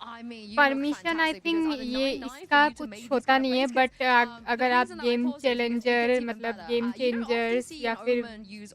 I mean, you look permission I fantastic because think either ये 99 for इसका you to कुछ make these होता kind of नहीं है, waistcoats. बट The अगर आप reason I game paused is because it challenger gets even मतलब better. Game You don't often changers see या an फिर Omen use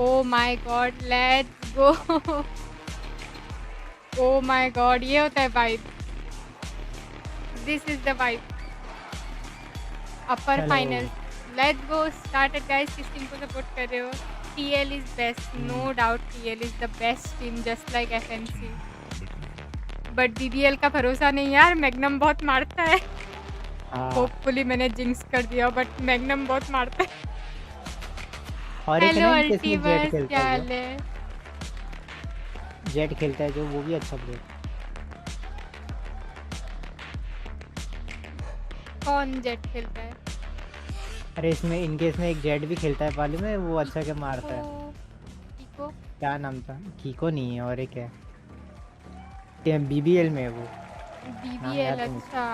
Oh my god, let's go. Oh my god, ये होता है vibe. This is the vibe. Upper चलो। final. Let's go. Started guys. किस team को support कर रहे हो? TL is best. No doubt TL is the best team just like FNC. But BBL का भरोसा नहीं यार. मैग्नम बहुत मारता है. हाँ। Hopefully मैंने जिंक्स कर दिया but मैग्नम बहुत मारता है. और एक है Hello ना इनके इसमें जेट अल्टीवर्स, खेलता क्या है हाल है? जेट खेलता है जो, वो भी अच्छा प्लेयर। कौन जेट खेलता है? अरे इसमें इनके इसमें एक जेट भी खेलता है पाली में, वो अच्छा क्या मारता है। कीको? क्या नाम था? कीको नहीं है और एक है। BBL में है वो BBL अच्छा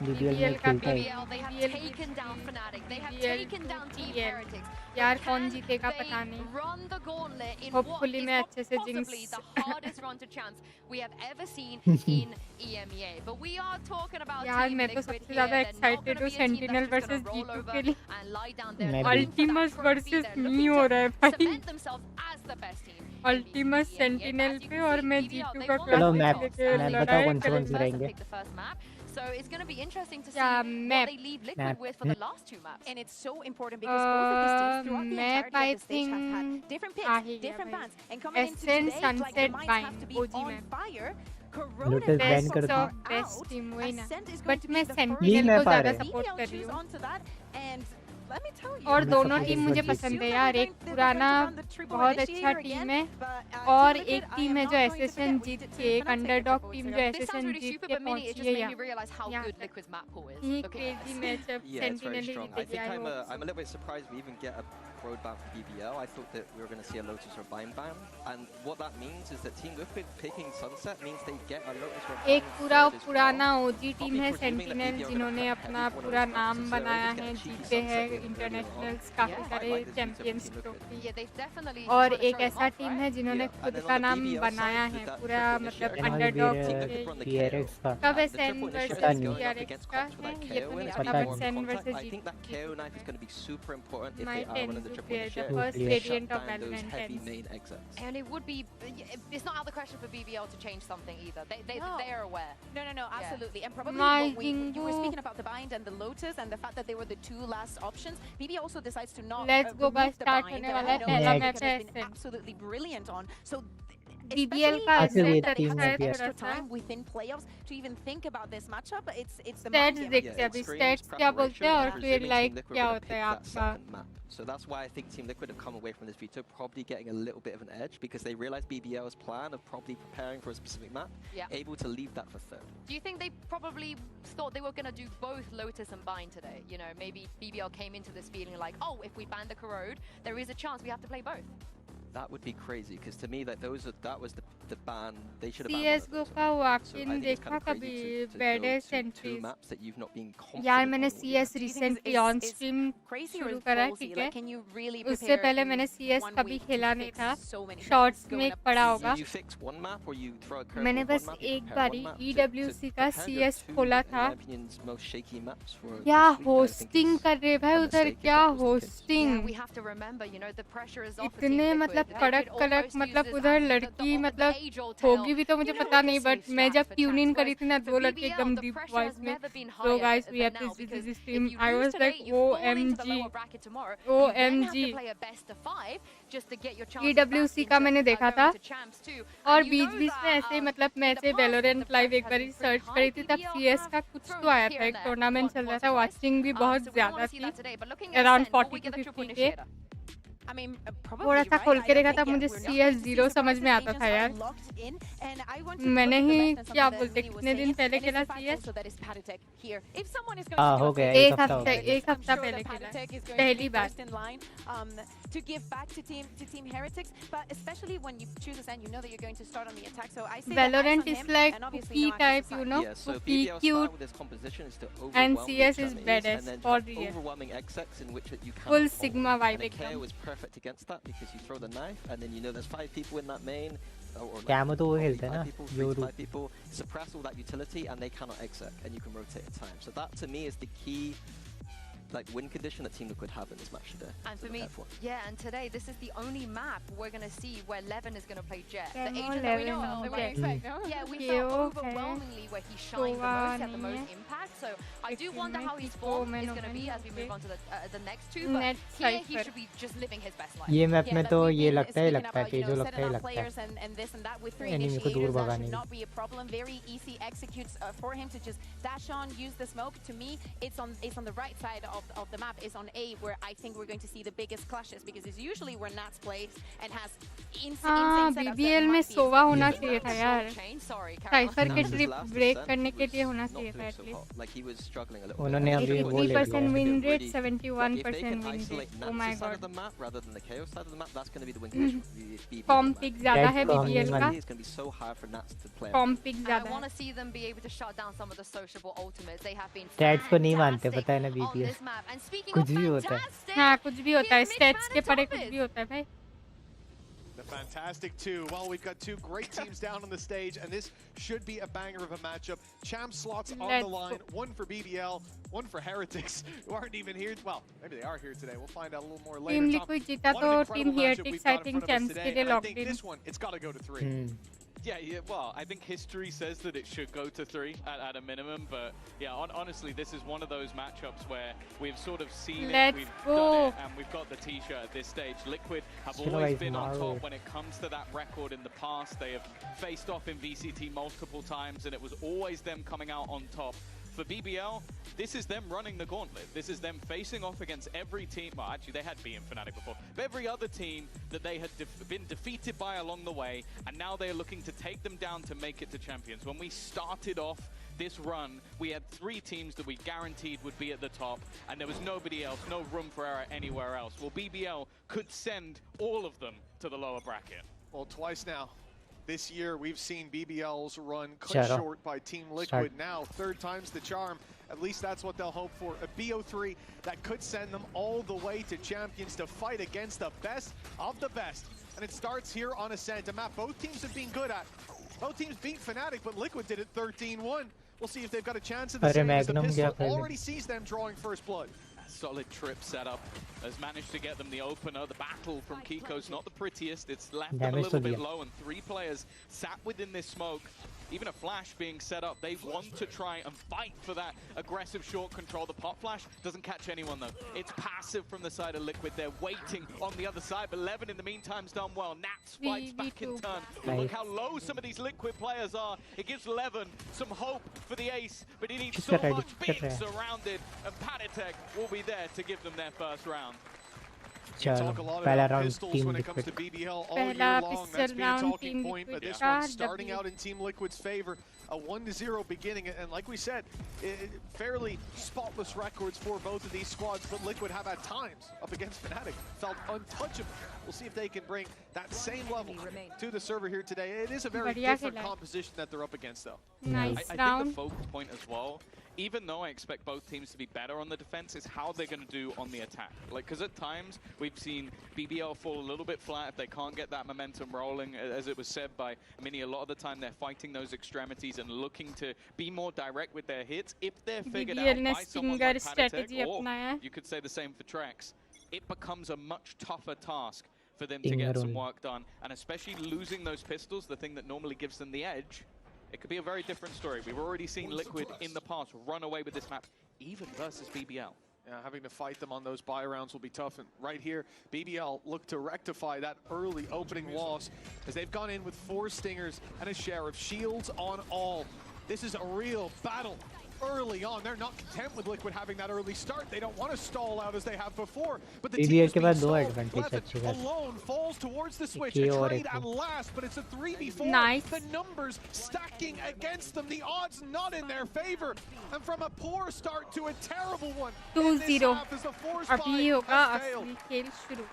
BBL में BBL का खेलता है BBL, they have BBL taken down Fnatic. They have BBL taken down Team BBL Heretics. यार But कौन can जीतेगा they पता नहीं run the gauntlet in Hopefully what मैं is अच्छे से possibly jinx the hardest run to champs we have ever seen in EMEA? But we are talking about यार Team मैं तो Liquid सबसे here. ज़्यादा They're not excited going to हूँ be a team Sentinel that's just versus going to roll G2 over के लिए and lie down. They're मैं looking for that Ultimus trophy. versus They're me looking हो to रहा है भाई cement themselves as the best team. Ultimus Sentinel पे और मैं G2 का चलो क्लासिक मैप लेके मैप बताओ लड़ाई कौन से करेंगे रहेंगे So it's going to be interesting to see क्या what map they leave Liquid map with for the last two maps. And it's so important because both of these teams throughout the map entirety I of the stage have had think different आ picks, ही गया different भाई bans, and coming into Ascent today, like the Sunset minds have to Bind be OG on map fire. Corona lotus ban best कर दो of best team वही ना Ascent is going but to मैं be the first यही sentinel map को आ ज़्यादा रहा है सपोर्ट BBL कर रही choose हूँ onto that, and let me tell you, और मैं दोनों support टीम कर मुझे दी। पसंद है assume यार that एक they're going पुराना to run the triple बहुत initiator अच्छा टीम again, है but, और Team Liquid, एक I टीम am है not जो going to एसेशन forget we जीत did के एक Fnatic a underdog couple team weeks जो ago. This sounds एसेशन really जीत stupid, के but Mini, it पहुंची just है made यहाँ me realize how यहाँ good तक Liquid's map pool is. यही Looking at crazy this. Matchup Yeah, it's very Sentinel ही strong. I जीतेगी think I I'm hope a little bit surprised we even get a road ban from BBL. I thought that we were going to see a Lotus or Bind ban. And what that means is that Team Liquid picking Sunset means they get a Lotus or एक Bind पूरा third as पुराना well. ओजी team है sentinel जिन्होंने अपना पूरा नाम बनाया है जीते हैं इंटरनेशनल्स काफी सारे champions trophy Yeah, they've definitely और trying to एक show them ऐसा off, टीम right? है जिन्होंने Yeah, खुद and then का on the नाम BBL बनाया side, है with that पूरा triple मतलब initiator, अंडरडॉग Team फिर Liquid run the PRX KO. का कब है The Sen triple versus initiator is नहीं। going up PRX against का comps with है that ये KO तो नहीं in it, पता पता बट नहीं। Sen contact. Versus I think that KO knife is going to be super important if My they are running the 10 triple player, the initiator. first to variant shut of down those Valorant heavy 10. main exits. And it would be, it's not out of the question for BBL to change something either. They No. are aware. No, absolutely. And probably My what you were Jingu. speaking about the bind and the Lotus and the fact that they were the two last options. BB also decides to not Let's go remove guys, the start bind. होने And वाला है I know पहला that match Liquid has है been Ascent absolutely brilliant on. So BBL का आखिर ascent ये that they team अच्छा have है है extra थोड़ा सा time within playoffs to even think about this matchup. It's the mind stats game. देखते हैं अभी स्टैट्स क्या बोलते हैं और फिर लाइक क्या होता है आपका So that's why I think Team Liquid have come away from this veto probably getting a little bit of an edge because they realized BBL's plan of probably preparing for a specific map, Yeah. able to leave that for third. Do you think they probably thought they were going to do both Lotus and Bind today? You know, maybe BBL came into this feeling like, oh, if we ban the Corrode, there is a chance we have to play both. That would be crazy because to me that was the ban. They should have banned one of CS:GO those. का So I Joaquin think it's देखा kind of कभी crazy to bad go to two entries maps that you've not been confident यार मैंने on all year. CS Do you think recently it's- on it's stream crazy or शुरू करा है ballsy? ठीक Like, है can you really उससे prepare पहले in मैंने CS 1 कभी week to खेला नहीं fix था so many शॉर्ट्स things में going up पड़ा to होगा You fix one map or you throw a curve मैंने on one बस map, you एक prepare बारी one map EWC का prepare your CS two, खोला in था my opinion, most shaky maps for क्या this week. I think hosting it's कर रहे भाई a उधर mistake if क्या that was the case. Yeah, hosting we have to remember, you know, the pressure is off for इतने Team मतलब Liquid. कड़क Liquid कड़क almost मतलब uses उधर as लड़की the मतलब age-old होगी tale. भी तो मुझे You know, पता it's नहीं a बट safe मैं strat जब for ट्यून इन champs, करी थी ना whereas दो for लड़के BBL, एकदम the deep pressure voice has में never been so higher guys we than have now to because this if stream you I lose was today, like you fall into the OMG lower bracket tomorrow. You then have OMG to play a best of 5 just to get your chances EWC back का into, मैंने देखा going था to champs too. और And you beach know बीच में that, ऐसे मतलब मैं in the ऐसे past, Valorant the live pressure एक has bar been pretty search high. करी थी तब BBL CS have का कुछ thrown तो आया here था and एक there, टूर्नामेंट चल रहा once था or twice. वाचिंग भी बहुत So we don't want ज़्यादा to see थी that today. But looking at around Ascent, will we 40 get to the triple 50 के initiator? I mean, probably, थोड़ा सा right? खोल I के don't देखा think, तब yeah, मुझे we're not CS going to see 0 समझ surprises. में आता Agents था are यार locked in, and I want to मैंने look at the he best and क्या something that बोलते Mini was कितने दिन saying, पहले and it's खेला the fact CS also that it's Patitech here. If someone is going हाँ to हो give us गया the एक एक हफ्ता हो हफ्ता गया एक I'm हफ्ता sure पहले that खेला Patitech is going to पहली be bar first in line to give back to Team Heretics, but especially when you choose Ascent, you know that you're going to start on the attack. So I say that eyes Valorant on is him, like and obviously cookie no access type, to you side. know, Yeah, so cookie BBL's cute, style with this composition is to and overwhelm CS the is enemies badass and then for have real. overwhelming execs in which you can't Full hold. Sigma vibe And a KO एकदम is perfect against that because you throw the knife and then you know there's 5 people in that main. Or like camo तो वो probably खेलते हैं 5 ना people, 3 to Yoru 5 people, suppress all that utility and they cannot exec and you can rotate in time. So that to me is the key like win condition that Team Liquid have in this match today. And to for me, prepare for. yeah, and today this is the only map we're going to see where Levin is going to play Jet. Demo The agent that we know Levin of, और where Jet. Expect, no? yeah, we KO felt है, overwhelmingly where he shined the Sova most, had the नहीं most है impact. So I do लेकिन wonder मैं how his किसको form मैं is going to be as we nominate move on to the next two. But net here he cipher should be just living his best life. ये map Yeah, में like तो we've ये been लगता है speaking about, कि you जो know, लगता setting है up लगता है players and this and that with 3 enemy को दूर initiators, that भगाने should की not be a problem. Very easy executes for him to just dash on, use the smoke. To me, it's on the right side of the map is on A, where I think we're going to see the biggest clashes, because it's usually where Nats plays and has हाँ, insane setups BBL that में might be सोवा होना explosive. चाहिए था यार. Sorry, Cypher के Nats' trip last break ascent करने के was लिए होना not चाहिए था doing so at least. hot. Like he was struggling a little उन्होंने bit. अभी वो ले 80% लिया. win rate, Like, if 71% they can win isolate rate. Oh my Nats' side of god. the map rather than the Chaos side of the map, that's going to be the win condition for BBL. Form man. Pick ज्यादा है That's BBL का. It's going to be so hard for Nats to play. Form pick And I ज्यादा want है. to see them be able to shut down some of the sociable ultimates. They have been Stats को नहीं मानते, fantastic पता है ना on BBL. this map. And speaking कुछ of भी होता है. fantastic, हाँ, कुछ भी होता है. here's स्टेट्स के Mitch परे कुछ Manitopas. भी होता है भाई. The fantastic two. Well, we've got two great teams down on the stage, and this should be a banger of a matchup. Champ slots on Let's the line, go. one for BBL, one for Heretics, who aren't even here. Well, maybe they are here today. We'll find out a little more later. Team Tom, liquid जीता what तो an incredible team matchup heretics we've I got in think front of us champs today, के लिए and I locked think in. this one, it's got to go to 3. Yeah, well, I think history says that it should go to 3 at a minimum, but yeah, honestly, this is one of those matchups where we've sort of seen Let's it, we've go. done it, and we've got the t-shirt at this stage. Liquid have Chalo always guys, been on Maro. top when it comes to that record in the past. They have faced off in VCT multiple times, and it was always them coming out on top. For BBL, this is them running the gauntlet. This is them facing off against every team. Well, actually, they had been Fnatic before. But every other team that they had been defeated by along the way, and now they're looking to take them down to make it to champions. When we started off this run, we had 3 teams that we guaranteed would be at the top, and there was nobody else, no room for error anywhere else. Well, BBL could send all of them to the lower bracket. Well, twice now. This year, we've seen BBL's run cut Shut up. short by Team Liquid. Now, third time's the charm. At least that's what they'll hope for. A BO3 that could send them all the way to champions to fight against the best of the best. And it starts here on Ascent, a map both teams have been good at. Both teams beat Fnatic, but Liquid did it 13-1. We'll see if they've got a chance in the same, as the Magnum pistol gaya already sees them drawing first blood. Solid trip setup has managed to get them the opener. The battle from Kiko's not the prettiest. It's left them a Damage little to bit diya. low, and 3 players sat within this smoke. Even a flash being set up. They want to try and fight for that aggressive short control. The pop flash doesn't catch anyone though. It's passive from the side of Liquid. They're waiting on the other side, but Levin in the meantime has done well. Nats fights back in turn. But look how low some of these Liquid players are. It gives Levin some hope for the ace, but he needs so much being surrounded, and Patitek will be there to give them their first round. You talk a lot about pistols when it comes to BBL all year long. That's been a talking point, but this one's starting out in Team Liquid's favor. A 1-0 beginning, and like we said, fairly spotless records for both of these squads, but Liquid have at times, up against Fnatic, felt untouchable. We'll see if they can bring that same level to the server here today. It is a very different composition that they're up against, though. Nice I think round. the focus point as well, even though I expect both teams to be better on the defense, is how they're going to do on the attack. Like, because at times we've seen BBL fall a little bit flat if they can't get that momentum rolling. As it was said by Mini, a lot of the time they're fighting those extremities and looking to be more direct with their hits. If they're figured out by someone like Patitek, or you could say the same for Trex, it becomes a much tougher task for them to get some work done. And especially losing those pistols, the thing that normally gives them the edge, it could be a very different story. We've already seen Liquid in the past run away with this map, even versus BBL. Yeah, having to fight them on those buy rounds will be tough. And right here, BBL look to rectify that early opening loss as they've gone in with 4 stingers and a share of shields on all. This is a real battle early on. They're not content with Liquid having that early start. They don't want to stall out as they have before. But the team के बाद 2 advantage alone falls towards the switch. A trade at last, but it's a 3v4. Nice. The numbers stacking against them. The odds not in their favor. And from a poor start to a terrible one. 2-0. अभी होगा has failed. असली खेल शुरू.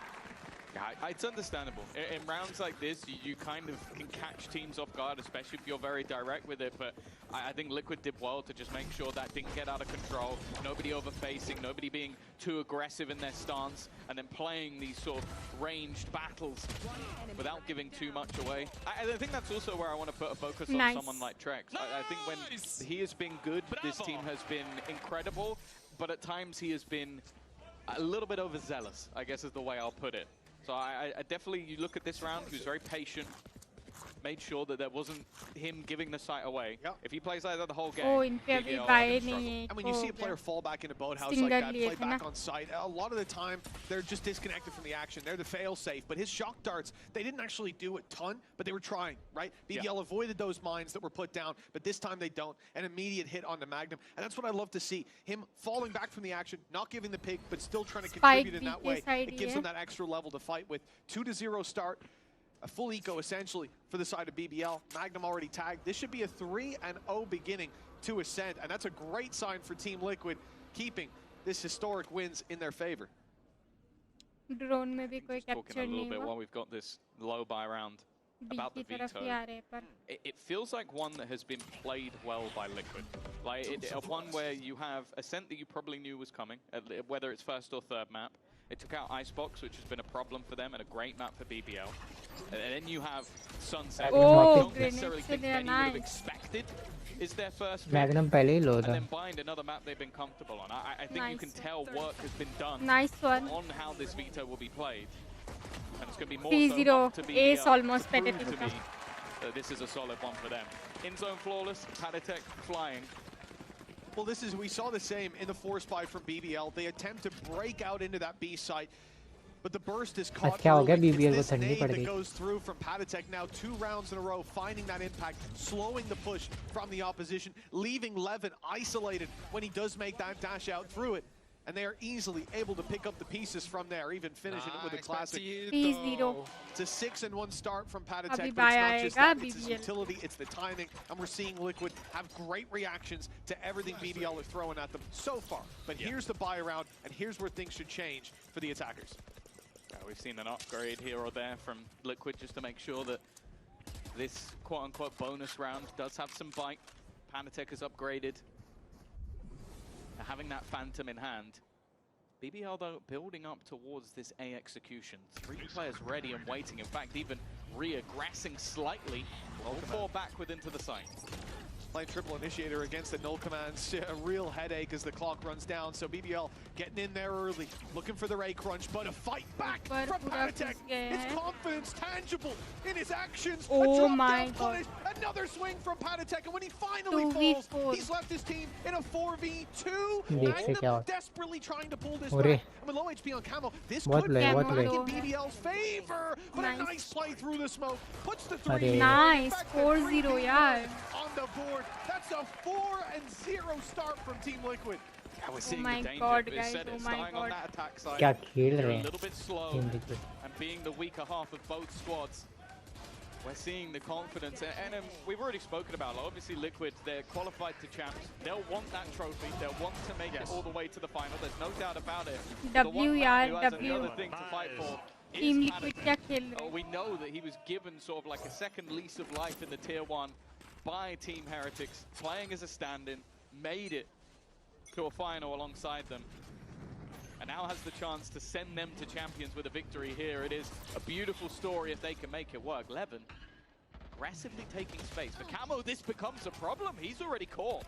Yeah, it's understandable. In rounds like this, you kind of can catch teams off guard, especially if you're very direct with it. But I think Liquid did well to just make sure that didn't get out of control. Nobody overfacing, nobody being too aggressive in their stance, and then playing these sort of ranged battles without giving too much away. I think that's also where I want to put a focus on someone like Trex. I think when he has been good, this team has been incredible, but at times he has been a little bit overzealous, I guess is the way I'll put it. So I definitely, you look at this round, he was very patient, made sure that there wasn't him giving the site away. Yep. If he plays like that the whole game, ओ इन पे अभी BBL are buy gonna struggle. नहीं है And when you see a player fall back in a boathouse like Stinger that, लिए play थे back ना। on site, a lot of the time they're just disconnected from the action. They're the fail-safe. But his shock darts, they didn't actually do a ton, but they were trying, right? BBL avoided those mines that were put down, but this time they don't. An immediate hit on the Magnum. And that's what I love to see. Him falling back from the action, not giving the pick, but still trying to contribute in that way. It gives them that extra level to fight with. 2-0 start. A full eco, essentially, for the side of BBL. Magnum already tagged. This should be a 3-0 beginning to Ascend, and that's a great sign for Team Liquid, keeping this historic wins in their favor. Drone में भी कोई Just talking capture a little नहीं bit हुआ while we've got this low buy round B about की the तरफ Veto. ही आ रहे हैं पर It feels like one that has been played well by Liquid. Like one where you have a scent that you probably knew was coming, whether it's first or third map. It took out Icebox, which has been a problem for them and a great map for BBL. And then you have Sunset, which I don't necessarily think many would have expected is their first pick. Magnum पहले ही लो And था then Bind, another map they've been comfortable on. I think you can tell work has been done Nice one. on how this Veto will be played. And it's going to be more 3-0 so up to BBL ace almost to better prove to pick me that this is a solid one for them. In zone flawless, Paditech flying. Well, we saw the same in the force buy from BBL. They attempt to break out into that B site, but the burst is caught क्या हो गया early. BBL को It's this ठंडी nade पड़ that गई goes through from Paditech now 2 rounds in a row, finding that impact, slowing the push from the opposition, leaving Levin isolated when he does make that dash out through it. And they are easily able to pick up the pieces from there, even finishing it with a classic. 3-0 It's a 6-1 start from Paditech, अभी but it's buy not just आएगा that, it's his BBL utility, it's the timing, and we're seeing Liquid have great reactions to everything BBL is throwing at them so far. But here's the buy round, and here's where things should change for the attackers. We've seen an upgrade here or there from Liquid just to make sure that this quote-unquote bonus round does have some bite. Panatech is upgraded. Having that Phantom in hand. BBL, though, building up towards this A execution. 3 players ready and waiting. In fact, even reaggressing slightly. Will fall backward into the site. Playing triple initiator against the null commands. A real headache as the clock runs down. So BBL getting in there early, looking for the Ray crunch, but a fight back from Panatech. His confidence tangible in his actions. Oh a my drop down God. punish, another swing from Panatech, and when he finally falls, 2v4 he's left his team in a 4v2. देख से क्या Magnum हो desperately trying to pull this अरे back. And with low HP on Camo, this बहुत could play, be बहुत back play. in BBL's favor. But a nice play through the smoke. Puts the 3 अरे Nice, back to 4-0 3v1 यार on the board. That's a 4-0 start from Team Liquid. Yeah, we're seeing my the danger. God, It's guys, said oh it's my starting on God. that attack side. क्या खेल They're रहे a हैं little bit slow Team Liquid and being the weaker half of both squads. We're seeing the confidence, and we've already spoken about it. Obviously, Liquid, they're qualified to champs. They'll want that trophy. They'll want to make it all the way to the final. There's no doubt about it. The one W man यार who has W another thing to fight for is Team Liquid Paditech. क्या खेल रहे हैं We know that he was given sort of like a second lease of life in the Tier 1 by Team Heretics, playing as a stand-in, made it to a final alongside them, and now has the chance to send them to champions with a victory here. It is a beautiful story if they can make it work. Levin aggressively taking space. For Camo, this becomes a problem. He's already caught.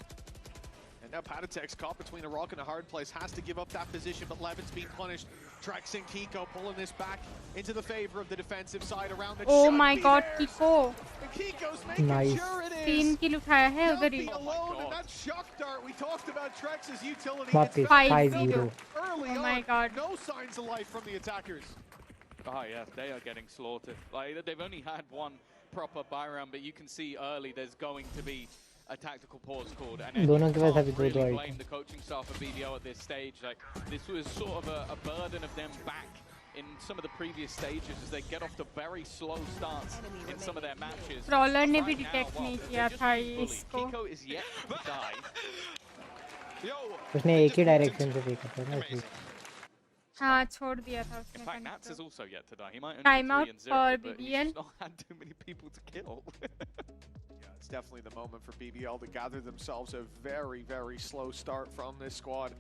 And now Paditech's caught between a rock and a hard place, has to give up that position, but Levin's being punished. Drex and Kiko pulling this back into the favor of the defensive side around the Oh my God, Kiko And Kiko's making Nice. sure it is. 3 kill उठाया है He'll उधर be he alone, and that shock dart, we talked about Drex's utility. वापस It's 5-0 early Oh my on. God. No signs of life from the attackers. Oh yeah, they are getting slaughtered. Like, they've only had one proper buy round, but you can see early there's going to be a tactical pause called. And दोनों you के पास can't अभी दो really item. blame the coaching staff of BBL at this stage. Like, this was sort of a burden of them back in some of the previous stages as they get off to very slow starts in some of their matches. Brawler ने भी Right now, detect well, नहीं they're किया just था being bullied. इसको Kiko is yet to die. उसने एक ही direction से फेंका था ना इसलिए हाँ छोड़ दिया था In उसने fact, Nats is control. also yet to die. He might only Time be out 3-0, for but he's BBL. just not had too many people to kill. Yeah, it's definitely the moment for BBL to gather themselves. A very, very slow start from this squad.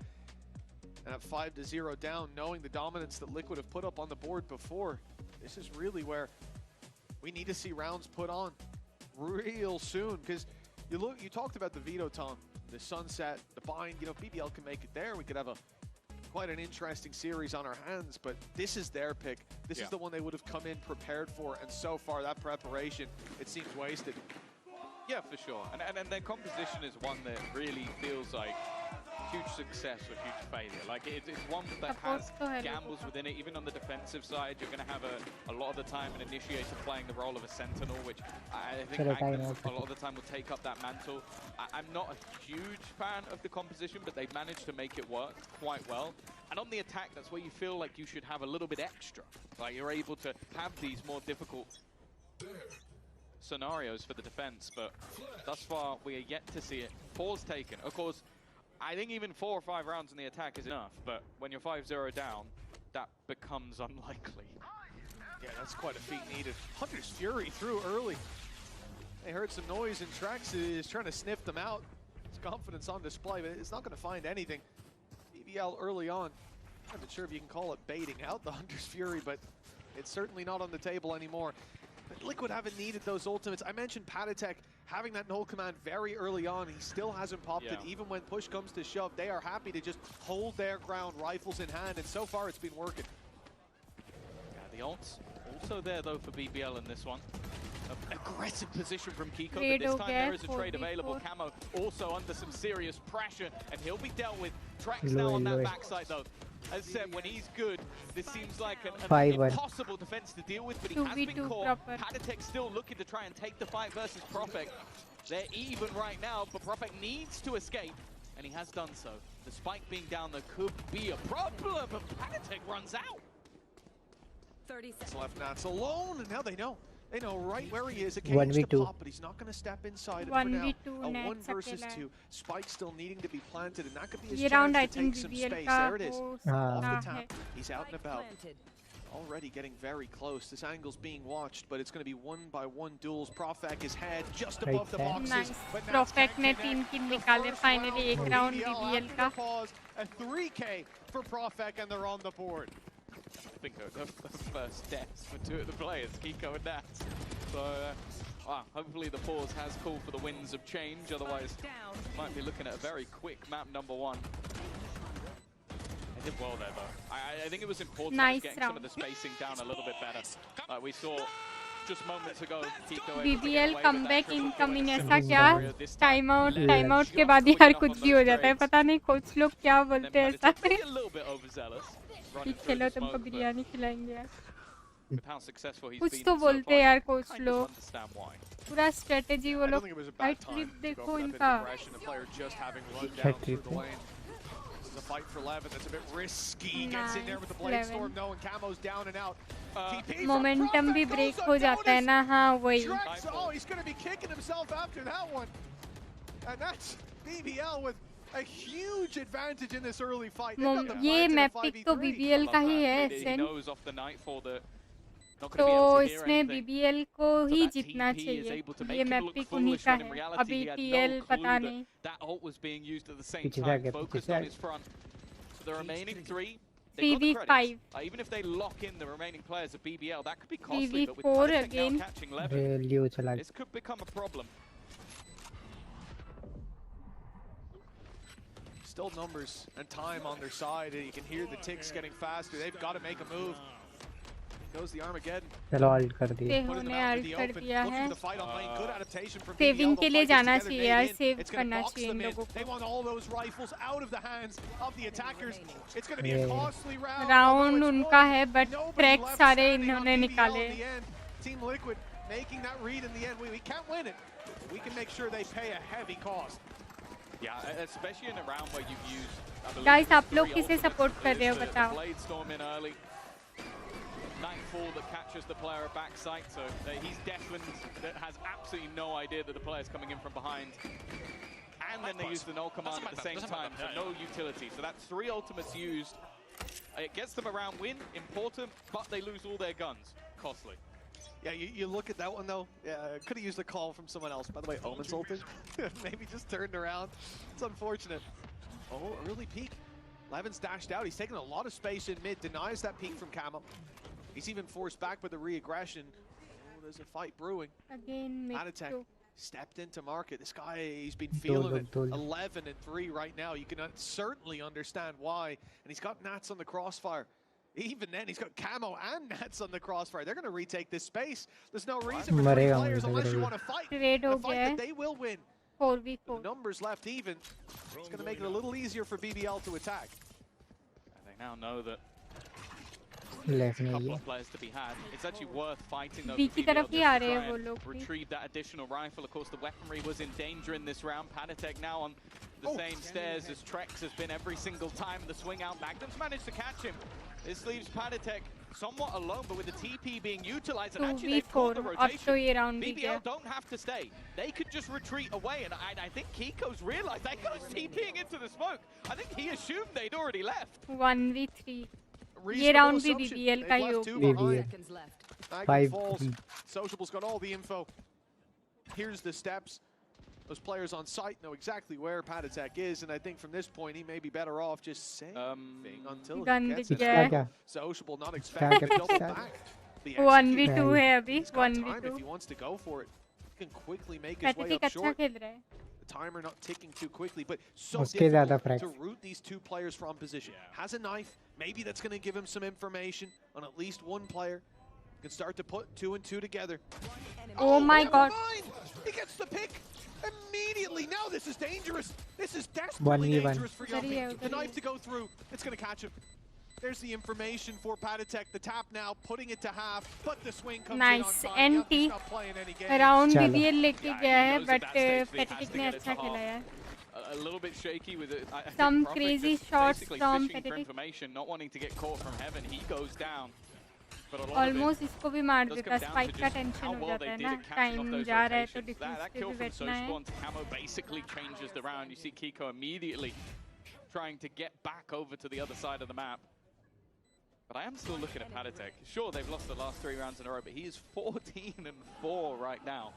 And at 5-0 down, knowing the dominance that Liquid have put up on the board before, this is really where we need to see rounds put on real soon. Because you talked about the Veto, Tom, the Sunset, the Bind. You know, if BBL can make it there, we could have a quite an interesting series on our hands, but this is their pick. This is the one they would have come in prepared for, and so far that preparation, it seems wasted. Yeah, for sure. And their composition is one that really feels like huge success or huge failure. Like it's one that has gambles within it. Even on the defensive side, you're going to have a lot of the time an initiator playing the role of a sentinel, which I think Magnus a lot of the time will take up that mantle. I'm not a huge fan of the composition, but they've managed to make it work quite well. And on the attack, that's where you feel like you should have a little bit extra. Like you're able to have these more difficult scenarios for the defense, but thus far we are yet to see it. Pause taken. Of course, I think even 4 or 5 rounds in the attack is enough, but when you're 5-0 down, that becomes unlikely. Yeah, that's quite a feat needed. Hunter's Fury through early. They heard some noise, and Trex is trying to sniff them out. His confidence on display, but it's not going to find anything. BBL early on. I'm not sure if you can call it baiting out the Hunter's Fury, but it's certainly not on the table anymore. But Liquid haven't needed those ultimates. I mentioned Patatek having that null command very early on. He still hasn't popped it, even when push comes to shove. They are happy to just hold their ground, rifles in hand, and so far it's been working. Yeah, the ults also there though for BBL in this one. Aggressive position from Kiko, but this time there is a trade available. Camo also under some serious pressure, and he'll be dealt with. Trax now on that backside though. As said, when he's good, this seems like an impossible defense to deal with, but he has been caught. Patatek still looking to try and take the fight versus Propek. They're even right now, but Propek needs to escape, and he has done so. The spike being down there could be a problem, but Patatek runs out. 30 seconds. It's left Nats alone, and now they know. They know right where he is. A cage to pop, but he's not going to step inside it for now. A 1 versus 2. Spike still needing to be planted, and that could be his chance to take some space. There it is. Off the tap. He's out and about. Already getting very close. This angle's being watched, but it's going to be 1-by-1 duels. Profek is head just above the boxes. Nice. Profek ने 3 kill निकाले finally 1 round BBL का. A 3K for Profek, and they're on the board. I think the first deaths for 2 of the players, Kiko and Nats. So, hopefully the pause has called for the winds of change. Otherwise, might be looking at a very quick map number 1. They did well there, though. I think it was important getting some of the spacing down a little bit better. We saw just moments ago, Kiko BBL comeback incoming ऐसा क्या? Time out के बाद यार कुछ भी हो जाता है. पता नहीं कोच लोग क्या बोलते हैं ऐसा. ठीक खेलो तुमको बिरयानी खिलाएंगे यार. कुछ तो बोलते हैं यार कोच लोग. पूरा स्ट्रेटेजी वो लोग. हाइट ट्रिप देखो इनका. A fight for Levin that's a bit risky. Gets in there with the blade storm, no, and Camo's down and out. Momentum भी break हो जाता है ना. हाँ वही. Oh, he's going to be kicking himself after that one. And that's BBL with a huge advantage in this early fight. ये map pick तो BBL का ही है. तो इसमें BBL को ही जीतना चाहिए. ये map pick उन्हीं का है. अभी TL पता नहीं. That ult was being used at the same time, focused on his front. So the remaining 3, 3v5. Even if they lock in the remaining players of BBL, that could be costly. But with 3v4 Patatek again. now catching Levin, this could become a problem. Still numbers and time on their side. You can hear the ticks getting faster. They've got to make a move. Goes the Armageddon. चलो alt कर दिया. उन्होंने alt कर दिया है. Good adaptation from Saving के लिए जाना चाहिए यार. Save करना चाहिए इन लोगों को. They want all those rifles out of the hands of the attackers. It's going to be a costly round. Round उनका है, but track सारे इन्होंने निकाले. Team Liquid making that read in the end. We can't win it. We can make sure they pay a heavy cost. Yeah, especially in a round where you've used. Guys, आप लोग किसे support कर रहे हो बताओ. Blade storm in early. Nightfall that catches the player at backside, so he's deafened, that has absolutely no idea that the player's coming in from behind. And then they use the null command at the same time, so no utility. So that's 3 ultimates used. It gets them a round win, important, but they lose all their guns. Costly. Yeah, you look at that one though. Yeah, could have used a call from someone else. By the way, Omen's ulted. Maybe just turned around. It's unfortunate. Oh, early peek. Levin's dashed out. He's taking a lot of space in mid, denies that peek from Camo. He's even forced back with the re-aggression. Oh, there's a fight brewing. Again, Patatek stepped into market. This guy, he's been feeling it. 11-3 right now. You can certainly understand why. And he's got Nats on the crossfire. Even then, he's got Camo and Nats on the crossfire. They're going to retake this space. There's no reason for 3 players unless you want to fight. A fight that they will win. 4v4. The numbers left even. It's going to make it a little easier for BBL to attack. And they now know that Left a couple में of players to be had. It's actually worth fighting though. B की तरफ ही आ रहे हैं वो लोग भी. Retrieve that additional rifle. Of course, the weaponry was in danger in this round. Panatek now on the same stairs as Trex has been every single time. The swing out. Magnum's managed to catch him. This leaves Panatek somewhat alone, but with the TP being utilized, and actually they've caught the rotation. BBL don't have to stay. They could just retreat away, and I think Kiko's realized they got TPing into the smoke. I think he assumed they'd already left. 1v3. ये round भी BBL का ही होगा. 5. Sociable's got all the info. Here's the steps. Those players on site know exactly where Patatek is, and I think from this point he may be better off just saving until he gets it. Sociable not expecting to double back. 1v2 है अभी. 1v2. If he wants to go for it, he can quickly make his way up short. The timer not ticking too quickly, but so difficult to root these 2 players from position. Has a knife. Maybe that's going to give him some information on at least one player. Can start to put 2 and 2 together. Oh my God! He gets the pick immediately. Now this is dangerous. This is desperately dangerous for Yummy. The knife to go through. It's going to catch him. There's the information for Patatek. The tap now, putting it to half, but the swing comes in on time. NT around BBL लेके गया है, but Patatek ने अच्छा खेला यार. A little bit shaky with it. Some crazy shots from Patatek. For information, not wanting to get caught from heaven, he goes down. Almost इसको भी मार देता. Spike का tension हो जाता है ना. Time जा रहा है तो defense पे भी बैठना है. Camo basically changes the round. You see Kiko immediately trying to get back over to the other side of the map. But I am still looking at Patatek. Sure, they've lost the last 3 rounds in a row, but he is 14-4 right now.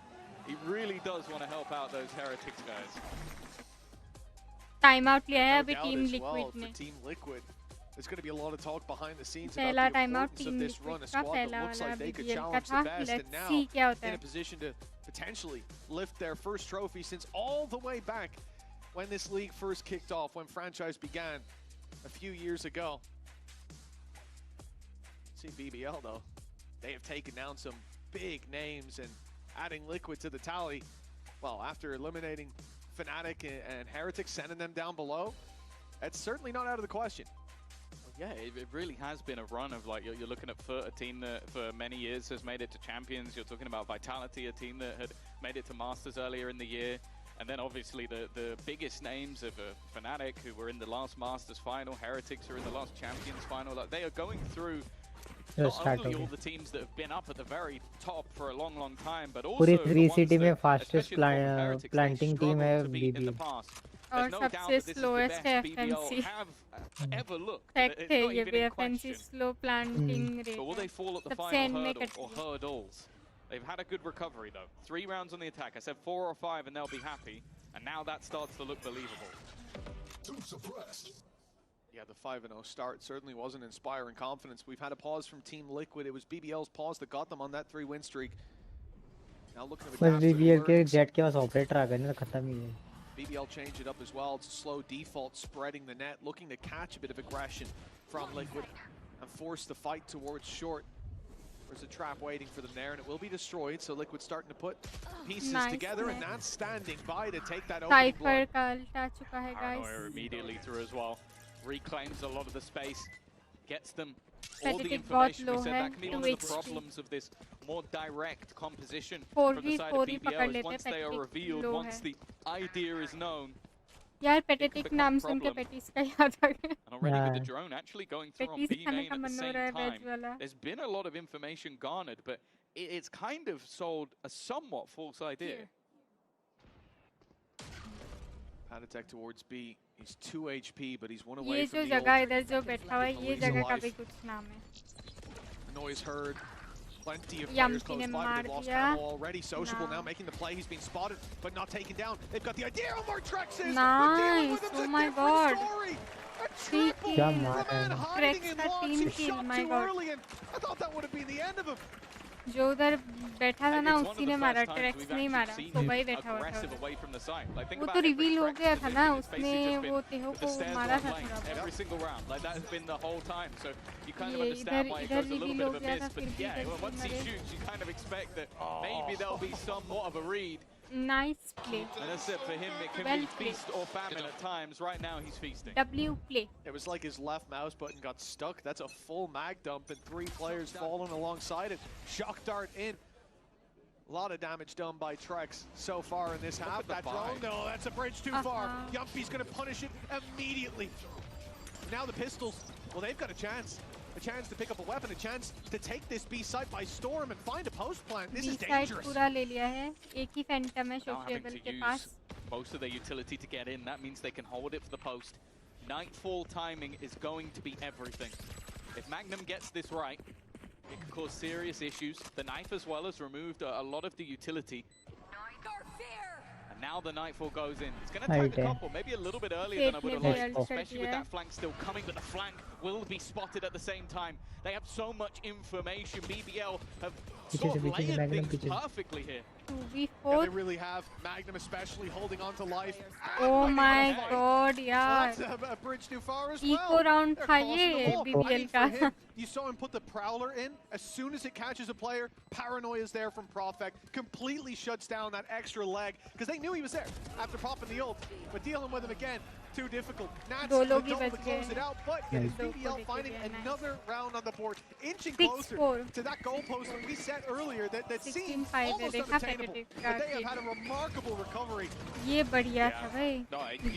He really does want to help out those Heretics guys. Timeout लिया है अभी Team Liquid ने. Team Liquid. There's going to be a lot of talk behind the scenes पहला about the timeout importance Team of this Liquid run. A का squad पहला that looks वाला like they could BBL का challenge था. the best, and Let's see क्या होता now in है. a position to potentially lift their first trophy since all the way back when this league first kicked off, when franchise began a few years ago. See BBL though, they have taken down some big names and adding Liquid to the tally. Well, after eliminating Fnatic and Heretics, sending them down below, that's certainly not out of the question. Yeah, it really has been a run of, like, you're looking at Foot, a team that for many years has made it to Champions. You're talking about Vitality, a team that had made it to Masters earlier in the year. And then obviously the biggest names of Fnatic, who were in the last Masters final, Heretics are in the last Champions final. Like, they are going through not only all the teams that have been up at the very top for a long, long time, but also पूरी the ones 3CT में that, fastest especially the Heretics, planting team है struggled to beat in the BBL. past. और There's no doubt सबसे that this is the slowest best है BBL FNC. have ever looked. Fact It's है not ये even भी in FNC question. slow planting rate But will है. they fall at the सबसे final end में hurdle कटती or है. hurdles? They've had a good recovery though. 3 rounds on the attack. I said 4 or 5 and they'll be happy. And now that starts to look believable. Yeah, the 5-0 start certainly wasn't inspiring confidence. We've had a pause from Team Liquid. It was BBL's pause that got them on that 3-win streak. Now looking to बस BBL के Jet के पास operator आ गए ना तो खत्म ही है. BBL changed it up as well. It's a slow default, spreading the net, looking to catch a bit of aggression from Liquid and force the fight towards short. There's a trap waiting for them there, and it will be destroyed. So Liquid starting to put pieces together, and that's standing by to take that opening blow. Paranoia immediately through as well. Reclaims a lot of the space, gets them all the information. We said that can be one of the problems of this more direct composition from the side of BBL is once they are revealed, once the idea is known. यार Patatek नाम सुन के Patties का याद आ गया. And already with the drone actually going through on B main at the same time, there's been a lot of information garnered, but it's kind of sold a somewhat false idea. Patatek towards B. He's 2 HP, but he's 1 away ये from जो the जगह इधर जो बैठा हुआ है ये जगह का भी कुछ नाम है. The noise heard. Plenty of players close by. They've lost ammo already. Sociable now making the play. He's been spotted, but not taken down. They've got the idea. Omar Trex is nice. Oh my god. A triple from a man hiding in launch. He shot too early, and I thought that would have been the end of him. जो उधर बैठा था ना उसी ने मारा, tracks नहीं मारा, तो वही बैठा हुआ था। वो तो रिवील हो गया था ना, उसने वो तेहो को मारा था थोड़ा बहुत। ये इधर रिवील हो गया था, फिर भी मरे। Nice play. And that's it for him. It can Well be played. feast or famine at times. Right now, he's feasting. W play. It was like his left mouse button got stuck. That's a full mag dump and 3 players falling alongside it. Shock dart in. A lot of damage done by Trex so far in this half. That drone, no, that's a bridge too far. Yumpy's going to punish it immediately. Now the pistols, well, they've got a chance to pick up a weapon, a chance to take this B site by storm and find a post plant. This is dangerous. पूरा ले लिया है, एक ही Phantom है sociable के पास. Most of their utility to get in. That means they can hold it for the post. Nightfall timing is going to be everything. If Magnum gets this right, it could cause serious issues. The knife as well has removed a lot of the utility. And now the Nightfall goes in. It's going to take a couple, maybe a little bit earlier than I would have liked, especially with that flank still coming, but the flank will be spotted at the same time. They have so much information. BBL have sort of layered things perfectly here. 2v4. They really have. Magnum especially holding on to life. Oh my god, yaar. That's a bridge too far as Eco well. round था ये BBL का. You saw him put the Prowler in. As soon as it catches a player, paranoia is there from Profect. Completely shuts down that extra leg because they knew he was there after popping the ult. But dealing with him again, too difficult. Nats the double to close it out, but it is BBL finding another round on the board, inching closer to that goalpost that we set earlier that seemed almost unattainable. But they have had a remarkable recovery. ये बढ़िया था भाई.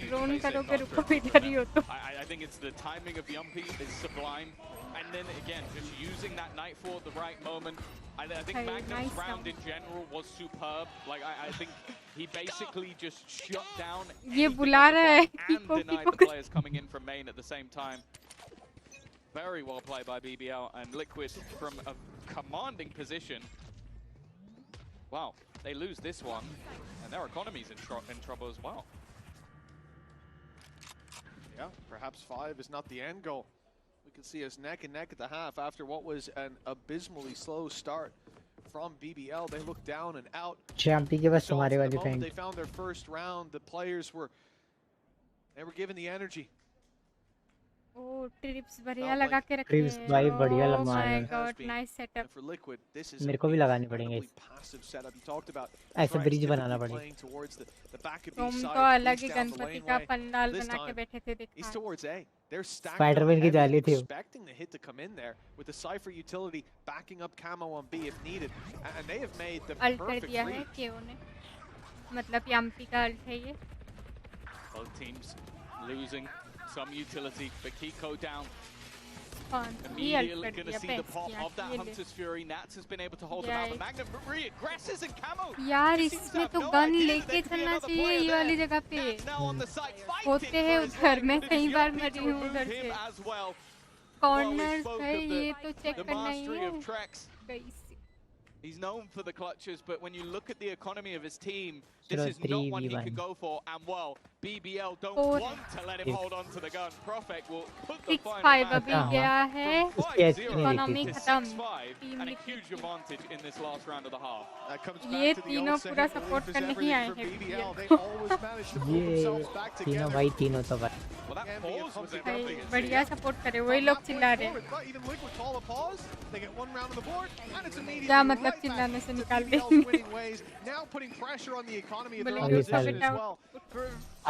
Drone करोगे रुको इधर ही हो तो. I think it's the timing of Yumpy is sublime. And then again, just using that Nightfall at the right moment. I think Magnum's round in general was superb. Like I think he basically just shut down and denied the players coming in from main at the same time. Very well played by BBL and Liquid from a commanding position. Wow, they lose this one, and their economy's in trouble as well. Yeah, perhaps 5 is not the end goal. We can see us neck and neck at the half after what was an abysmally slow start from BBL. They looked down and out. The moment they found their first round, the players were given the energy. Oh, trips बढ़िया लगा के रखे trips भाई बढ़िया लगा है. Oh my god, nice setup. For Liquid, this is मेरे को भी लगानी पड़ेंगे. ऐसे ब्रिज बनाना पड़ेगा. तुम तो अलग ही गणपति का पंडाल बना के बैठे थे दिखा. They're stacked Spider-Man की जाली थी. Expecting the hit to come in there with the Cypher utility backing up camo on B if needed, and they have made the perfect दिया है केओ ने. मतलब यम्पी का अल्ट है ये. Both teams losing some utility, but Kiko down. Immediately going to see the pop of that Hunter's Fury. Nats has been able to hold him out, but Magnum re-aggresses and camo. यार इसमें तो gun लेके चलना चाहिए ये वाली जगह पे. होते हैं उधर, मैं कई बार मरी हूँ उधर से. कॉर्नर्स है ये तो चेक करना ही है. He's known for the clutches, but when you look at the economy of his team, this is not one he can go for. And well, BBL don't want to let him hold on to the gun. Profect will put the final 6-5 अभी गया है. Economy खत्म. And a huge advantage in this last round of the half. ये तीनों पूरा support करने ही आए हैं BBL. ये तीनों भाई तीनों तो भाई. बढ़िया सपोर्ट करे, वही लोग चिल्ला रहे हैं. क्या मतलब चिल्लाने से निकाल देंगे.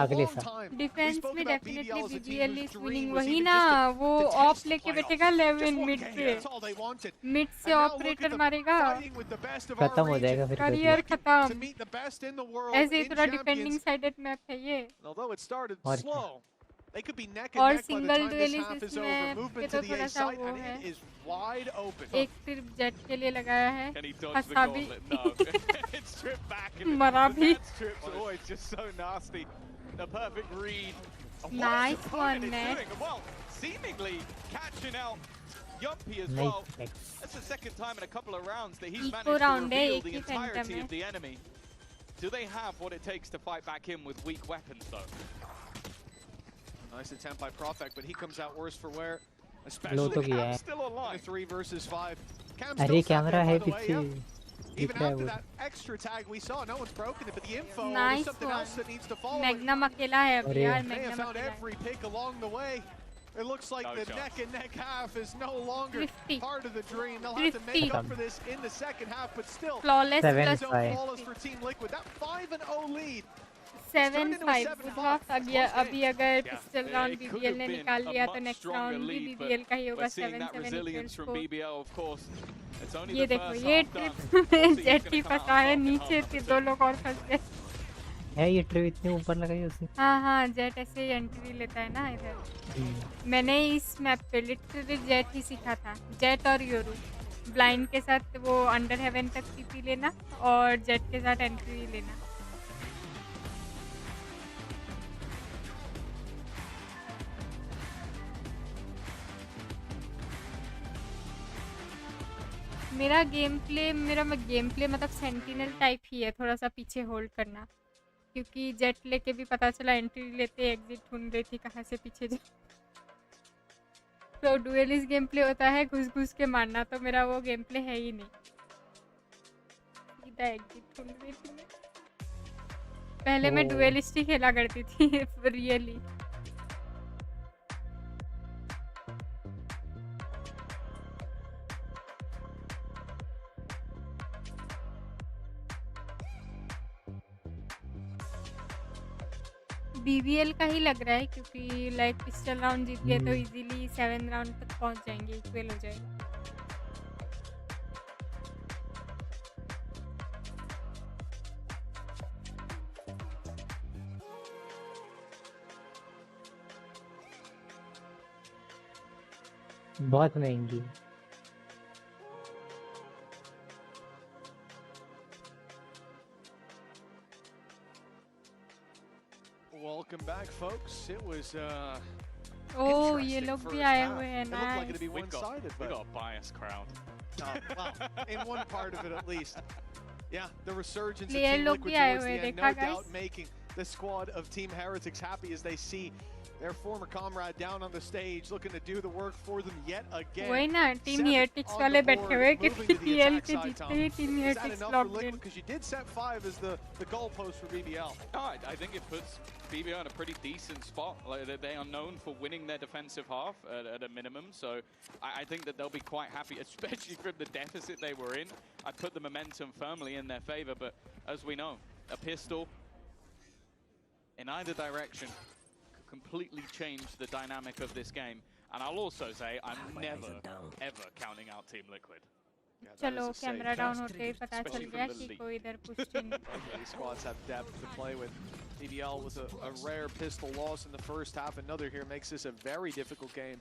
अगले साल डिफेंस में डेफिनेटली BBL इज विनिंग. वही ना, वो ऑफ लेके बैठेगा 11 मिड से ऑपरेटर मारेगा, खत्म हो जाएगा फिर करियर खत्म. ऐसे ही थोड़ा डिफेंडिंग साइडेड मैप है ये. They could be neck और and neck by the single time this half duelist is over. इसमें Movement तो to the थोड़ा A सा side वो and है. it is wide open. एक सिर्फ जेट के लिए लगाया है. हंसा भी. It's stripped back and मरा भी. Oh, it's just so nasty. The perfect read. Nice one, man. Well, seemingly catching out Yumpy as well. That's the second time in a couple of rounds that he's managed to reveal the entirety of the enemy. Do they have what it takes to fight back in with weak weapons, though? Nice attempt by Profect, but he comes out worse for wear. Especially है. still alive. 3 versus 5. Cam's अरे still sat camera there, by है the way, पीछे yeah. दिख Even रहा है after वो that extra tag we saw, no one's broken it, but the info, Nice there's something one. else that needs to follow it. Magnum अकेला है अभी अरे यार They have मैग्नम found अकेला है every pick along the way. It looks like No the shot. neck-and-neck half is no longer Thrifty. part of the dream. They'll have to make Thrifty. up for this in the second half, but still, flawless Seven plus so five. flawless for Team Liquid. That 5-0 lead. 7-5 7-5. बुधवार अभी अगर Yeah, pistol it round could BBL have ने been निकाल a लिया तो much next stronger round भी lead, but BBL का ही होगा we're seeing that 7-7 resilience from BBL, of course. It's only ये the देखो first ये half done. Trip We'll see who's jet gonna ही come out फंसा है on top in नीचे half फिर number दो two. लोग और फंस गए है ये ट्रिप इतनी ऊपर लगाई उसने हाँ जेट ऐसे ही एंट्री लेता है ना इधर मैंने इस मैप पे लिटरली जेट ही सीखा था जेट और योरू ब्लाइंड के साथ वो अंडर हेवन तक टीपी लेना और जेट के साथ एंट्री लेना मेरा गेम प्ले मतलब सेंटिनल टाइप ही है थोड़ा सा पीछे होल्ड करना क्योंकि जेट लेके भी पता चला एंट्री लेते एग्जिट ढूंढ रही थी कहाँ से पीछे जा तो डुएलिस्ट गेम प्ले होता है घुस घुस के मारना तो मेरा वो गेम प्ले है ही नहीं सीधा एग्जिट ढूंढ रही थी मैं पहले मैं डुएलिस्ट ही खेला करती थी रियली बीबीएल का ही लग रहा है क्योंकि लाइक पिस्टल राउंड जीत गए तो इजीली 7 राउंड तक पहुंच जाएंगे इक्वल हो जाएगा बहुत महंगी Welcome back, folks. It was ओह ये interesting लोग भी first आए half. हुए हैं It looked like it'd be We one-sided, got but a biased crowd. well, in one part of it at least. Yeah, the resurgence of Player Team लोग Liquid भी आए towards हुए the हैं, end, देखा no doubt guys? making the squad of Team Heretics happy as they see their former comrade down on the stage, looking to do the work for them yet again. वही ना team Seven heretics on वाले the बैठे board, हुए कि moving to the BBL attack के side, जीतते Tom. He team Is that heretics enough for locked Liquid? In Because you did set 5 as the goalpost for BBL. No, I think it puts BBL in a pretty decent spot. Like they are known for winning their defensive half at a minimum, so I think that they'll be quite happy, especially from the deficit they were in. I put the momentum firmly in their favor, but as we know, a pistol in either direction could completely change the dynamic of this game. And I'll also say I'm never, ever counting out Team Liquid. Yeah, that चलो is a safe camera bet. Down होते ही पता चल Especially गया from the कि lead. कोई इधर push नहीं These squads have depth to play with. BBL with a rare pistol loss in the first half. Another here makes this a very difficult game.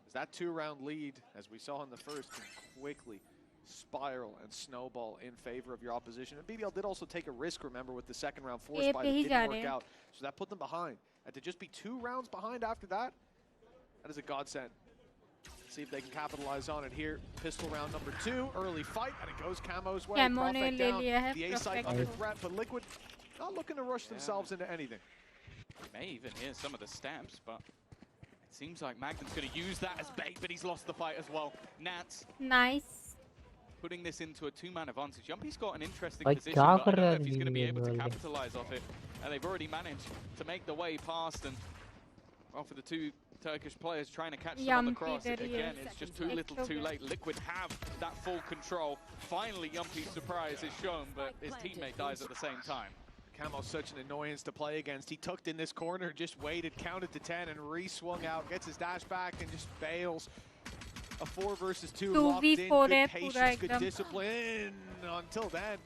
As that 2-round lead, as we saw in the first, can quickly spiral and snowball in favor of your opposition. And BBL did also take a risk, remember, with the second round force A buy पे that ही जा didn't रहे work हैं। out. So that put them behind. And to just be 2 rounds behind after that, that is a godsend. See if they can capitalize on it here. Pistol round number 2, early fight, and it goes Camo's way. Camo ने Prophet ले down, लिया है, the A site Prophet under को। threat, but Liquid not looking to rush themselves into anything. May even hear some of the stamps, but it seems like Magnum's going to use that as bait, but he's lost the fight as well. Nats nice putting this into a 2-man advantage. Jumpy's got an interesting भाई position, क्या but I कर don't रहा know है if he's going to be able to BBL वाले? capitalize off it. And they've already managed to make the way past, and well, for the two Turkish players trying to catch them on the Yumpy cross, there he again, is. it's just too It's little so too good. late. Liquid have that full control. Finally, Yumpy's surprise is shown, but his teammate dies at the same time. Camo's such an annoyance to play against. He tucked in this corner, just waited, counted to 10, and re-swung out, gets his dash back, and just bails. A 4 versus 2 locked in, 2v4 good है patience, पूरा good एकदम। discipline. Until then,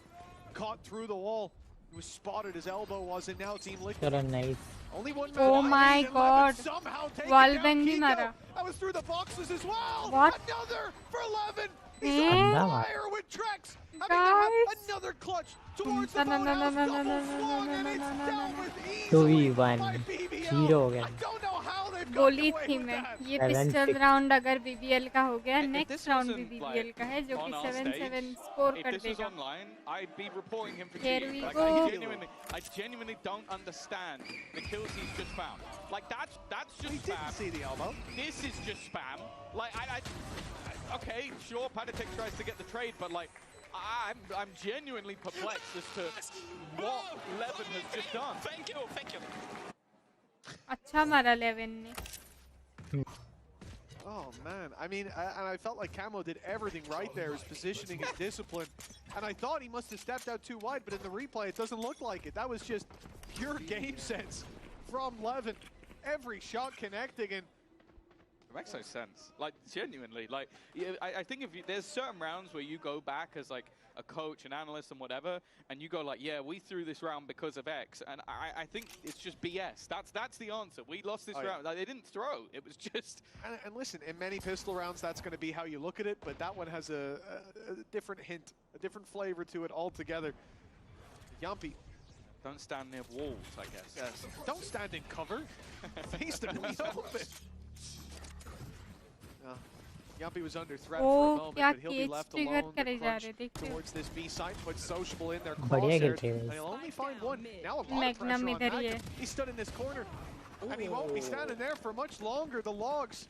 caught through the wall. He was spotted, his elbow was, and now Team Liquid. चलो nice Only one Oh man my lead, and God. Levin somehow taken Wall down bang भी Kiko. मारा। That was through the boxes as well. What? Another for 11. He's Eh? on अंधा fire with Trex. Having to have Guys. another clutch towards the No, no, no, boathouse. no, no, Double no, no, swung, no, and no, it's no, no, down no, with easily 2v1 by BBL. Zero हो गया I don't know how they've got बोली away थी with मैं that. ये 7-6 pistol round अगर BBL का हो गया If this नेक्स्ट राउंड भी wasn't, बीबीएल like, का है जो कि on our 7-7 stage, score if कर this was देगा online, I'd be reporting him for Here cheating. we Like, go. I genuinely don't understand the kills he's just found. Like that's He just didn't spam. see the elbow. This is just spam. Like okay, sure, Panitek tries to get the trade, but like, I'm genuinely perplexed as to what Levin has just done. Thank you. अच्छा मारा 11 ने. Oh man, I mean, and I felt like Camo did everything right there, his positioning, his discipline, and I thought he must have stepped out too wide, but in the replay, it doesn't look like it. That was just pure game sense from Levin. Every shot connecting, and it makes no sense. Like, genuinely, like, I think if there's certain rounds where you go back as like a coach, an analyst, and whatever, and you go like, yeah, we threw this round because of X, and I think it's just BS. That's the answer. We lost this round. Like, they didn't throw. It was just. And listen, in many pistol rounds, that's going to be how you look at it, but that one has a different hint, a different flavor to it altogether. Yumpy. Don't stand near walls, I guess. Yes. Don't stand in cover. Face them in the open. Yumpy was under threat for a moment, but he'll be left alone to crunch towards this B site, put Sociable in their crosshairs, and he'll only find one. Now a lot of pressure on Magnum. He stood in this corner, and he won't be standing there for much longer. The Logs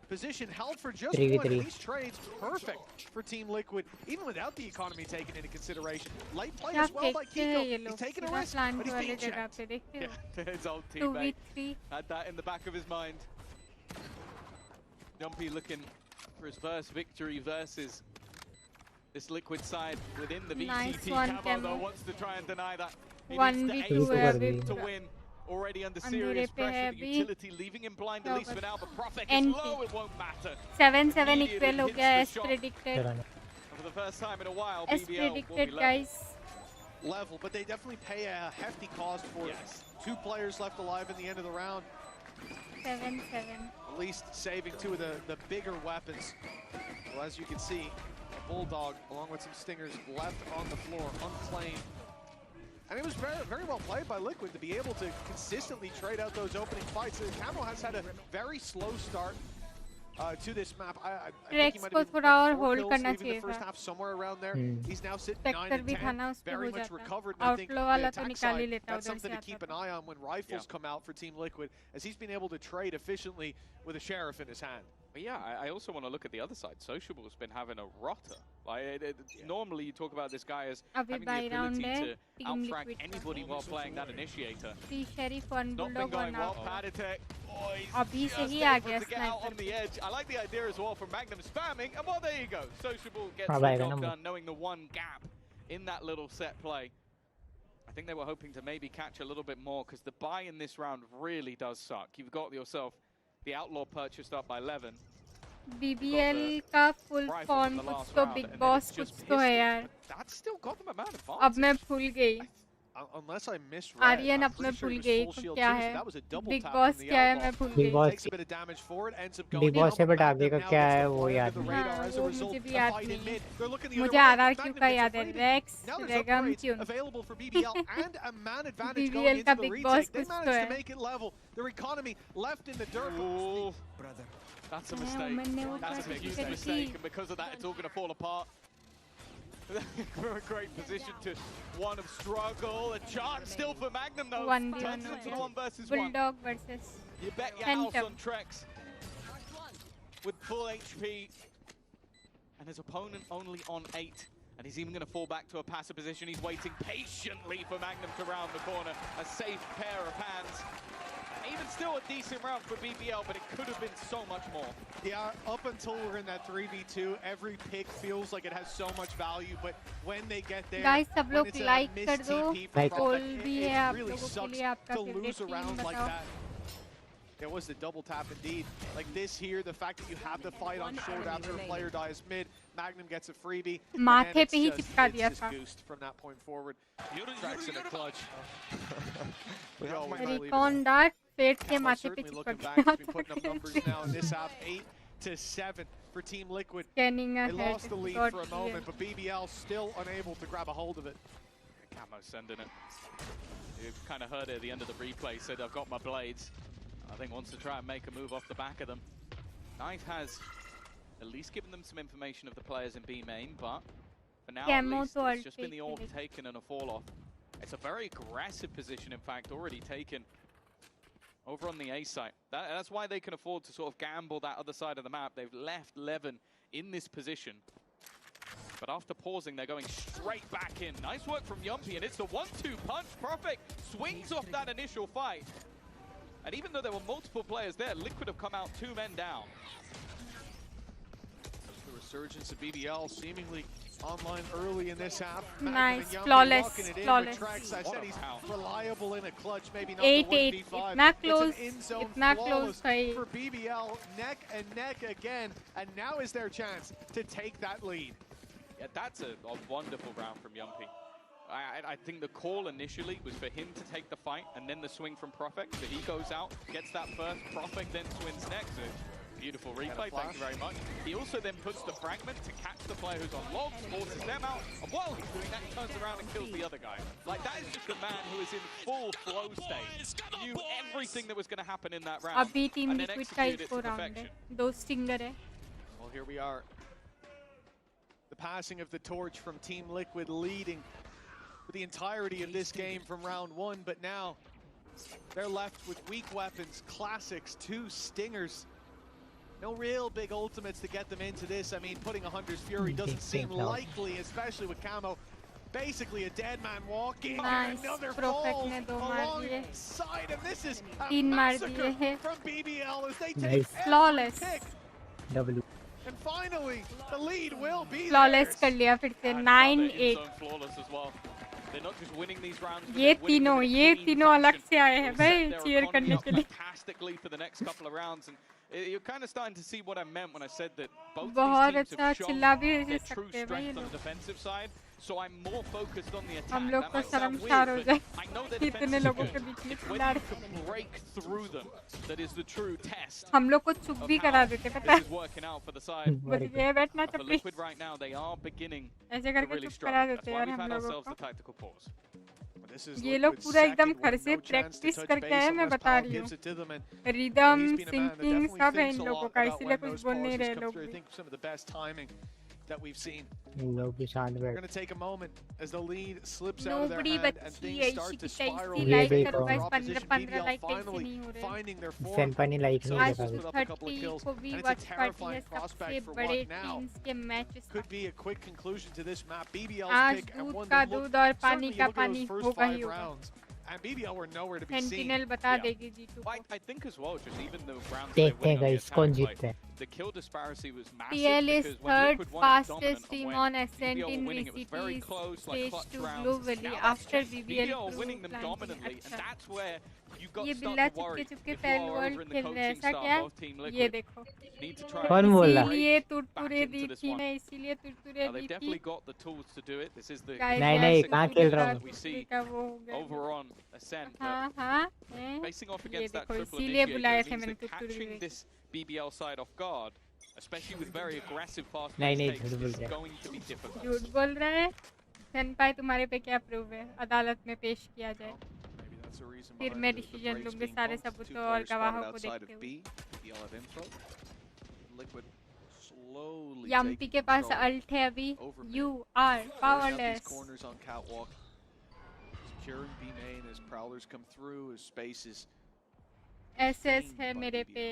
position held for just one, and these trades perfect for Team Liquid, even without the economy taken into consideration. Late play as well by Kiko. He's taking a risk, but he's being checked. Yeah, his old teammate had that in the back of his mind. Yumpy looking for his first victory versus this Liquid side within the VCT. Camo though wants to try and deny that. He needs to ace to win. Already under serious pressure. The utility leaving him blind at least for now, but Profit is low, it won't matter. 7-7 equal हो गया as predicted. For the first time in a while, as BBL predicted, guys. Level, but they definitely pay a hefty cost for it. 2 players left alive in the end of the round. 7-7. At least saving 2 of the bigger weapons. Well, as you can see, a Bulldog along with some Stingers left on the floor, unclaimed. And it was very, very well played by Liquid to be able to consistently trade out those opening fights. Camo has had a very slow start to this map. I think he might have been 4 kills leaving the first half, somewhere around there. He's now sitting 9 and 10, very much recovered. And I think the attack side, that's something to keep an eye on when rifles come out for Team Liquid, as he's been able to trade efficiently with a Sheriff in his hand. But yeah, I also want to look at the other side. Sociable's been having a rotter. Like, normally you talk about this guy as having the ability to outfrag anybody while playing that initiator. Not been going well. Panitek. अभी से ही आ गया to get out on the edge. I like the idea as well from Magnum spamming, and well, there you go. Sociable gets the job done, knowing the one gap in that little set play. I think they were hoping to maybe catch a little bit more, because the buy in this round really does suck. You've got yourself the Outlaw purchased up by Levin. BBL का full form कुछ तो Big Boss कुछ तो है यार. That still got them a man advantage. अब मैं भूल गई. Unless I misread, आर्यन अब मैं भूल गई क्या है. Big Boss क्या है मैं भूल गई. Takes a bit of damage for it, ends up going Big Boss से बट आगे का क्या है वो याद नहीं. हाँ वो मुझे भी याद नहीं. मुझे RRQ का याद है. Rex, Regum, Tune. Available for BBL and a man advantage going BBL into का the Big Boss retake. They कुछ तो managed है. to make it level. Their economy left in the dirt. Oh, that's a mistake. That's a huge mistake, and because of that, it's all going to fall apart. A great position to one of struggle. A chance still for Magnum though. 1v1 Turns into 1 versus 1. Bulldog versus You bet your house on Trex with full HP, and his opponent only on 8. And he's even going to fall back to a passive position. He's waiting patiently for Magnum to round the corner. A safe pair of hands. Even still a decent round for BBL, but it could have been so much more. Yeah, up until we're in that 3v2, every pick feels like it has so much value, but when they get there, guys सब लोग like कर दो. Goal भी है आप लोगों के लिए आपका lose a favorite round team like बताओ. that. It was the double tap indeed. Like this here, the fact that you have the fight on short after a player dies mid, Magnum gets a freebie. माथे पे ही चिपका दिया था. Goosed from that point forward. Tracks in a clutch. Recon Dark पेट के माथे पे चिपक गया. Putting up numbers now in this half, 8-7 for Team Liquid. Scanning They ahead. lost the lead for a moment, but BBL still unable to grab a hold of it. Camo sending it. You kind of heard it at the end of the replay. Said, "I've got my blades." I think wants to try and make a move off the back of them. Knife has at least given them some information of the players in B main, but for now at least it's just been the orb taken and a fall off. It's a very aggressive position, in fact, already taken over on the A site. That's why they can afford to sort of gamble that other side of the map. They've left Levin in this position. But after pausing, they're going straight back in. Nice work from Yumpy, and it's the 1-2 punch. Perfect swings off that initial fight. And even though there were multiple players there, Liquid have come out 2 men down. The resurgence of BBL seemingly online early in this half. Nice, flawless, flawless. I said he's reliable in a clutch, maybe not 8-8, the 1v5. itna close, itna close bhai. for BBL, neck and neck again, and now is their chance to take that lead. Yeah, that's a wonderful round from Yumpy. I think the call initially was for him to take the fight, and then the swing from Profek. So he goes out, gets that first. Profek then swings next. Beautiful replay, thank you very much. He also then puts the fragment to catch the player who's on logs, forces them out, and while he's doing that, he turns around and kills the other guy. Like, that is just a man who is in full flow state. Knew everything that was going to happen in that round. Abhi team Liquid ka isco round hai. Do stinger hai. Well, here we are. The passing of the torch from Team Liquid leading for the entirety of this game from round 1, but now they're left with weak weapons, classics, 2 stingers. No real big ultimates to get them into this. I mean, putting a Hunter's Fury doesn't seem likely, especially with Camo. Basically a dead man walking. Nice. Another Profek fall ne 2 maar diye. alongside, and this is a 3 maar massacre diye hai. from BBL as they take Nice. every Flawless. pick. W. And finally, the lead will be Flawless theirs. कर लिया फिर से And 9-8. zone flawless as well. They're not just winning these rounds, but ये they're winning them in तीनों a clean अलग fashion. से आए हैं They'll भाई set their cheer economy करने up के लिए. fantastically for the next couple of rounds, and you're kind of starting to see what I meant when I said that both बहुत these teams अच्छा have shown चिल्ला भी their सकते true हैं भाई ये strength on लोग. the defensive side. So I'm more focused on the attack. हम लोग That को might sound शर्मसार हो weird, जाए. but I know their इतने defense is लोगों के good. बीच में It's चिल्ला when you रहे. can break through them that is the true test हम लोग को चुप of भी how करा देते पता this है. is working out for the side. बोल ये बैठना For चुप Liquid right now, they are beginning ऐसे to करके really चुप करा struggle. देते That's why यार we've हम had लोगों ourselves को. the tactical pause. This is ये लोग Liquid's पूरा एकदम second घर one, से no chance to practice touch करके base आए मैं unless बता Paul रही हूँ. gives it to them, and rhythm he's been a man that syncing definitely सब है thinks इन a लोगों lot का about इसीलिए when कुछ those बोल नहीं pauses रहे come लोग through. I भी. think some of the best timing that we've seen. इन लोग भी शांत We're बैठ. going to take a moment as the lead slips out of their nobody hand and बच्ची things है start इसी to की टाइप spiral. सी ये लाइक देखो. करो guys For 15 opposition, 15 BBL like कैसे finally नहीं हो रहे. finding their form. सेनपानी लाइक नहीं आज देखा put कुछ. up a couple of 230 kills, को भी and it's a watch party है terrifying सबसे prospect for बड़े what now टीम्स के matches could be a quick conclusion to this map. BBL's आज pick and दूध one का that looked दूध और पानी certainly you का look at पानी those first होगा ही 5 होगा. rounds, and BBL were nowhere to be seen. Sentinel बता Yeah. देगी G2 को. I think as well, just even the rounds देखते they हैं win on the गाइस कौन attack, like, जीतता है. the kill disparity was massive TL is because when third Liquid won, it was dominant, fastest but team when on Ascent BBL in were winning, it was very VCT close, like stage clutch 2 rounds. globally Now that's after changed. BBL BBL pro winning them planting. dominantly, and अच्छा. that's where you got ये to बिल्ला start to worry Chupke Chupke if you पहल are world over in the खेल रहे हैं. coaching ऐसा staff क्या? of Team ये Liquid. देखो. Need to try कौन and बोल रहा? break इसीलिए back तुरतुरे into दी this थी one. ना इसीलिए तुरतुरे Now, दी they've थी. definitely got the tools to do it. This is the guys नहीं, यार नहीं, तुरतुरे कहाँ खेल रहा का हूँ? we see तुरतुरे का वो हो गया. over on Ascent. but हाँ हाँ हैं? Facing off ये against that देखो triple इसीलिए initiator बुलाए थे means मैंने that तुरतुरे catching के. this BBL side off guard, especially with very aggressive fast नहीं, नहीं, takes, झूठ बोल is रहा है. going to be difficult. झूठ बोल रहे हैं. सेनपाई तुम्हारे पे क्या प्रूव है? अदालत में पेश किया जाए. Maybe that's the reason फिर behind मैं the डिसीजन Braves लूंगी being सारे bumped. सबूतों Two और players गवाहों spotted को outside देखते of हुए. B. BBL have info. Liquid slowly यम्पी taking के पास control अल्ट है अभी. over mid. You are Clearing out these powerless. corners on catwalk. Securing B main as prowlers come through, as spaces. SS है मेरे पे.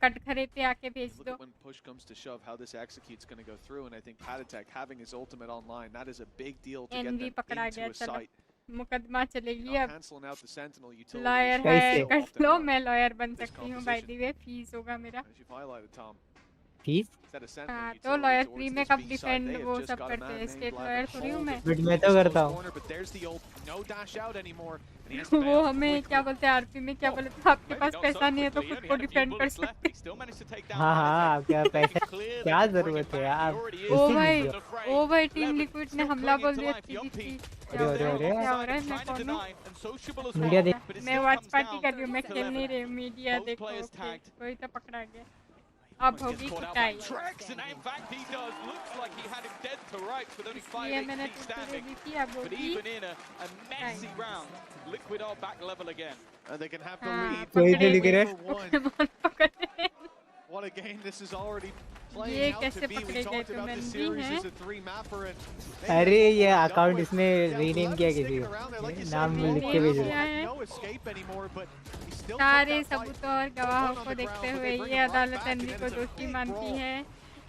कटघरे पे आके भेज Look दो. at when push comes to shove, how this execute's going to go through, and I think Patatek having his ultimate online, that is a big deal to get एनवी them पकड़ा into गया. a चलो site. मुकदमा चलेगी Now अब. cancelling out the Sentinel utility. Lawyer is है so कर often low. on. मैं लॉयर बन this सकती हूँ. By the composition. Way fees होगा मेरा. As you've highlighted, Tom. Fees? Set a Sentinel हाँ तो utility लॉयर towards फ्री में this कब B side. Defend They have वो just सब got a करते man हैं. named state Black lawyer and थोड़ी हूँ hold मैं. it. बिट मैं तो करता हूँ. Corner, but there's the ult. No dash out anymore. And he has to वो bail हमें quickly. क्या बोलते हैं आरपी में क्या बोलते हैं आपके Maybe पास not पैसा so नहीं है तो quickly, खुद he को only had a few defend कर bullets left, सकते. he still managed to take down हाँ हाँ Patatek. क्या पैसा Clear क्या them, bring जरूरत it है back. आप He already is ओ इसी भाई लीजिए. in the fray. ओ भाई टीम 11 लिक्विड ने still हमला clinging बोल to दिया life. थी Yumpy क्या हो अरे, रहा अरे, है अरे. क्या हो रहा है. मैं trying to कौन हूँ. deny and sociable as media well, देख. but it मैं still watch comes party down कर रही हूँ. मैं to खेल नहीं 11. रही हूँ. मीडिया Both देखो. players okay tagged. कोई तो पकड़ा गया. अब Gets होगी caught out by कुटाई. Trex, and in fact he does. Looks like he had him dead to rights with only 5 इसलिए मैंने HP तुरतुरे standing. दी थी. अब But होगी. even in a messy round, Liquid are back level again. And they can have the हाँ lead. कोई पकड़े तो दिख रहा है. For one. पोकेमॉन पकड़े. What a game this is already ये playing out कैसे to be. We पकड़े गए talked तुम about this एनवी series हैं. as a 3-mapper, and अरे ये done अकाउंट with. इसमें Yeah, रीनेम 11 किया किसी sticking को. around there. Like you said, नाम Mo लिख के भेज rename रहा. किया है. no escape anymore, but he still took सारे that fight. सबूतों और गवाहों को देखते हुए ये अदालत एनवी को दोषी मानती है.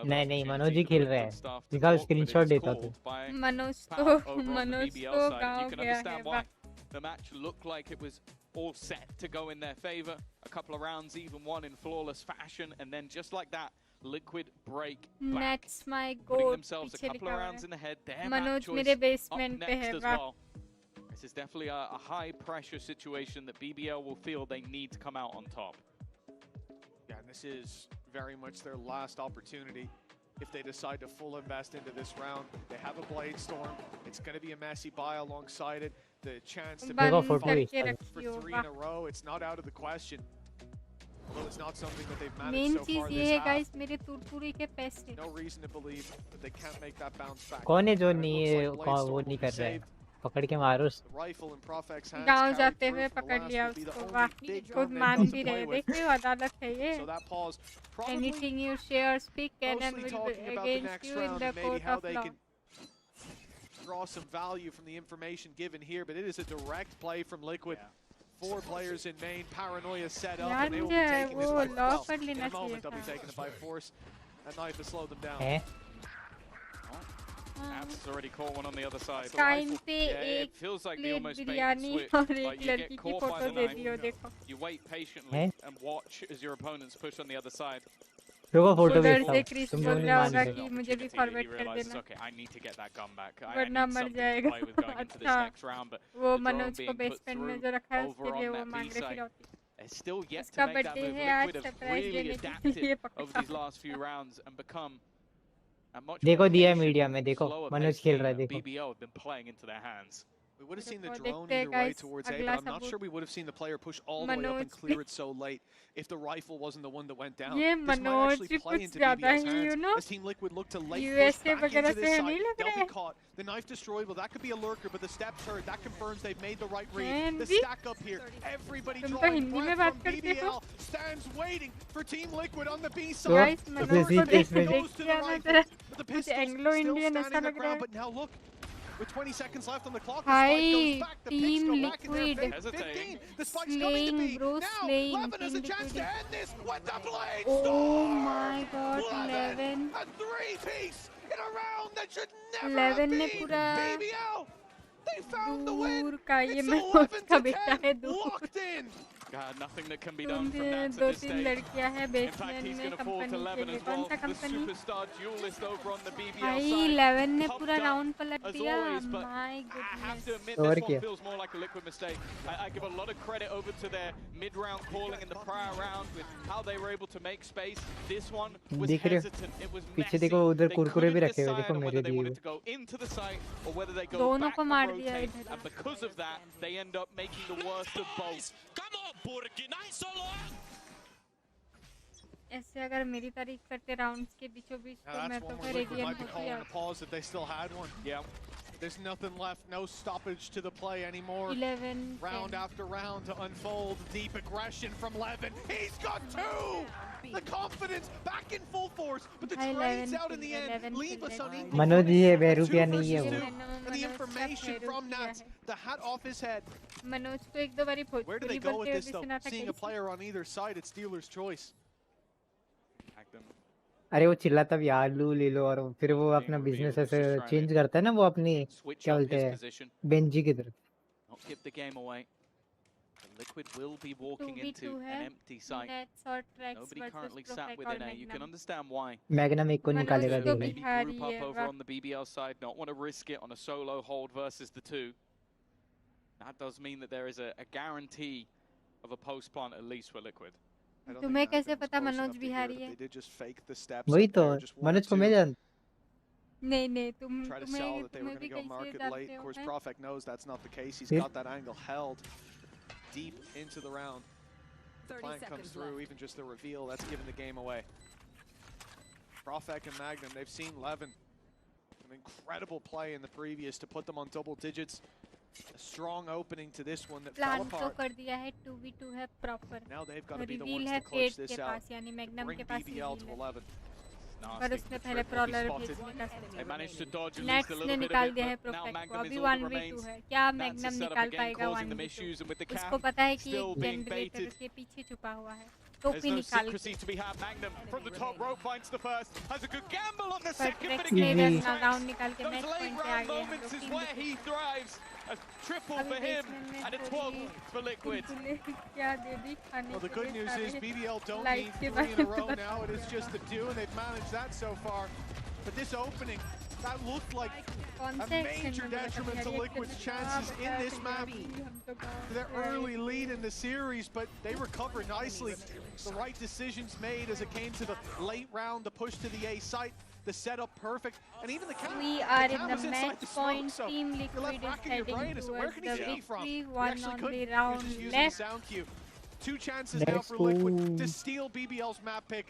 another नहीं नहीं मनोज opportunity ही for खेल the रहे Liquid हैं staff to दिखा talk, but screenshot it is देता तू called by मनोज Fahad तो over on the Manoj BBL तो side. गाँव You can गया है understand why the match looked like it was all set to go in their favor. A couple of rounds, even one in flawless fashion, and then just like that, Liquid break back, That's my putting goal. themselves a couple of rounds in the head. Their map Manoj choice मेरे up basement पे next है as वाह well. This is definitely a high pressure situation that BBL will feel they need to come out on top. Yeah, and this is very much their last opportunity. If they decide to full invest into this round, they have a Blade Storm. It's going to be a messy buy alongside it. The chance to बंद fight करके for रखियो 3 वाह in a row, it's not out of the question. Well, it's not something that they've main managed so चीज far ये this है half. Guys मेरे तुरतुरी के पैसे No reason to believe that they can't make that bounce back. कौन है जो And it नहीं looks like Blade वो Storm नहीं will be कर रहा है saved. पकड़ के मारो The rifle in Profek's hands गांव carried जाते through हुए from the पकड़ last लिया will be the उसको only वाह big खुद round मान they'll भी have to रहे play with. देख रहे हो अदालत है ये So that pause probably anything you share speak can and mostly will be talking about the against next you in round the and maybe court how of they law can draw some value from the information given here, but it is a direct play from Liquid. 4 players in main, paranoia set up, यार and they will be मुझे taking this वो by, law well, कर in लेना a चाहिए moment they'll be था taking it by force. A knife to slow them down. हैं Abs already caught one on the other side. Time पे Yeah, it एक feels like they plate almost bait and biryani switch. और Like एक you लड़की get की caught by photo the they knife, दियो देखो you wait patiently हैं and watch as your opponents push on the other side. रुको photo उधर भेजता से हूँ क्रिस तुम बोल दोनों रहा मान होगा लो कि मुझे भी Opportunity that he फॉरवर्ड कर realizes, देना okay, I need to get that gun back. I वरना need मर something to जाएगा play with going into this अच्छा next round. But वो the drone मनोज को being बेस्ट put फ्रेंड में through जो रखा है over उसके लिए on वो that मांग B रही side. फिरौती They're still yet इसका to make that birthday move. है आज Liquid have सरप्राइज really देने के adapted लिए over पक्का these last few rounds and become a much देखो more दिया patient, मीडिया में देखो slower मनोज paced खेल game रहा है that देखो BBL have been playing into their hands. We would have seen the देखो drone देखते हैं either way guys towards A, अगला but I'm not सबूत sure we would have seen the player push all the way up and Manoj clear it so late if the rifle wasn't the one that went down. ये This might Manoj actually play कुछ into ज्यादा BBL's ही you hands know as Team Liquid look to late push USA back वगैरह into this से नहीं side. लग They'll रहा be है caught. The knife destroyed. Well, that could be a lurker, but the step's heard. That confirms they've made the right read. And The we- stack up here. Everybody तुम तो drawing Hindi में breath बात from करते हो BBL. Stands waiting for Team Liquid on the B तो side. Guys The Manoj इसी को first case देख में hit देख goes to के the आना rifle, जरा but the कुछ pistol's एंग्लो still इंडियन ऐसा standing their लग रहा ground. है But now look, with 20 seconds left on the clock, the spike भाई goes back. The picks team go back in their liquid favor. 15. Hesitating. The spike's coming to slaying B. Bro Now, slaying Levin has team a chance to liquid end this with the Blade oh Storm. My God Levin, 11 a three-piece in a round that should never 11 have ने been. पूरा BBL, they found the win. दूर का ये It's Manoj 11 का to बेटा 10, है दूर locked in. God, nothing that can be तुम done from that to दो this तीन stage. लड़कियां हैं In fact, बेसमेंट he's में going to fall to company के 11 लिए as कौन well. सा The company superstar duelist over on the BBL भाई side. 11 ने Pumped पूरा up राउंड पलट as दिया always, but my I have to goodness admit और this क्या one feels more like a Liquid mistake. I give a lot of credit over to their mid-round calling in the prior round with how they were able to make space. This one was दिख रहे हो? hesitant. It was पीछे messy. देखो उधर They Kurkure भी couldn't रखे हुए decide देखो on मेरे whether they दिए wanted हुए to go into the site or whether they go दोनों back को and मार दिया rotate. इधर And because of that, they end up making the worst of both. ऐसे अगर मेरी तारीफ करते राउंड्स के बीचों बीच Now तो मैं that's तो one फिर where Liquid radian might be होती calling यार a pause if they still had one. Yeah. There's nothing left, no stoppage to the play anymore. 11 Round 10 after round to unfold. Deep aggression from Levin. He's got two! The confidence back in full force, but the Hi, trades Levin, out in the end 11 leave us kill, unequal. Manoj ji ये footing. बेरुपिया Two नहीं है versus वो two. And the information from Nats, the hat off his head. Manoj को एक दो बारी Where do they Bhojpuri go with बोलते हुए this भी though? सुना था Seeing a कहीं player on either side, it's dealer's choice. अरे वो चिल्लाता भी आलू ले लो और फिर वो अपना बिजनेस ऐसे चेंज करता है ना वो अपनी Switch क्या up बोलते his हैं position. बेंजी की तरफ Not give the game away. The Liquid will be walking 2v2 into है an empty site. नेट्स और tracks Nobody versus currently sat perfect और within A. You can magnum understand why. Magnum एक को मनोज निकालेगा तो धीरे Maybe बिहारी group up है over वाह on the BBL side, not want to risk it on a solo hold versus the two. That does mean that there is a guarantee of a post plant at least for Liquid. I don't तुम्हें think कैसे Magnum's पता close Manoj enough to hear Bihari it, है but they did just fake the steps वही up तो there, just one or Manoj को मैं two. जान नहीं नहीं तुम Try to तुम्हें sell that they were तुम्हें going भी to go कैसे market late. जानते Of हो course, हैं Profek knows that's not the case. He's Yeah. got that angle held deep into the round. 30 Plan comes seconds through, left. even just the reveal, that's giving the game away. Profek and Magnum, they've seen Levin. An incredible play in the previous to put them on double digits. A strong opening to this one that fell plan तो apart. कर दिया है 2v2 है proper Now they've got to be the reveal ones है to clutch fate this के out. पास यानी magnum Bring के पास BBL to reveal है 11. पर Nasty. उसने The पहले trip will be प्रॉलर spotted. भेजने का सोचा They managed to dodge at least nets a ने little bit निकाल of दिया है it, but now प्रोफेक्ट को Magnum अभी is all that 1v2 remains. है क्या That's the मैग्नम setup निकाल again, पाएगा causing them 1v2 issues, and with the उसको cap पता है कि still एक being जनरेटर baited. के पीछे छुपा हुआ है टोपी no निकाल secrecy to be had. Magnum from the top rope finds the first, has a good gamble on the पर second, but ट्रेक्स ने again इधर राउंड निकाल के those मैच late पॉइंट पे आ round गए हम moments लोग is team where he thrives. A triple अभी for him बेसमेंट में and a थोड़ी 12 for Liquid. कुरकुरे क्या दे दी खाने Well, the के good लिए news is सारे BBL don't लाइफ need के 3 बारे in a में row बता now. It is दिया just the 2, and they've managed that so far. But this opening, that looked like कौन a से major detriment to Liquid's chances in this map. Their early lead in the series, but they recover nicely. The right decisions made as it came to the late round, the push to the A site, the setup perfect, and even the camera. We are in the match point. Team Liquid is heading towards the victory. One on the round left. Two chances now for Liquid to steal BBL's map pick,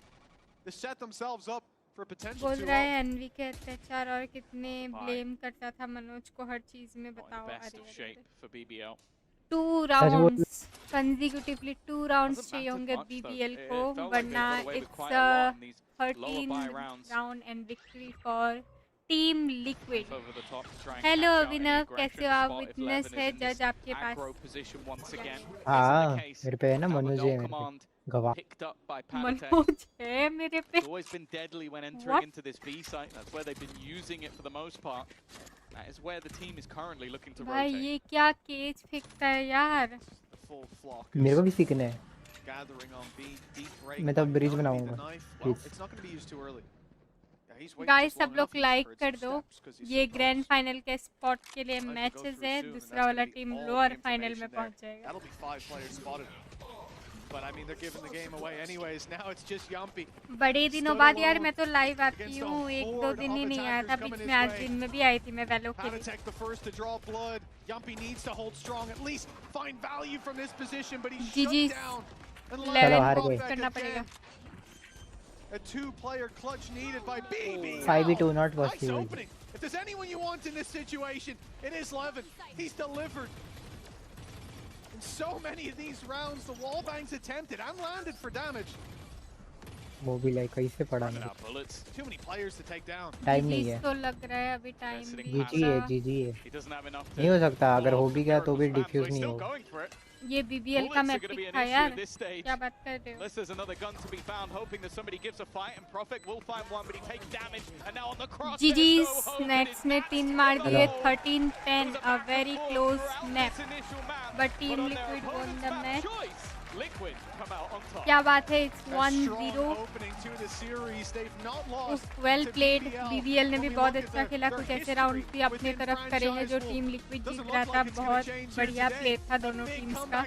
to set themselves up for a potential 2-0. बोल रहा है N V के अत्याचार और कितने blame करता था मनोज को हर चीज में बताओ अरे 2 rounds consecutively 2 rounds चाहिए होंगे BBL को वरना it's a 13th round and victory for Team Liquid. Hello Abhinav कैसे हो आप? विटनेस है जज आपके पास हाँ मेरे पे है ना मनोज है मेरे पे गवाह मनोज है मेरे पे It's always been deadly when entering into this B site. That's where they've been using it for the most part. That is where the team is currently looking to भाई rotate. ये क्या केज फेंकता है यार मेरे को भी सीखना है मैं तो ब्रिज बनाऊंगा गाइस सब लोग लाइक कर दो ये ग्रैंड फाइनल के स्पॉट के लिए मैचेस है दूसरा वाला टीम लोअर फाइनल में पहुंच जाएगा But I mean, they're giving the game away anyways. Now it's just Yumpy. बड़े दिनों बाद यार मैं तो लाइव आती हूँ 1-2 दिन ही नहीं आया था बीच में आज दिन में भी आई थी मैं वैलो के लिए the first to draw blood. Yumpy needs to hold strong, at least find value from this position, but he's shut down. चलो हार गए करना पड़ेगा A 2-player clutch needed by BBL. 5v2 not Nice possible. opening. If there's anyone you want in this situation, it is Levin. He's delivered. In so many of these rounds, the wall bangs attempted and landed for damage. वो भी like कैसे पड़ा मेरे Too many players to take down. Time नहीं है तो लग रहा है अभी टाइम जीजी है जीजी है नहीं हो सकता अगर हो भी गया तो भी डिफ्यूज नहीं होगा ये BBL का मैच था यार क्या बात कर रहे हो There's another gun to be found, hoping that somebody gives a fight, and Prophet will find one, but he takes damage, and now on the cross. GG's nets में 3 मार दिए 13-10 a very close map but Team Liquid won the match Liquid come out on top. क्या बात है it's 1-0 well played BBL ने भी बहुत अच्छा खेला कुछ ऐसे राउंड भी अपने तरफ करे हैं जो टीम लिक्विड जीत रहा था बहुत बढ़िया प्ले था दोनों टीम्स का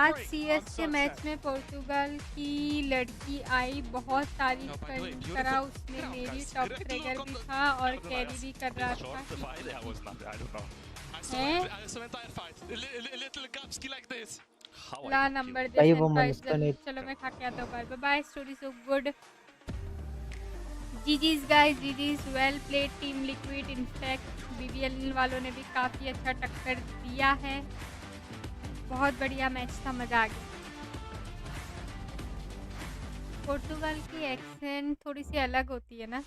आज CS के मैच में पोर्तुगल की लड़की आई बहुत तारीफ करा उसने मेरी टॉप ट्रेगर भी था और कैरी भी कर रहा था ला नंबर दे चलो मैं खा के आता हूँ bye bye story so good GGs guys GGs well played Team Liquid in fact BBL वालों ने भी काफ़ी अच्छा टक्कर दिया है बहुत बढ़िया मैच था मज़ा आ गया पोर्तुगल की एक्सेंट थोड़ी सी अलग होती है ना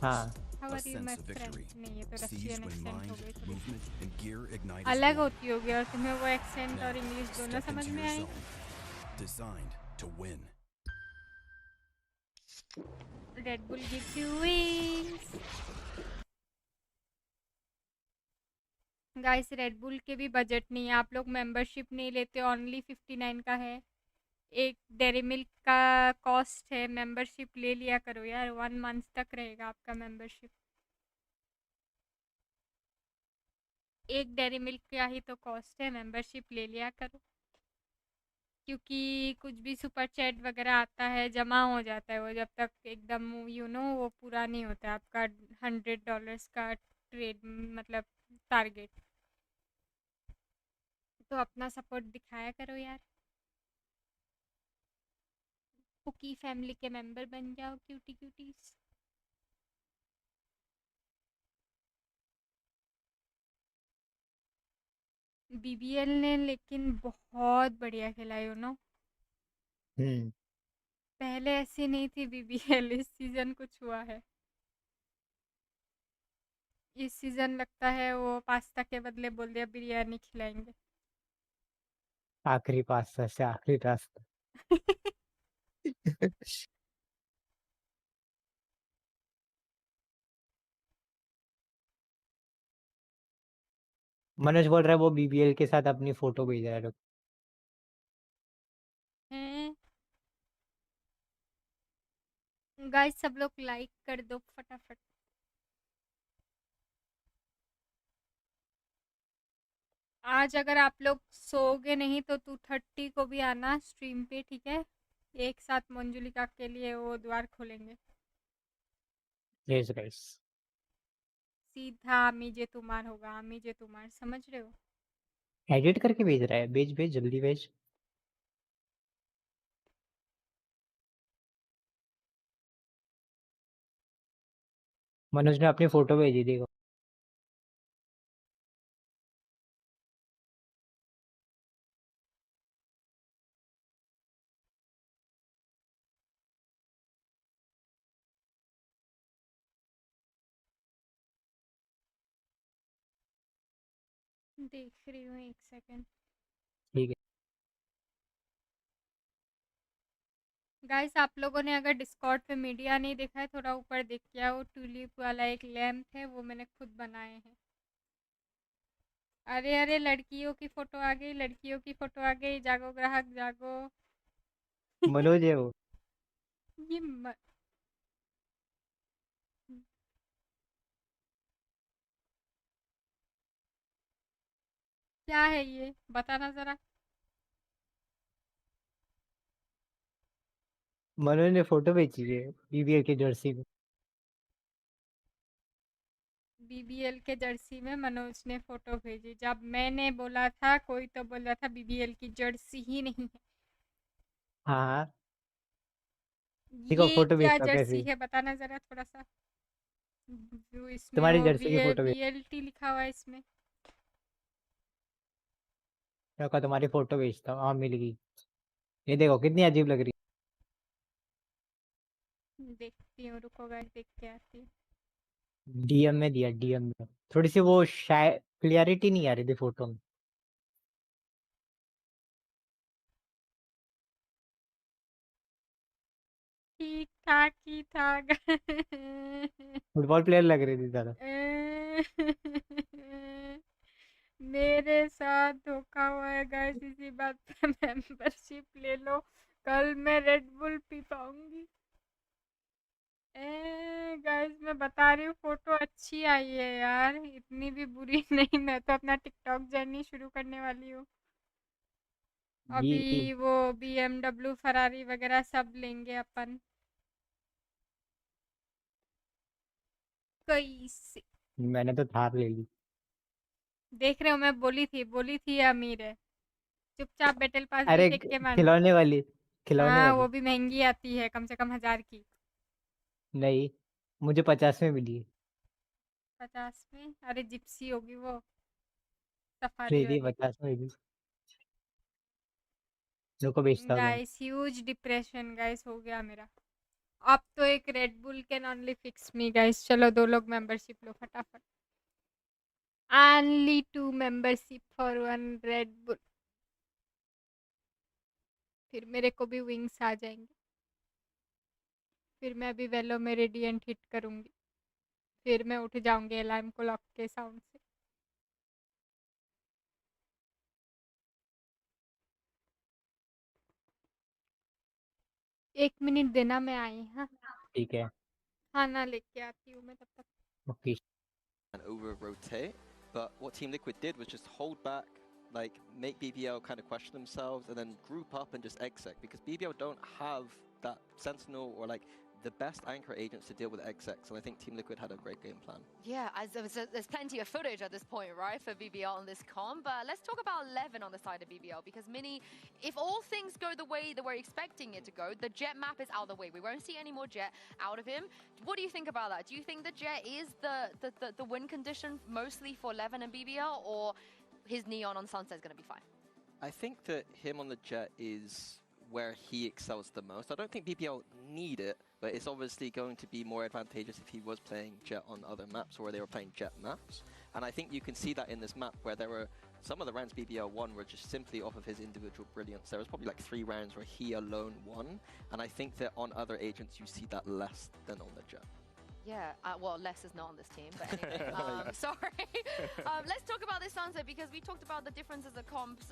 हाँ How are you, my friend? नहीं ये तो रशियन एक्सेंट हो गई अलग होती होगी और तुम्हें वो एक्सेंट और इंग्लिश दोनों समझ में आई Red Bull gives you wings guys red bull के भी बजट नहीं है आप लोग मेंबरशिप नहीं लेते ओनली 59 का है एक डेयरी मिल्क का कॉस्ट है मेंबरशिप ले लिया करो यार 1 मंथ तक रहेगा आपका मेंबरशिप एक डेयरी मिल्क का ही तो कॉस्ट है मेंबरशिप ले लिया करो क्योंकि कुछ भी सुपर चैट वगैरह आता है जमा हो जाता है वो जब तक एकदम वो पूरा नहीं होता है आपका $100 का ट्रेड मतलब टारगेट तो अपना सपोर्ट दिखाया करो यार कुकी फैमिली के मेंबर बन जाओ क्यूटीज BBL ने लेकिन बहुत बढ़िया खेला पहले ऐसी नहीं थी BBL इस सीजन कुछ हुआ है इस सीजन लगता है वो पास्ता के बदले बोल दिया बिरयानी खिलाएंगे आखिरी पास से आखिरी रास्ता। मनोज बोल रहा है वो बीबीएल के साथ अपनी फोटो भेज रहा है। गाइस सब लोग लाइक कर दो फटाफट। आज अगर आप लोग सोओगे नहीं तो 2:30 को भी आना स्ट्रीम पे, ठीक है? एक साथ मंजुलिका के लिए वो द्वार खोलेंगे। Yes guys. सीधा आमीजे तुम्हार होगा, आमीजे तुम्हार, समझ रहे हो? एडिट करके भेज रहा है, भेज भेज जल्दी भेज। मनोज ने अपनी फोटो भेजी, देखो। देख रही हूँ, एक सेकंड। ठीक है। गाइस आप लोगों ने अगर डिस्कॉर्ड पे मीडिया नहीं देखा है, थोड़ा ऊपर देख के आओ। ट्यूलिप वाला एक लैम्प है, वो मैंने खुद बनाए हैं। अरे अरे लड़कियों की फोटो आ गई, लड़कियों की फोटो आ गई। जागो ग्राहक जागो। मनोज है वो। ये क्या है ये, बताना जरा। मनोज ने फोटो भेजी है बीबीएल की जर्सी में। बीबीएल के जर्सी में मनोज ने फोटो भेजी। जब मैंने बोला था, कोई तो बोला था बीबीएल की जर्सी ही नहीं है। हाँ देखो ये फोटो क्या भेजता हूँ जर्सी कैसी। है, बताना जरा थोड़ा सा। इसमें तुम्हारी वो जर्सी की फोटो भेज। वीएलटी लिखा हुआ है इसमें। रखा तुम्हारी फोटो भेजता हूँ। हाँ मिल गई। ये देखो कितनी अजीब लग रही। देखती हूँ, रुको गाइस, देख के आती हूँ। डीएम में दिया, डीएम में। थोड़ी सी वो शायद क्लियरिटी नहीं आ रही थी फोटो में। ठीक ठाक ही था। फुटबॉल प्लेयर लग रही थी ज्यादा। मेरे साथ धोखा हुआ है गाइस, इसी बात पे मेंबरशिप ले लो। कल मैं रेड बुल पी पाऊंगी। गाइस मैं बता रही हूँ, फोटो अच्छी आई है यार, इतनी भी बुरी नहीं। मैं तो अपना टिकटॉक जर्नी शुरू करने वाली हूँ। ये अभी वो BMW फरारी वगैरह सब लेंगे अपन। कैसे मैंने तो थार ले ली। देख रहे हो, मैं बोली थी अमीर है। चुपचाप बैटल पास भी अरे टेक के मानो। खिलौने वाली, खिलौने हाँ वो वाली। भी महंगी आती है, कम से कम 1000 की। नहीं मुझे 50 में मिली। 50 में? अरे जिप्सी होगी वो, सफारी थ्री वाली। 50 में मिली। जो को बेचता हूँ तुम। गाइस ह्यूज डिप्रेशन गाइस हो गया मेरा। अब तो एक red bull can only fix me guys. चलो 2 लोग मेंबरशिप लो फटाफट। Only 2 membership for 1 red bull. फिर मेरे को भी विंग्स आ जाएंगे। फिर मैं भी वेलो में रेडिएंट हिट करूंगी। फिर मैं उठ जाऊंगी अलार्म क्लॉक के साउंड से। 1 मिनट देना, मैं आई। हाँ ठीक है। खाना लेके आती हूँ मैं तब तक। Okay. And over rotate, but what Team Liquid did was just hold back, like make BBL kind of question themselves, and then group up and just exec, because BBL don't have that sentinel or like the best anchor agents to deal with execs, and I think Team Liquid had a great game plan. Yeah, there's plenty of footage at this point, right, for BBL on this comp. But let's talk about 11 on the side of BBL, because Mini, if all things go the way that we're expecting it to go, the Jet map is out of the way. We won't see any more Jet out of him. What do you think about that? Do you think the Jet is the win condition mostly for 11 and BBL, or his Neon on Sunset is going to be fine? I think that him on the Jet is where he excels the most. I don't think BBL need it, but it's obviously going to be more advantageous if he was playing Jet on other maps or they were playing Jet maps. And I think you can see that in this map where there were some of the rounds BBL won were just simply off of his individual brilliance. There was probably like 3 rounds where he alone won, and I think that on other agents you see that less than on the Jet. Yeah, well, Les is not on this team, but anyway, sorry. Let's talk about this Sunset, because we talked about the differences of comps,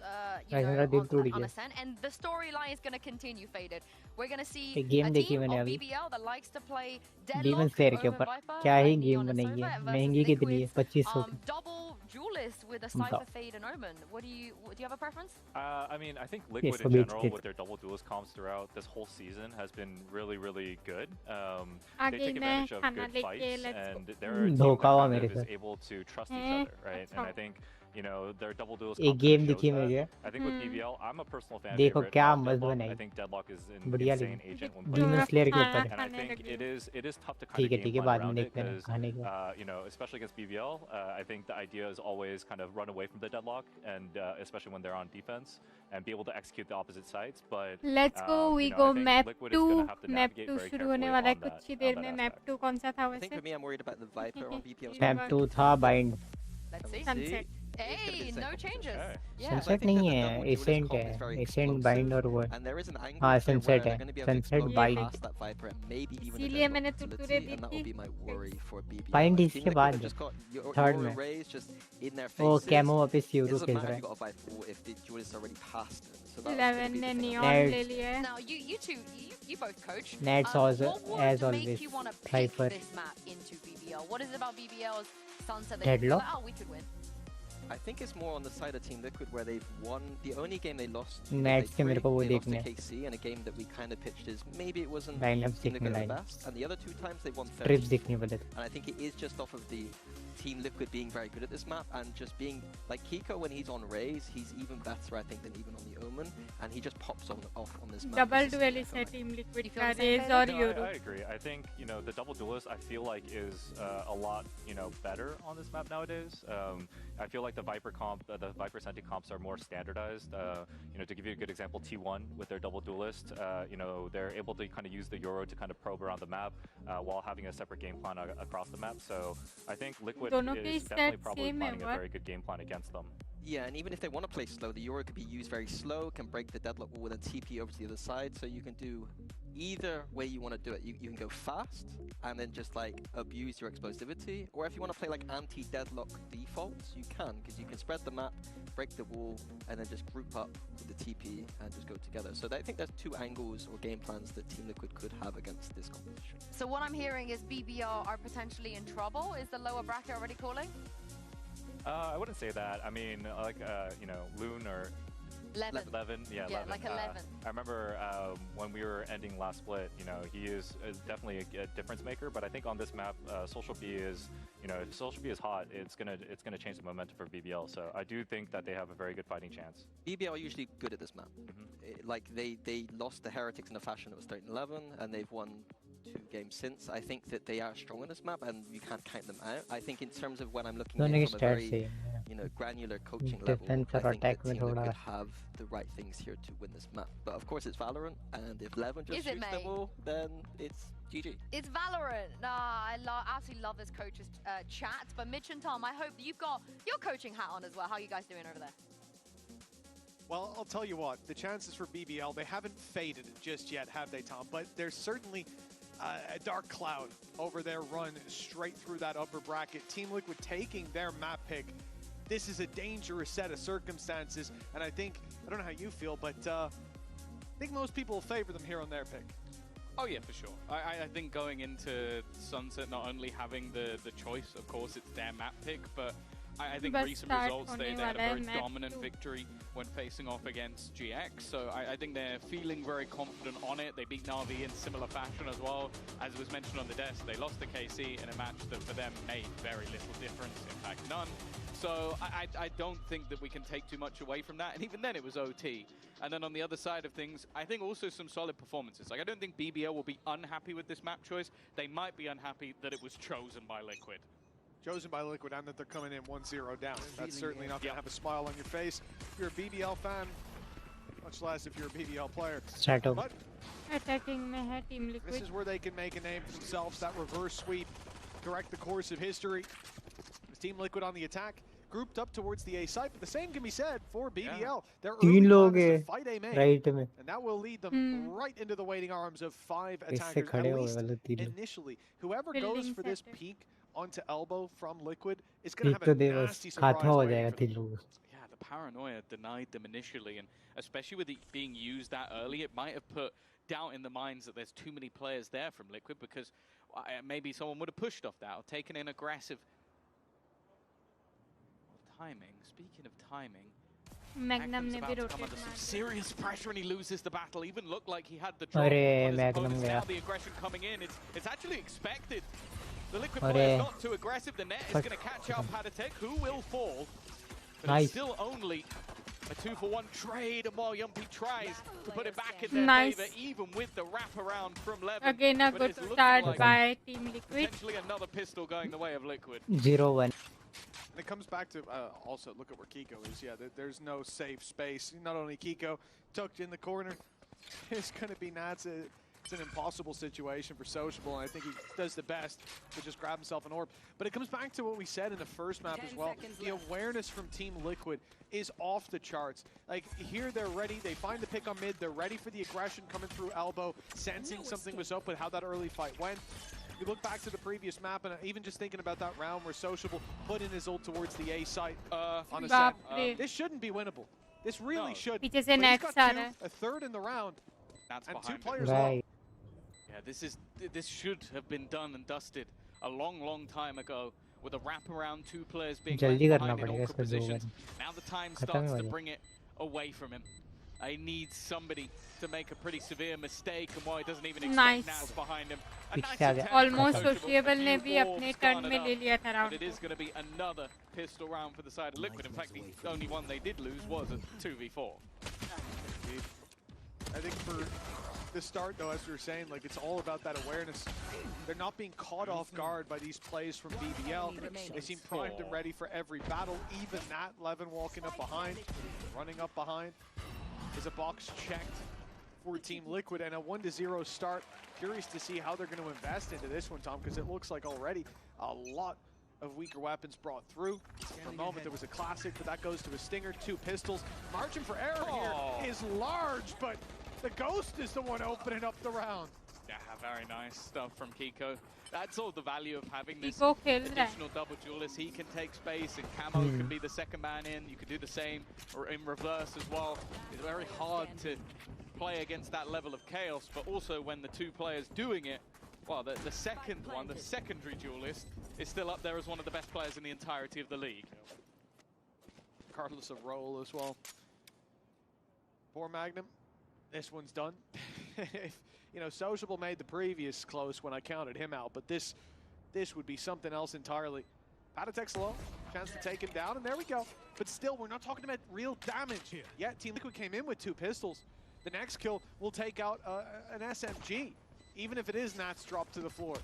you know, on Ascent, and the storyline is going to continue, Faded. We're going to see a team of BBL that likes to play Deadlock over Viper, ID on a Soba, versus Liquid, double duelist with a Cypher, Fade, and Omen. Do you have a preference? I mean, I think Liquid in general, with their double duelist comps throughout this whole season, has been really, really good. They take advantage of good fights, and they're a team that kind of is able to trust each other, right? And I think, you know, their double duelist comp shows that. I think with BBL, I'm a personal fan favorite of Deadlock. I think Deadlock is an insane agent when playing, and I think it is tough to kind of game plan around it, because you know, especially against BBL, I think the idea is always kind of run away from the Deadlock, and especially when they're on defense, and be able to execute the opposite sides. But let's go, we go map 2 शुरू होने वाला है कुछ ही देर में. map 2 कौन सा था वैसे? I think for me, I'm worried about the Viper on BPL. map 2 था bind. Let's see. Sunset. Hey, no changes. Yeah. Sunset नहीं है, Ascent है. Ascent bind और वो है. हाँ, Sunset है. Sunset bind. इसीलिए मैंने तुरतुरे दी थी. bind इसके बाद थर्ड में. वो camo वापस यूरो खेल रहा है. 11 ने neon ले लिया है. Now you both coach. Nats what as would always. make you want to pick Cypher. this map into BBL? What is it about BBL's Sunset that Deadlock? you feel like, oh, we could win? I think it's more on the side of Team Liquid, where they've won. The only game they lost, Nats के मेरे को वो they lost to देखने. KC, and a game that we kind of pitched as maybe it wasn't Lineups Team Liquid देखने at the line. best, and the other 2 times they won 30. Trips देखने वाले. And I think it is just off of the Team Liquid being very good at this map, and just being like Kiko when he's on Raze, he's even better I think than even on the Omen, and he just pops off on this map. Double duelist है Team Liquid का Raze और Euro. I agree. I think, you know, the double duelist I feel like is a lot, you know, better on this map nowadays. I feel like the Viper comp, the Viper Senti comps are more standardized. You know, to give you a good example, T1 with their double duelist, you know, they're able to kind of use the Euro to kind of probe around the map while having a separate game plan across the map. So I think Liquid is definitely probably planning a very good game plan against them. Yeah, and even if they want to play slow, the Euro could be used very slow, can break the deadlock wall with a TP over to the other side, so you can do either way you want to do it. You can go fast and then just like abuse your explosivity, or if you want to play like anti-deadlock defaults, you can, because you can spread the map, break the wall, and then just group up with the TP and just go together. So I think there's 2 angles or game plans that Team Liquid could have against this competition. So what I'm hearing is BBL are potentially in trouble. Is the lower bracket already calling? I wouldn't say that. I mean, like, you know, Loon or 11. Yeah, 11. Like 11. I remember when we were ending last split, you know, he is definitely a difference maker. But I think on this map, Social B is, you know, if Social B is hot, it's gonna change the momentum for BBL. So I do think that they have a very good fighting chance. BBL are usually good at this map. Like they lost the Heretics in a fashion that was 13-11, and they've won 2 games since. I think that they are strong on this map, and you can't count them out. I think in terms of when I'm looking at it from a very, you know, granular coaching level, I think that Team Liquid have the right things here to win this map. But of course, it's Valorant, and if Levin just shoots them all, then it's GG. It's Valorant. I absolutely love this coach's chat. But Mitch and Tom, I hope you've got your coaching hat on as well. How are you guys doing over there? Well, I'll tell you what, the chances for BBL, they haven't faded just yet, have they, Tom? But there's certainly a dark cloud over their run straight through that upper bracket. Team Liquid taking their map pick. This is a dangerous set of circumstances, and I don't know how you feel, but I think most people will favor them here on their pick. Oh yeah, for sure. I think going into Sunset, not only having the choice, of course, it's their map pick, but I think recent results, they had a very dominant victory when facing off against GX, so I think they're feeling very confident on it. They beat Na'Vi in similar fashion as well. As was mentioned on the desk, they lost to KC in a match that for them made very little difference, in fact none. So I don't think that we can take too much away from that, and even then it was OT. And then on the other side of things, I think also some solid performances. Like, I don't think BBL will be unhappy with this map choice. They might be unhappy that it was chosen by Liquid. Chosen by Liquid, and that they're coming in 1-0 down. That's certainly not going to have a smile on your face if you're a BBL fan, much less if you're a BBL player. But attacking Team Liquid. This is where they can make a name for themselves. That reverse sweep, correct the course of history. Team Liquid on the attack. grouped up towards the A site, but the same can be said for BBL. Their तीन early लोग plan is हैं to fight A main, right में and that will lead them right into the waiting arms of 5 इससे attackers, at खड़े हो गए least वाले तीन लोग initially. Whoever goes Building for this center. peak onto elbow from Liquid is going to एक have तो a दे बस nasty खात्मा surprise हो waiting जाएगा for तीन them. लोग Yeah, the paranoia denied them initially, and especially with it being used that early, it might have put doubt in the minds that there's too many players there from Liquid, because maybe someone would have pushed off that or taken an aggressive timing. Speaking of timing, Magnum ने भी about to come under rotate some मार serious pressure and he loses the battle. Even looked like he had the drop अरे on his Magnum opponents. गया Now the aggression coming in, it's actually expected. The Liquid अरे player is not too aggressive. The net is going to catch out Patatek, who will fall. But Nice. it's still only a 2-for-1 trade, and while Yumpy tries to put it back in their Nice. favor, even with the wraparound from Levin. Again a But good it's looking start like by Team Liquid. potentially another pistol going the way of Liquid. 0-1 And it comes back to also look at where Kiko is. Yeah, there's no safe space. Not only Kiko tucked in the corner, it's going to be Nats. It's an impossible situation for Sociable, and I think he does the best to just grab himself an orb. But it comes back to what we said in the first map as well. The awareness from Team Liquid is off the charts. Like, here they're ready. They find the pick on mid. They're ready for the aggression coming through elbow, sensing something was up with how that early fight went. You look back to the previous map, and even just thinking about that round where Sociable put in his ult towards the A site on a set. This shouldn't be winnable. This really should. पीछे से Nats आ रहा है. A third in the round, That's and 2 behind players him. low. Yeah, this should have been done and dusted a long time ago, with a wraparound, 2 players being left जल्दी करना behind in पड़ेगा awkward इसको 2 positions. Bar Now the time खत्म starts हो to जाए bring it away from him. He needs somebody to make a pretty severe mistake, and while he doesn't even expect Nats behind him. A nice attempt Almost from Sociable. Sociable ने A भी few अपने orbs turn garnered में up, ले लिया था round but it is going to be another pistol round for the side of Liquid. In fact, the only one they did lose was a 2v4. I think for the start, though, as we were saying, like, it's all about that awareness. They're not being caught off guard by these plays from BBL. They seem primed and ready for every battle. Even that, Levin walking up behind, running up behind. Is a box checked for Team Liquid, and a 1-0 start. Curious to see how they're going to invest into this one, Tom, because it looks like already a lot of weaker weapons brought through. For a moment, there was a classic, but that goes to a stinger, 2 pistols. Margin for error here is large, but the Ghost is the one opening up the round. Yeah, very nice stuff from Kiko. That's all the value of having this Kiko खेल रहा है. additional double duelist. He can take space, and Camo can be the second man in. You could do the same, or in reverse as well. It's very hard to play against that level of chaos, but also when the 2 players doing it, well, the second one, the secondary duelist, is still up there as one of the best players in the entirety of the league. Regardless of role as well. Poor Magnum, this one's done. You know, Sociable made the previous close when I counted him out, but this would be something else entirely. Patatek's low, chance to take him down, and there we go. But still, we're not talking about real damage here. Yeah, Team Liquid came in with 2 pistols. The next kill will take out an SMG, even if it is Nats dropped to the floor.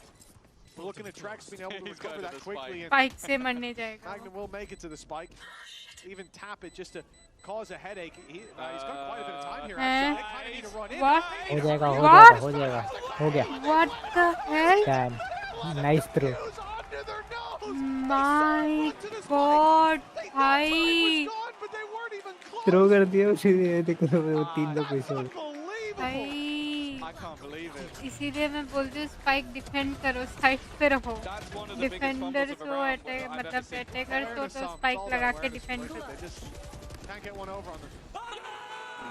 We're looking at Trex being able to recover that quickly. And Spike से मरने जाएगा. Magnum will make it to the spike. Even tap it just to cause a headache. He's got quite a bit of time here, actually. They kind of need to run in. What? हो जाएगा हो जाएगा हो गया What the hell? Damn. Nice throw. My God, भाई. Throw कर दिया उसे देखो वो 3 लोग पीछे हो भाई. I can't believe it. इसीलिए मैं बोलती हूँ स्पाइक डिफेंड करो, साइड पे रहो. डिफेंडर्स हो अटैक मतलब अटैकर्स हो तो स्पाइक लगा के डिफेंड करो.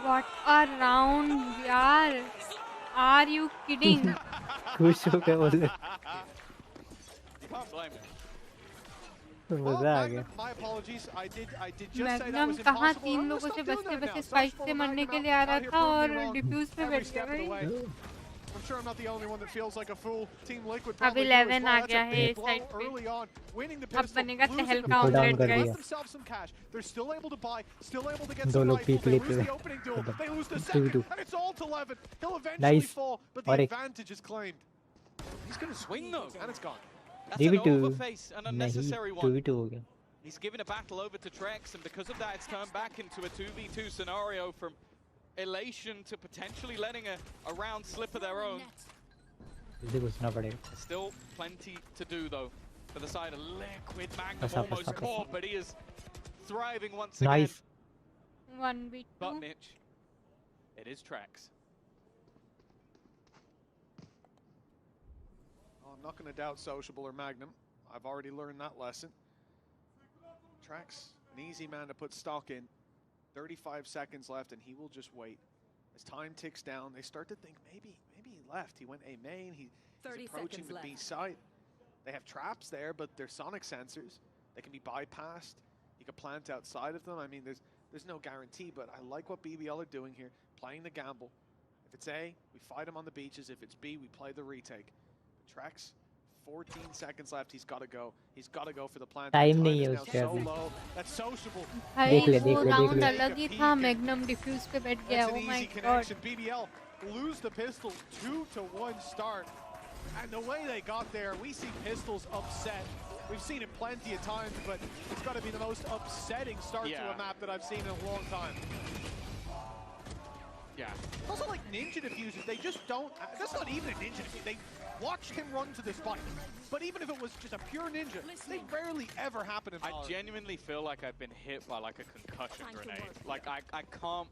What a round यार. Are you kidding? खुश हो के बोले You can't blame him. मजा आ गया. मैग्नम कहाँ 3 लोगों से बचते बचते स्पाइक से मरने के लिए आ रहा था और डिफ्यूज पे बैठ गया भाई. I'm sure I'm not the only one that feels like a fool. Team Liquid अब 11 आ गया है इस साइड पे. अब बनेगा टहल का omelette guys. They're still able to buy, still able to get 2 some लोग rifle. पीक They लेते lose हैं. the opening duel. They lose the second, and it's all to Levin. He'll eventually Nice. fall, but the और एक advantage is claimed. He's going to swing though, and it's gone. That's an 3v2 overface, an unnecessary नहीं one. 2v2 हो गया. He's given a battle over to Trex, and because of that, it's turned back into a 2v2 scenario from elation to potentially letting a round slip of their own. जल्दी घुसना पड़ेगा. Still plenty to do, though, for the side of Liquid. Magnum Pasa, almost pasa, caught, but he is thriving once Nice. again. 1v2. But Mitch, it is Trax. Oh, I'm not going to doubt Sociable or Magnum. I've already learned that lesson. Trax, an easy man to put stock in. 35 seconds left, and he will just wait. As time ticks down, they start to think maybe he left. He went A main. He's approaching the B site. They have traps there, but they're sonic sensors. They can be bypassed. You can plant outside of them. I mean, there's no guarantee, but I like what BBL are doing here, playing the gamble. If it's A, we fight him on the beaches. If it's B, we play the retake. But Trax, 14 seconds left. He's got to go. He's got to go for the plant. Time is नहीं है now उसके so अभी. low. That's Sociable. भाई देख ले, वो देख ले, राउंड देख ले. अलग ही था. मैग्नम डिफ्यूज पे बैठ गया. That's Oh an my easy god. connection. BBL lose the pistol 2-1 start. And the way they got there, we see pistols upset. We've seen it plenty of times, but it's got to be the most upsetting start to a map that I've seen in a long time. Yeah. Also, like ninja diffusers, they just don't. That's not even a ninja diffuser. They watch him run to the spike. But even if it was just a pure ninja, they rarely ever happen in Valorant. I genuinely feel like I've been hit by like a concussion grenade. Like I can't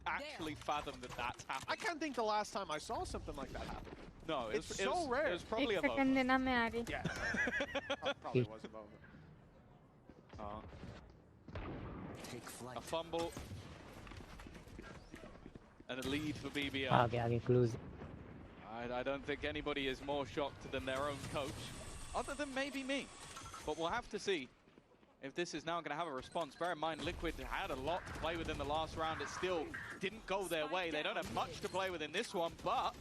actually fathom that that's happened. I can't think the last time I saw something like that happen. No, it's so rare. It was probably a एक second moment. देना मैं आ रही. Yeah. Probably was a moment. A fumble. And a lead for BBL. आगे close. I don't think anybody is more shocked than their own coach, other than maybe me. But we'll have to see if this is now going to have a response. Bear in mind, Liquid had a lot to play with in the last round. It still didn't go their way. They don't have much to play with in this one, but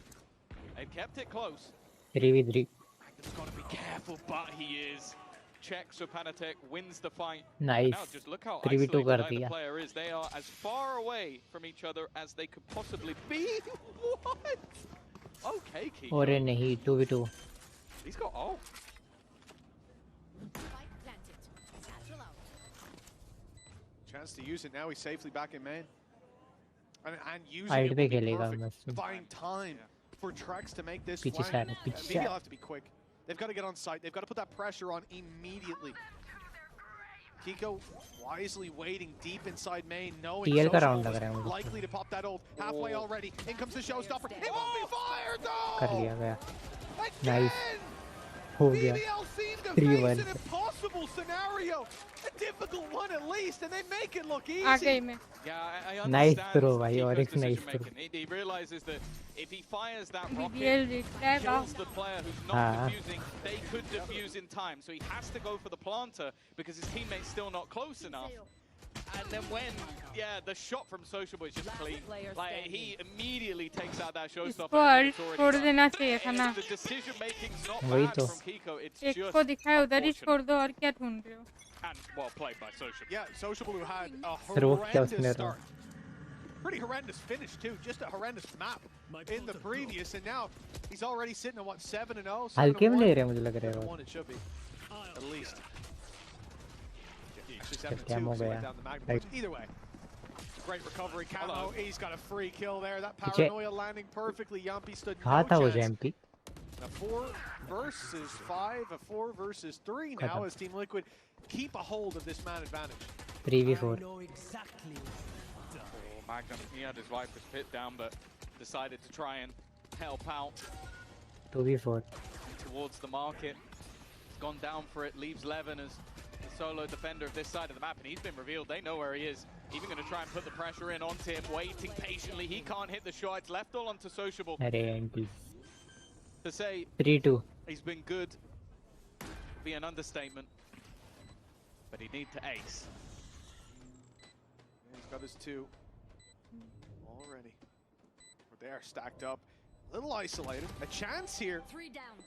they kept it close. 3v3. Magnum's got to be careful, but he is. Checks for Panatek, wins the fight. Nice. And now just look how 3v2 isolated कर either दिया. player is. They are as far away from each other as they could possibly be. What? Okay, Kiko. और नहीं 2v2. He's got ult. Chance to use it now. He's safely back in main. And using Side it पे will be खेलेगा perfect. मस्त. Buying time for Trex to make this पीछे flank. से पीछे से. BBL have to be quick. They've got to get on site. They've got to put that pressure on immediately. Kiko wisely waiting deep inside main, knowing TL का Social round लग was रहा है मुझे. likely to pop that ult. Halfway already. In comes the showstopper. It won't be fired though! कर लिया गया. Again! Nice. हो गया. BBL seemed to 3-1. face an impossible scenario. A difficult one at least, and they make it look easy. आ गई मैं. Yeah, I Nice understand throw, भाई. Kiko's और एक decision nice throw. making. He realizes that if he fires that BBL rocket, retrieve. kills the player who's not Ah. defusing, they could defuse in time. So he has to go for the planter because his teammate's still not close enough. And then when, the shot from Sociable is just clean. Like, he immediately takes out that showstopper. इसको and alt it's छोड़ already देना done. चाहिए था ना. The decision making's not वही bad तो. from Kiko. It's एक just को दिखाया उधर ही unfortunate. छोड़ दो और क्या ढूंढ रहे हो. And well played by Sociable. Yeah, Sociable who had a Throw क्या horrendous उसने start. Pretty horrendous finish too, just a horrendous map in the previous, and now he's already sitting at what, 7-0? हल्के में ले रहे हैं मुझे लग रहा है. 1 it should be, at least. Actually 7-2, क्या हो so गया? went down the Magnum. Right. Either way, great recovery. Camo, Hello. he's got a free kill there. That पीछे. paranoia landing perfectly. Yampi stood no कहा था वो chance. JMP. A 4 versus 5, a 4 versus 3 now खत्म. as Team Liquid keep a hold of this man advantage. 3v4. Oh, Magnum, he had his Viper's pit down, but decided to try and help out 2v4. towards the market. He's gone down for it, leaves Levin as the solo defender of this side of the map, and he's been revealed. They know where he is. Even going to try and put the pressure in onto him, waiting patiently. He can't hit the shot. It's left all onto Sociable. अरे anti. To say 3-2. he's been good would be an understatement, but he'd need to ace. He's got his 2 already. But they are stacked up. A little isolated. A chance here. 3 down.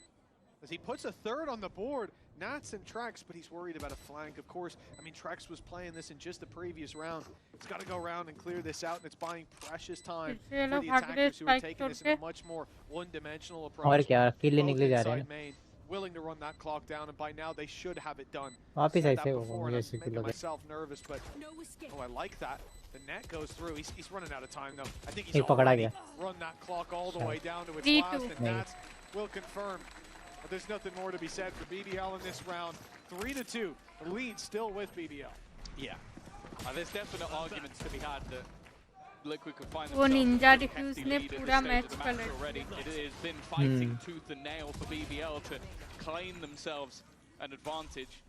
As he puts a 3rd on the board. Nats and Trex, but he's worried about a flank. Of course, I mean, Trex was playing this in just the previous round. He's got to go around and clear this out, and it's buying precious time for the attackers who are taking this in a much more one-dimensional approach. और क्या किल लेने के लिए जा रहे Inside हैं. main, willing to run that clock down, and by now they should have it done. वापिस Said ऐसे that होगा before, and मुझे I'm ऐसे making किल हो गया. myself nervous, but oh, I like that. The net goes through. He's running out of time though. I think एक he's पकड़ा already गया. run that clock all the way down to its 3-2. last, and नहीं. Nats will confirm. But there's nothing more to be said for BBL in this round. 3-2. The lead still with BBL. Yeah, There's definite arguments to be had that Liquid could find वो ninja themselves diffuse hefty ने lead at पूरा this stage match of the पलट match already. It has been fighting tooth and nail for BBL to claim themselves an advantage.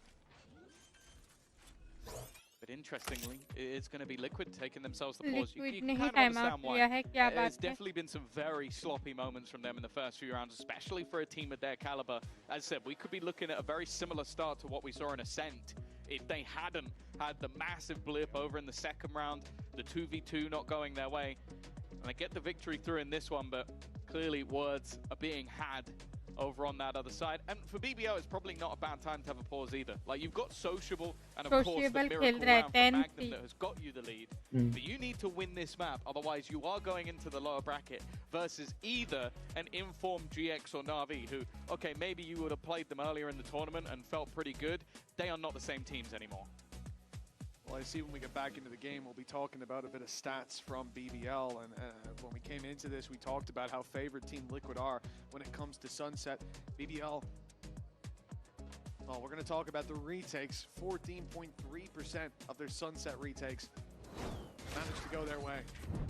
But interestingly, it's going to be Liquid taking themselves the pause. You can kind of understand why. There's definitely been some very sloppy moments from them in the first few rounds, especially for a team of their caliber. As I said, we could be looking at a very similar start to what we saw in Ascent if they hadn't had the massive blip over in the second round, the 2v2 not going their way. And they get the victory through in this one, but clearly words are being had over on that other side. And for BBL, it's probably not a bad time to have a pause either. Like, you've got Sociable and, of course, the miracle round for Magnum that has got you the lead. But you need to win this map, otherwise you are going into the lower bracket versus either an informed GX or Na'Vi, who, okay, maybe you would have played them earlier in the tournament and felt pretty good. They are not the same teams anymore. Well, I see when we get back into the game, we'll be talking about a bit of stats from BBL. And when we came into this, we talked about how favored Team Liquid are when it comes to Sunset. BBL, well, we're going to talk about the retakes. 14.3% of their Sunset retakes managed to go their way.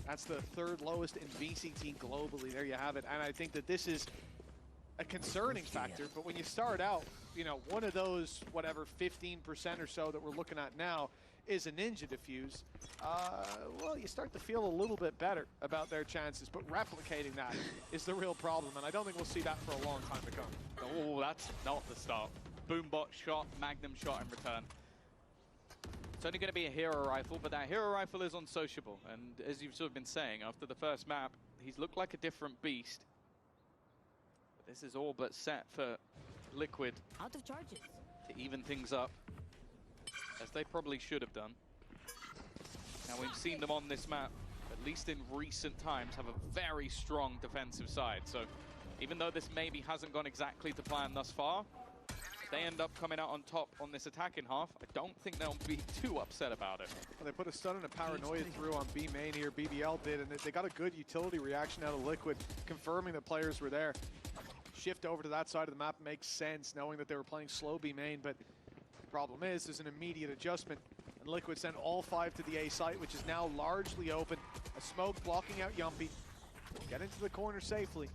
That's the third lowest in VCT globally. There you have it. And I think that this is a concerning factor. But when you start out, you know, one of those, whatever, 15% or so that we're looking at now is a Ninja Diffuse, well, you start to feel a little bit better about their chances, but replicating that is the real problem, and I don't think we'll see that for a long time to come. Oh, that's not the start. Boombot shot, Magnum shot in return. It's only going to be a hero rifle, but that hero rifle is on Sociable, and as you've sort of been saying, after the first map, he's looked like a different beast. But this is all but set for Liquid out of charges to even things up, as they probably should have done. Now, we've seen them on this map, at least in recent times, have a very strong defensive side. So even though this maybe hasn't gone exactly to plan thus far, they end up coming out on top on this attacking half. I don't think they'll be too upset about it. Well, they put a stun and a paranoia through on B main here, BBL did, and they got a good utility reaction out of Liquid, confirming that players were there. Shift over to that side of the map makes sense, knowing that they were playing slow B main, but the problem is there's an immediate adjustment, and Liquid sent all 5 to the A site, which is now largely open. A smoke blocking out Yumpy. Get into the corner safely.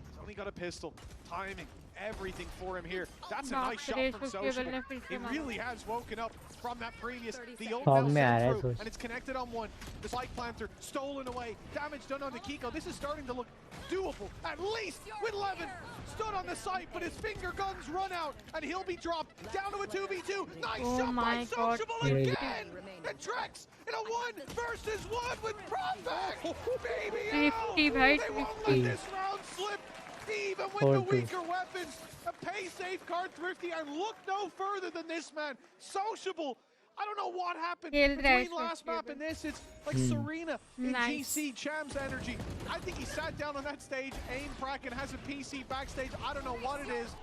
He's only got a pistol. Timing, everything for him here. That's a nice shot from Sociable. He really has woken up from that previous. The ult now sent through, and it's connected on one. The Spike Planter stolen away. Damage done on the Kiko. This is starting to look doable, at least with Levin. Stood on the site, but his finger guns run out, and he'll be dropped down to a 2v2. Nice shot by Sociable again! And Drex in a 1 versus 1 with Profek! Baby, they won't let this round slip, even with the weaker weapons. A pay safe card Thrifty, and look no further than this man. Sociable. I don't know what happened between last map and this. It's like Serena in GC Champs energy. I think he sat down on that stage, aim Kraken has a PC backstage. I don't know what it is,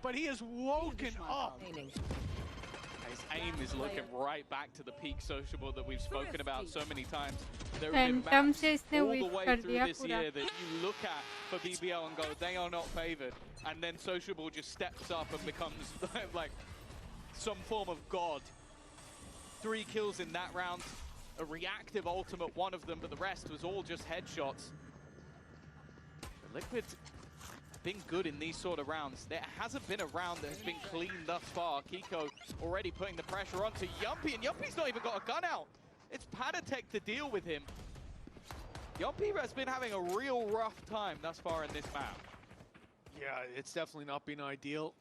but he is woken up. His aim is looking right back to the peak Sociable that we've spoken about so many times. There have been maps all the way through this year that you look at for BBL and go, they are not favored. And then Sociable just steps up and becomes like some form of god. 3 kills in that round, a reactive ultimate, one of them, but the rest was all just headshots. The Liquid have been good in these sort of rounds. There hasn't been a round that has been clean thus far. Kiko already putting the pressure onto Yumpy, and Yumpy's not even got a gun out. It's Padatek to deal with him. Yumpy has been having a real rough time thus far in this map. Yeah, it's definitely not been ideal.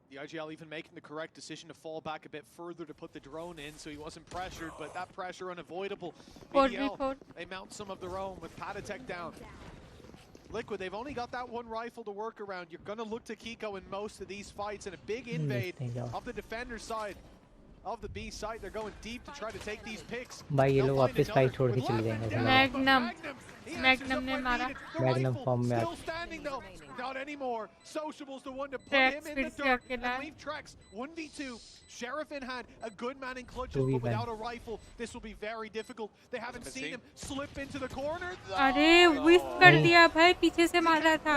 The IGL even making the correct decision to fall back a bit further to put the drone in so he wasn't pressured, but that pressure unavoidable. BBL, they mount some of their own with Padatek down. Liquid, they've only got that one rifle to work around. You're going to look to Kiko in most of these fights, and a big invade of the defender side of the B side. They're going deep to try to take these picks. भाई ये लोग वापस fight छोड़ के चले जाएंगे. Magnum. Magnum ने मारा मैग्नम फॉर्म में Still standing though. Not anymore. Sociable's the one to put him in the dirt and leave Trex 1v2. Sheriff in hand, a good man in clutches, but without a rifle, this will be very difficult. They haven't seen him slip into the corner. अरे whiff कर दिया भाई, पीछे से मारा था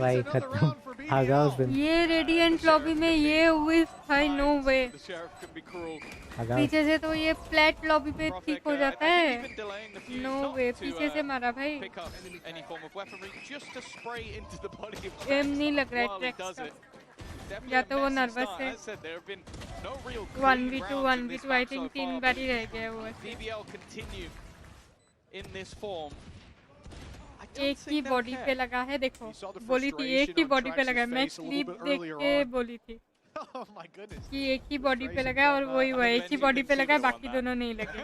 भाई खत्म भागा उस दिन ये रेडिएंट लॉबी में ये whiff भाई नो वे पीछे से तो ये फ्लैट लॉबी पे ठीक हो जाता है नो वे पीछे से मारा भाई एम नहीं लग रहा है ट्रैक्स का या तो वो नर्वस है 1v2 आई थिंक 3 बार ही रह गया वो एक ही बॉडी पे लगा है देखो बोली थी एक ही बॉडी पे लगा है मैं क्लिप देख के बोली थी कि एक ही बॉडी पे लगा और वही हुआ एक ही बॉडी पे लगा बाकी दोनों नहीं लगे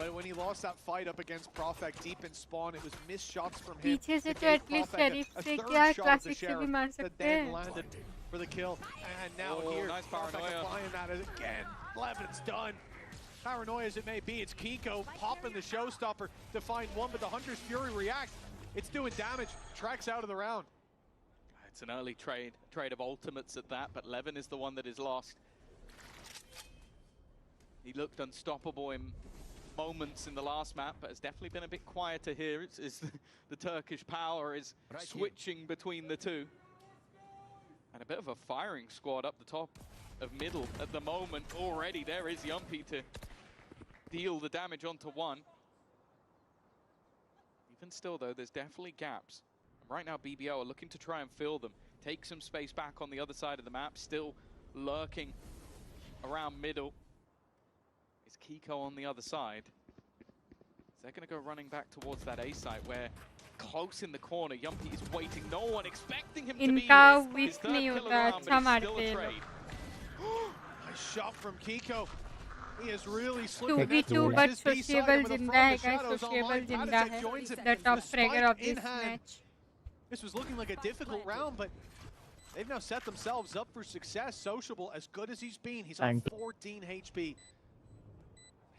But when he lost that fight up against Profek deep in spawn, it was missed shots from him. पीछे से तो एटलीस्ट शेरिफ से क्या क्लासिक से भी मार सकते हैं for the kill. And now here, nice applying that again. Levin's done. Paranoia as it may be, it's Kiko popping the showstopper to find one, but the Hunter's Fury reacts. It's doing damage. Track's out of the round. It's an early trade of ultimates at that, but Levin is the one that is lost. He looked unstoppable in moments in the last map, but has definitely been a bit quieter here. It's the Turkish power is switching between the two. And a bit of a firing squad up the top of middle at the moment. Already there is Yumpy to deal the damage onto one. Even still though, there's definitely gaps. And right now BBL are looking to try and fill them. Take some space back on the other side of the map, still lurking around middle. Is Kiko on the other side? They're going to go running back towards that A site where close in the corner, Yumpy is waiting. No one expecting him to be here. His third kill around, but it's still a trade. Nice shot from Kiko. He is really slipping. 2v2 but Sociable जिंदा है guys, Sociable जिंदा है. The top fragger of this match. This was looking like a difficult round, but they've now set themselves up for success. Sociable, as good as he's been, he's on 14 HP.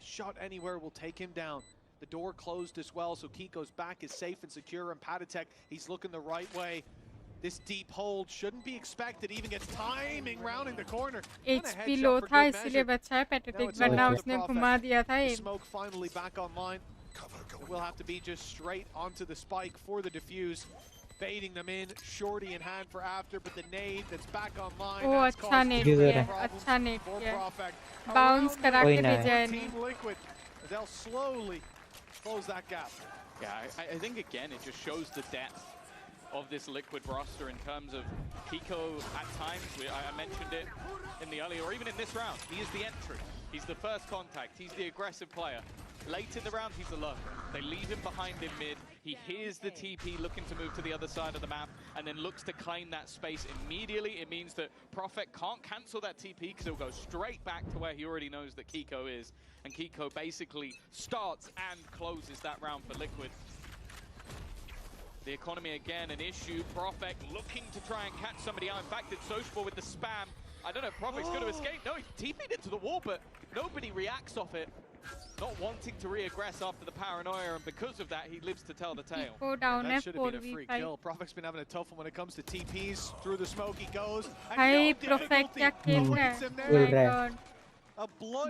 Shot anywhere will take him down. The door closed as well, so Kiko's back is safe and secure, and Patatek, he's looking the right way. This deep hold shouldn't be expected, even gets timing rounding the corner. HP low था इसलिए बचा है Patatek वरना उसने घुमा दिया था ये. Smoke finally back online. It will have to be just straight onto the spike for the defuse. Baiting them in, shorty in hand for after, but the nade that's back online. Oh, अच्छा nade किया, अच्छा nade किया. Bounce करा के भेजा है Team Liquid. They'll slowly close that gap. Yeah, I think again it just shows the depth of this Liquid roster in terms of Kiko at times. I mentioned it in the earlier, or even in this round. He is the entry. He's the first contact. He's the aggressive player. Late in the round, he's the lurker. They leave him behind in mid. He hears the TP looking to move to the other side of the map and then looks to claim that space immediately. It means that Profek can't cancel that TP because he'll go straight back to where he already knows that Kiko is. And Kiko basically starts and closes that round for Liquid. The economy again an issue. Profek looking to try and catch somebody out. In fact, it's Sociable with the spam. I don't know if Profek's going to escape. No, he TP'd into the wall, but nobody reacts off it. Not wanting to re-aggress after the paranoia, and because of that, he lives to tell the tale. That should have been a free kill. Profek's been having a tough one when it comes to TPs. Through the smoke he goes. Hey, Profek क्या खेल रहा है?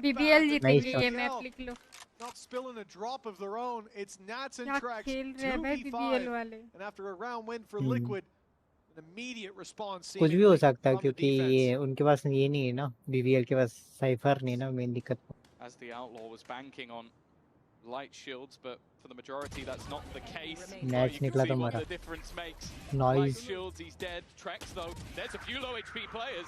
BBL जीतेगी ये match लिख लो. Not spilling a drop of their own. It's Nats and Trex 2v5. And after a round win for Liquid, an immediate response. कुछ भी हो सकता है क्योंकि ये उनके पास ये नहीं है ना BBL के पास साइफर नहीं ना मेन दिक्कत. As the Outlaw was banking on light shields, but for the majority that's not the case. Match you can see what the difference makes. Nice. Light shields, he's dead. Trex though, there's a few low HP players.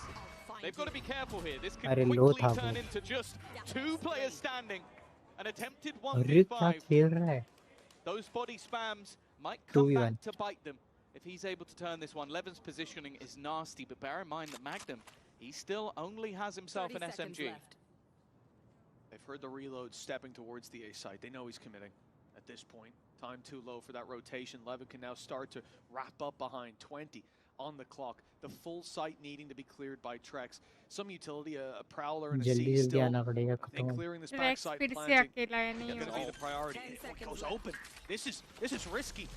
They've got to be careful here. This could quickly turn into just 2 players standing. An attempted 1v5. Those body spams might come back to bite them if he's able to turn this one. Levin's positioning is nasty, but bear in mind that Magnum, he still only has himself an SMG. They've heard the reload stepping towards the A site. They know he's committing at this point. Time too low for that rotation. Levin can now start to wrap up behind 20. on the clock. The full site needing to be cleared by Trex. Some utility, a Prowler and a C still. I think clearing this backside planting is going to be the priority. It goes open. This is risky.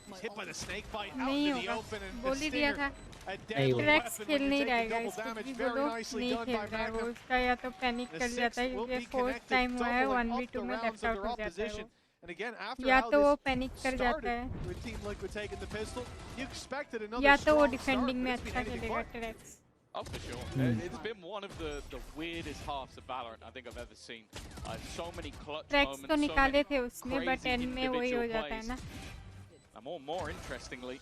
He's hit by the snake bite out into the open, and the Stinger, a deadly weapon when you're taking double damage. Very nicely done by Magnum. The sixth will be connected, doubling up the rounds of their opposition. And again, after how this started with Team Liquid taking the pistol, you expected another strong start, but it's been anything but. Oh, for sure. It's been one of the weirdest halves of Valorant I think I've ever seen. So many clutch moments, so many crazy individual plays. And more interestingly,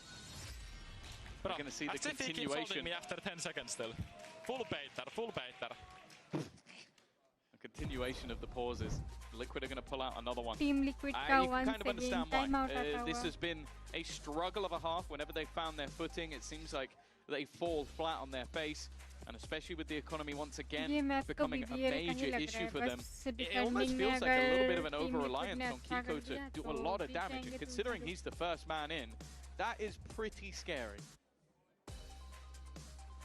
we're going to see the continuation. Me after 10 seconds still. Full baiter. A continuation of the pauses. Liquid are going to pull out another one. Team Liquid you can kind of understand why. This has been a struggle of a half. Whenever they found their footing, it seems like they fall flat on their face. And especially with the economy once again becoming a major issue for them, it almost feels like a little bit of an over-reliance on Kiko to do a lot of damage. And considering he's the first man in, that is pretty scary.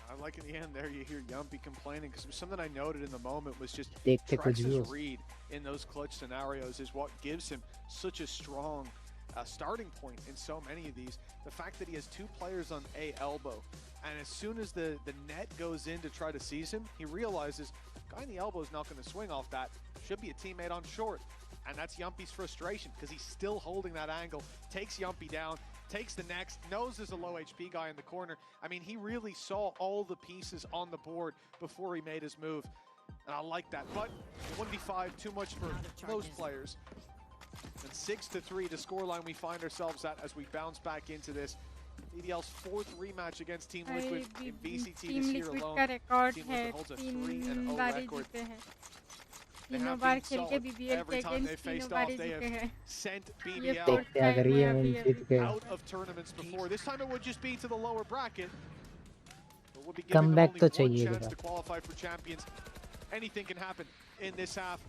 I like in the end there you hear Yumpy complaining, because something I noted in the moment was just Trex's read in those clutch scenarios is what gives him such a strong starting point in so many of these. The fact that he has two players on A elbow, and as soon as the net goes in to try to seize him, he realizes guy in the elbow is not going to swing off that. Should be a teammate on short. And that's Yumpy's frustration, because he's still holding that angle, takes Yumpy down, takes the next, knows there's a low HP guy in the corner. I mean, he really saw all the pieces on the board before he made his move. And I like that, but 1v5, too much for most players. And 6-3 the scoreline we find ourselves at as we bounce back into this. BBL's fourth rematch against Team Liquid in VCT this year alone. Team Liquid holds a 3-0 record. They have been solid. Every time they faced off, they have sent BBL out of tournaments before. This time it would just be to the lower bracket. But we'll be giving them only one chance to qualify for champions. Anything can happen in this half.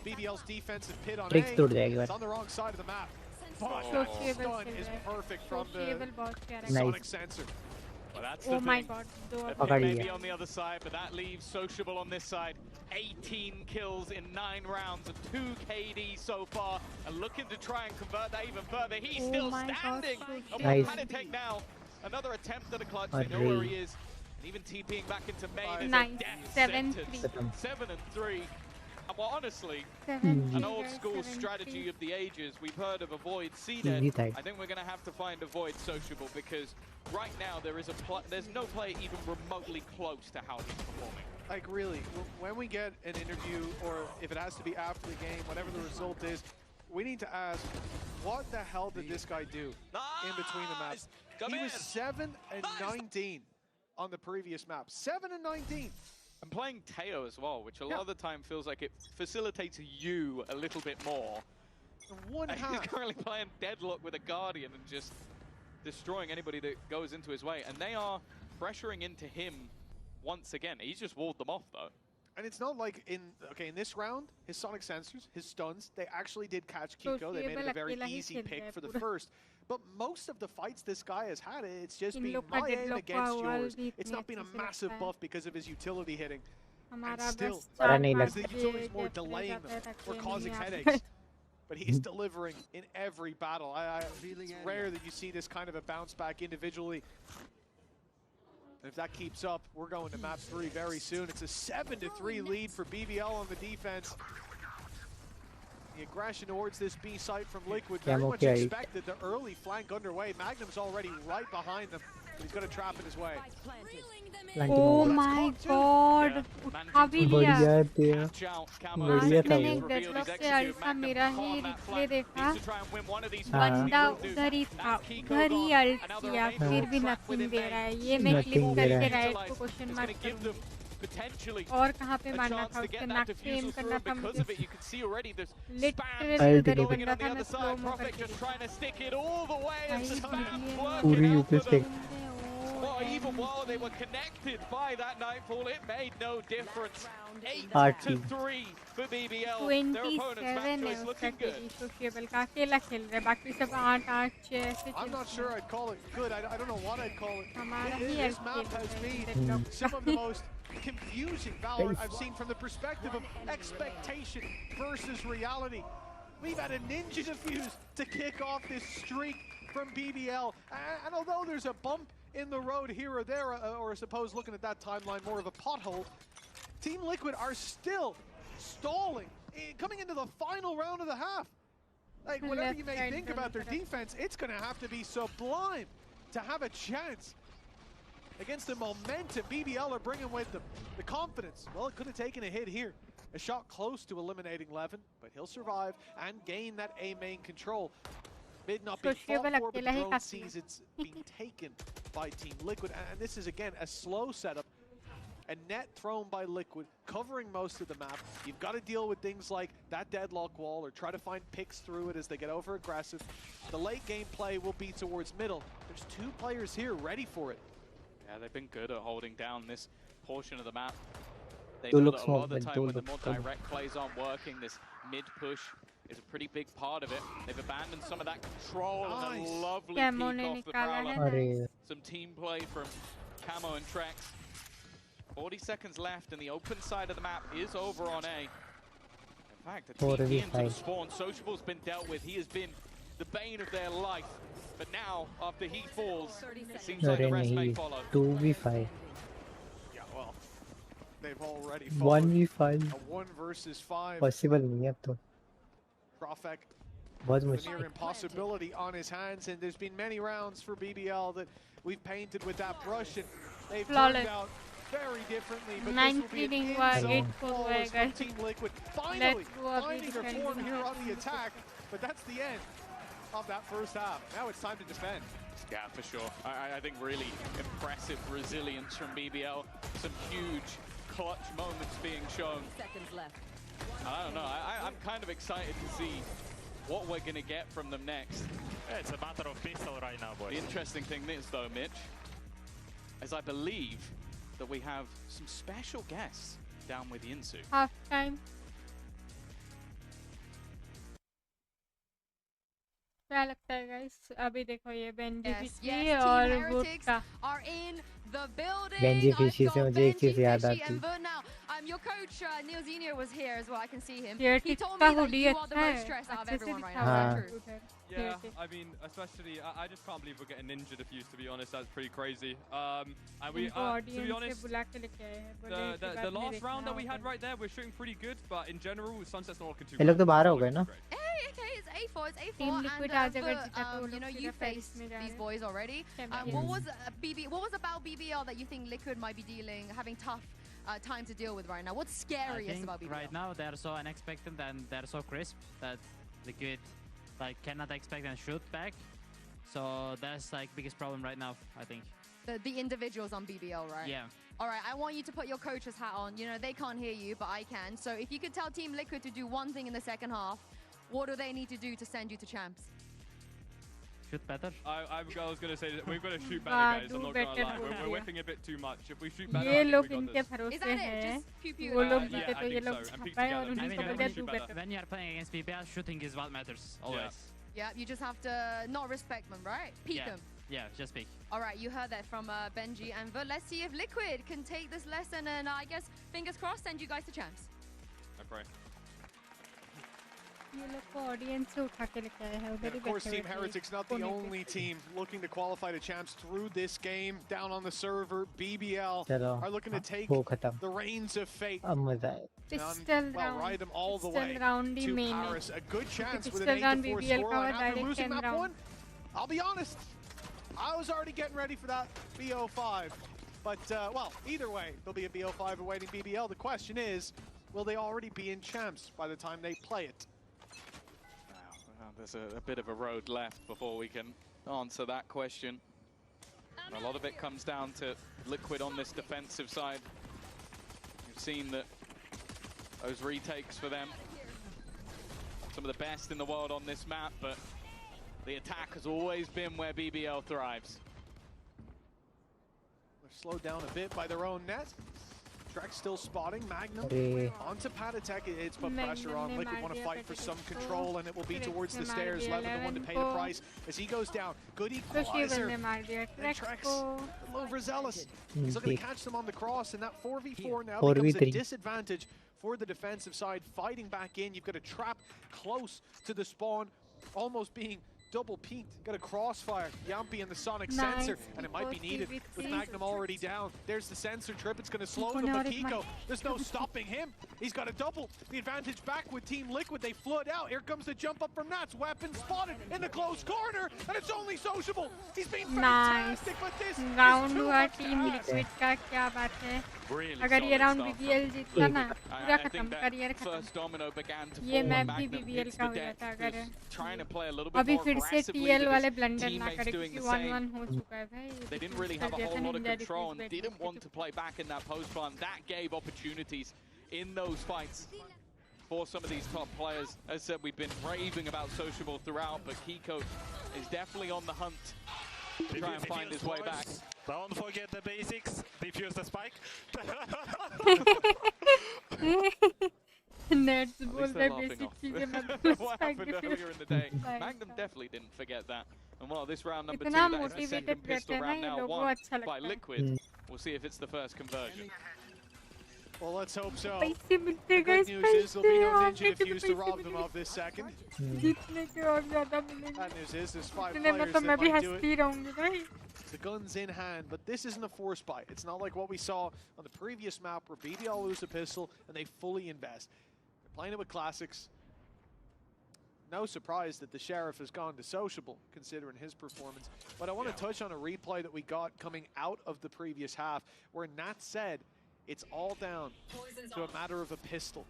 BBL's defensive pit on A. It's on the wrong side of the map. But that stun is perfect from the Sonic sensor. Well, that's the thing. God. Maybe on the other side, but that leaves Sociable on this side. 18 kills in 9 rounds and 2 KD so far, and looking to try and convert that even further. He's still standing. And what can it take now? Another attempt at a clutch. They know where he is. And even TPing back into main is a death sentence. 7-3. Well, honestly, an old school strategy of the ages. We've heard of avoid C-Dead. I think we're going to have to find avoid Sociable, because right now there's no player even remotely close to how he's performing. Like, really, when we get an interview, or if it has to be after the game, whatever the result is, we need to ask, what the hell did this guy do in between the maps? He was 7-19 on the previous map. 7-19. I'm playing Teo as well, which a lot of the time feels like it facilitates you a little bit more. He's currently playing Deadlock with a Guardian and just destroying anybody that goes into his way. And they are pressuring into him once again. He's just walled them off, though. And it's not like in this round, his Sonic sensors, his stuns, they actually did catch Kiko. They made it a very easy pick for the first. But most of the fights this guy has had, it's just been my aim against yours. It's not been a massive buff because of his utility hitting. And still, as the utility's more delaying them or causing headaches. But he's delivering in every battle. It's rare that you see this kind of a bounce back individually. And if that keeps up, we're going to map 3 very soon. It's a 7-3 lead for BBL on the defense. The aggression towards this B site from Liquid, very much expected. The early flank underway. Magnum's already right behind them. He's got a trap in his way. Oh my god! उठा भी लिया। आज मैंने एक deadlock से alpha मेरा ही replay देखा, बंदा उधर ही था, उधर ही अल्ट किया, फिर भी नथिंग दे रहा है। ये मैं क्लिक करके राइट को क्वेश्चन मार्क करूँगी। और कहाँ पे मारना था, उसके नाक पे एम करना था मुझे। लिटरली उधर ही बंदा था, मैं स्लो मो करके। पूरी यूपी से even while they were connected by that nightfall, it made no difference. 8-3 for BBL. Their opponent's match choice looking good. I'm not sure I'd call it good. I don't know what I'd call it. This map has made some of the most confusing Valorant I've seen from the perspective of expectation versus reality. We've had a ninja defuse to kick off this streak from BBL. And although there's a bump in the road here or there, or I suppose looking at that timeline, more of a pothole, Team Liquid are still stalling, coming into the final round of the half. Like, whatever you may think about their defense, it's going to have to be sublime to have a chance against the momentum BBL are bringing with them. The confidence, well, it could have taken a hit here. A shot close to eliminating Levin, but he'll survive and gain that A main control. Mid not being fought for, but the drone sees it's being taken by Team Liquid. And this is, again, a slow setup. A net thrown by Liquid, covering most of the map. You've got to deal with things like that deadlock wall or try to find picks through it as they get over aggressive. The late game play will be towards middle. There's 2 players here ready for it. Yeah, they've been good at holding down this portion of the map. They know that a lot of the time when the more direct plays aren't working, this mid push is a pretty big part of it. They've abandoned some of that control and a lovely peek off the Prowler. Some team play from Camo and Trex. 40 seconds left and the open side of the map is over on A. In fact, a TP into the spawn. Sociable's been dealt with. He has been the bane of their life. But now, after he falls, it seems like the rest may follow. 2v5. Yeah, well, they've already fallen. 1v5. A 1 versus 5. Possible नहीं है अब तो. Profek. बहुत The मुश्किल. near impossibility on his hands, and there's been many rounds for BBL that we've painted with that brush, and they've turned out very differently. But this will be an flawless from Team Liquid. Finally finding their form here on the attack, but that's the end of that first half. Now it's time to defend. Yeah, for sure. I think really impressive resilience from BBL. Some huge clutch moments being shown. Seconds left. I don't know. I'm kind of excited to see what we're going to get from them next. Yeah, it's a matter of pistol right now, boys. The interesting thing is, though, Mitch, is I believe that we have some special guests down with Yinsu. Half time. क्या लगता है guys? अभी देखो ये Benji और would का. Benji fishy से मुझे एक चीज याद आती है. Your coach Neil Zenior was here as well. I can see him. He told me that you are the most stressed out of everyone right now. Yeah, I mean, especially, I just can't believe we're getting ninja diffuse, to be honest. That's pretty crazy. And we, to be honest, the last round that we had right there, we're shooting pretty good, but in general, Sunset's not looking too good. ये लोग तो बाहर हो गए ना? Okay, it's A4, and you know, you faced these boys already. What was about BBL that you think Liquid might be having tough time to deal with right now? What's scariest about BBL? Right now they're so unexpected and they're so crisp that Liquid cannot expect and shoot back. So that's biggest problem right now, I think. The individuals on BBL, right? Yeah. All right, I want you to put your coach's hat on. You know, they can't hear you, but I can. So if you could tell Team Liquid to do one thing in the second half, what do they need to do to send you to champs? Shoot better? I was going to say that we've got to shoot better, guys. I'm not going to lie. We're whiffing a bit too much. If we shoot better, ये लोग we इनके got भरोसे Is that it? हैं. Just pew-pew. वो लोग yeah, जीते तो ये लोग छापाए और I उन्हीं mean, को बोले do better. when you are playing against BBL, shooting is what matters, always. Yeah, you just have to not respect them, right? Peek them. Yeah, just peek. All right, you heard that from Benji and Vert. Let's see if Liquid can take this lesson and I guess, fingers crossed, send you guys to champs. I pray. And of course, Team Heretics not the only team looking to qualify to champs through this game. Down on the server, BBL are looking to take the reins of fate. Ride them all the way to Paris. A good chance with an 8-4 scoreline after losing map 1. I'll be honest, I was already getting ready for that BO5. But, well, either way, there'll be a BO5 awaiting BBL. The question is, will they already be in champs by the time they play it? There's a bit of a road left before we can answer that question. And a lot of it comes down to Liquid on this defensive side. You've seen that those retakes for them, some of the best in the world on this map, but the attack has always been where BBL thrives. slowed down a bit by their own net. Trex still spotting Magnum onto Patatek. It's put pressure on. Liquid want to fight for some control, and it will be towards the stairs. Levin the one to pay the price as he goes down. Good equalizer. And Trex a little overzealous. He's looking to catch them on the cross, and that 4v4 now becomes a disadvantage for the defensive side. Fighting back in, you've got a trap close to the spawn, almost being double peaked. Got a crossfire. Yampi and the sonic sensor, and it might be needed with Magnum already down. There's the sensor trip. It's going to slow them, but Kiko, there's no stopping him. He's got a double. The advantage back with Team Liquid. They flood out. Here comes the jump up from Nats. Weapon spotted in the close corner, and it's only Sociable. He's been fantastic, but this round हुआ Team Liquid का क्या बात है? अगर ये round BBL जीतता ना, पूरा खत्म, करियर खत्म. ये मैच भी BBL का हो जाता अगर अभी फिर से TL वाले ब्लंडर ना करें क्योंकि 1-1 हो चुका है भाई. They didn't really have a whole lot of control and didn't want to play back in that post plan. That gave opportunities in those fights for some of these top players. As I said, we've been raving about Sociable throughout, but Kiko is definitely on the hunt to try and find his way back. Don't forget the basics. Defuse the spike. Nerds बोल रहे basic चीजें मत What happened earlier in the day? Magnum definitely didn't forget that. And well, this round number 2, इतना that is the second motivated pistol रहते हैं round ना ये now लोगों को won अच्छा by लगता है. Liquid. We'll see if it's the first conversion. Well, let's hope so. पैसे The मिलते good guys, news is there'll be no पैसे ninja आगे defuse to rob them of this second. जीतने के और ज़्यादा मिलेंगे. Bad news is there's 5 इतने में players तो that मैं भी might do हंसती it. रहूँगी भाई. The gun's in hand, but this isn't a force buy. It's not like what we saw on the previous map where BBL lose a pistol and they fully invest. They're playing it with classics. No surprise that the Sheriff has gone to Sociable, considering his performance. But I want to touch on a replay that we got coming out of the previous half, where Nat said it's all down to a matter of a pistol.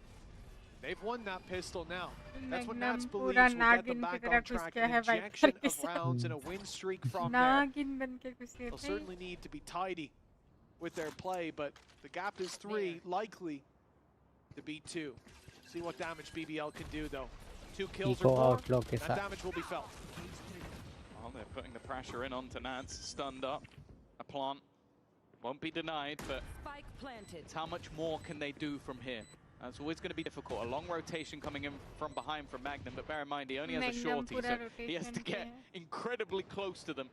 They've won that pistol now. That's what Nats believes will get them back on track. An injection of rounds and a win streak from there. They'll certainly need to be tidy with their play, but the gap is 3, likely to be 2. See what damage BBL can do, though. 2 kills or more, that damage will be felt. Well, they're putting the pressure in onto Nats, stunned up. A plant won't be denied, but it's how much more can they do from here? That's always going to be difficult. A long rotation coming in from behind from Magnum, but bear in mind he only has a shorty, so he has to get incredibly close to them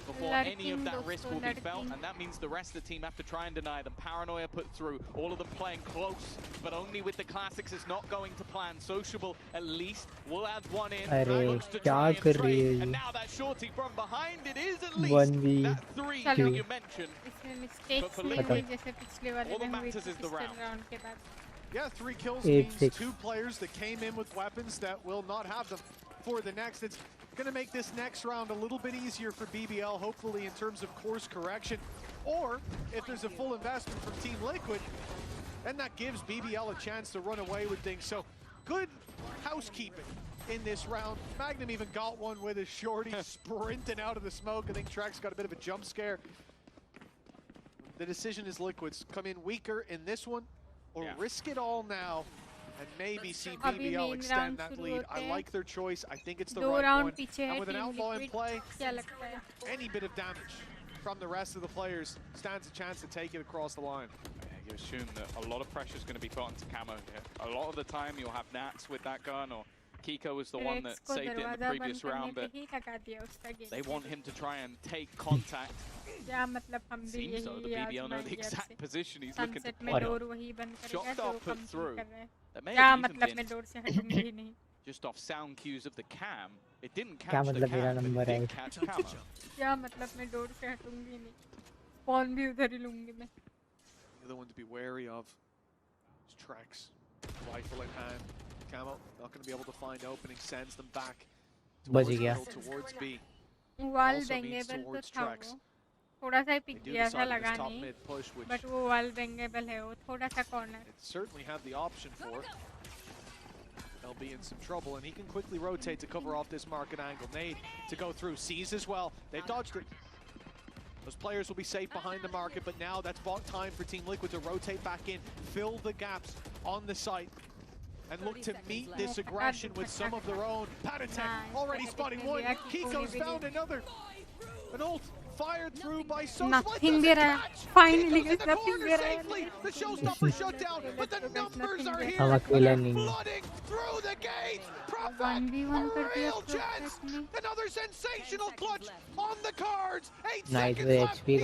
before any of that risk will be felt, and that means the rest of the team have to try and deny them. Paranoia put through, all of them playing close, but only with the classics. It's not going to plan. Sociable at least will add one in. Looks to try and trade, and now that shorty from behind, it is at least that 3 that you mentioned. But for Liquid, all that matters is the round. Yeah, 3 kills means 2 players that came in with weapons that will not have them for the next. It's going to make this next round a little bit easier for BBL, hopefully in terms of course correction. Or if there's a full investment from Team Liquid, then that gives BBL a chance to run away with things. So good housekeeping in this round. Magnum even got one with his shorty sprinting out of the smoke. I think Trex got a bit of a jump scare. The decision is Liquid's. Come in weaker in this one, or risk it all now and maybe see BBL extend that lead. I like their choice. I think it's the right one. And with an outlaw in play, any bit of damage from the rest of the players stands a chance to take it across the line. You assume that a lot of pressure is going to be put onto Camo here. A lot of the time you'll have Nats with that gun, or Kiko was the one that saved it in the previous round, but they want him to try and take contact. Seems so, the BBL know the exact position he's looking to play. Shocked off put through. That may have even been just off sound cues of the cam. It didn't catch the cam, but it did catch Camo. The other one to be wary of is Trex. Rifle in hand. Camo not going to be able to find opening, sends them back towards B. Also means towards Trex. थोड़ा सा pick किया था लगा नहीं, but वो wall bangable है, वो थोड़ा सा corner. It certainly have the option for. They'll be in some trouble, and he can quickly rotate to cover off this market angle. Nade to go through, sees as well. They've dodged it. Those players will be safe behind the market, but now that's bought time for Team Liquid to rotate back in, fill the gaps on the site. and look to meet this aggression with some of their own. Patatek already spotting one. Kiko's found another. An ult fired through by Sosa. Nothing there. Finally, guys, nothing there. The showstopper shut down, but the numbers are here. Flooding through the gates. Prophet, a real chance. Another sensational clutch on the cards. 8 seconds left. The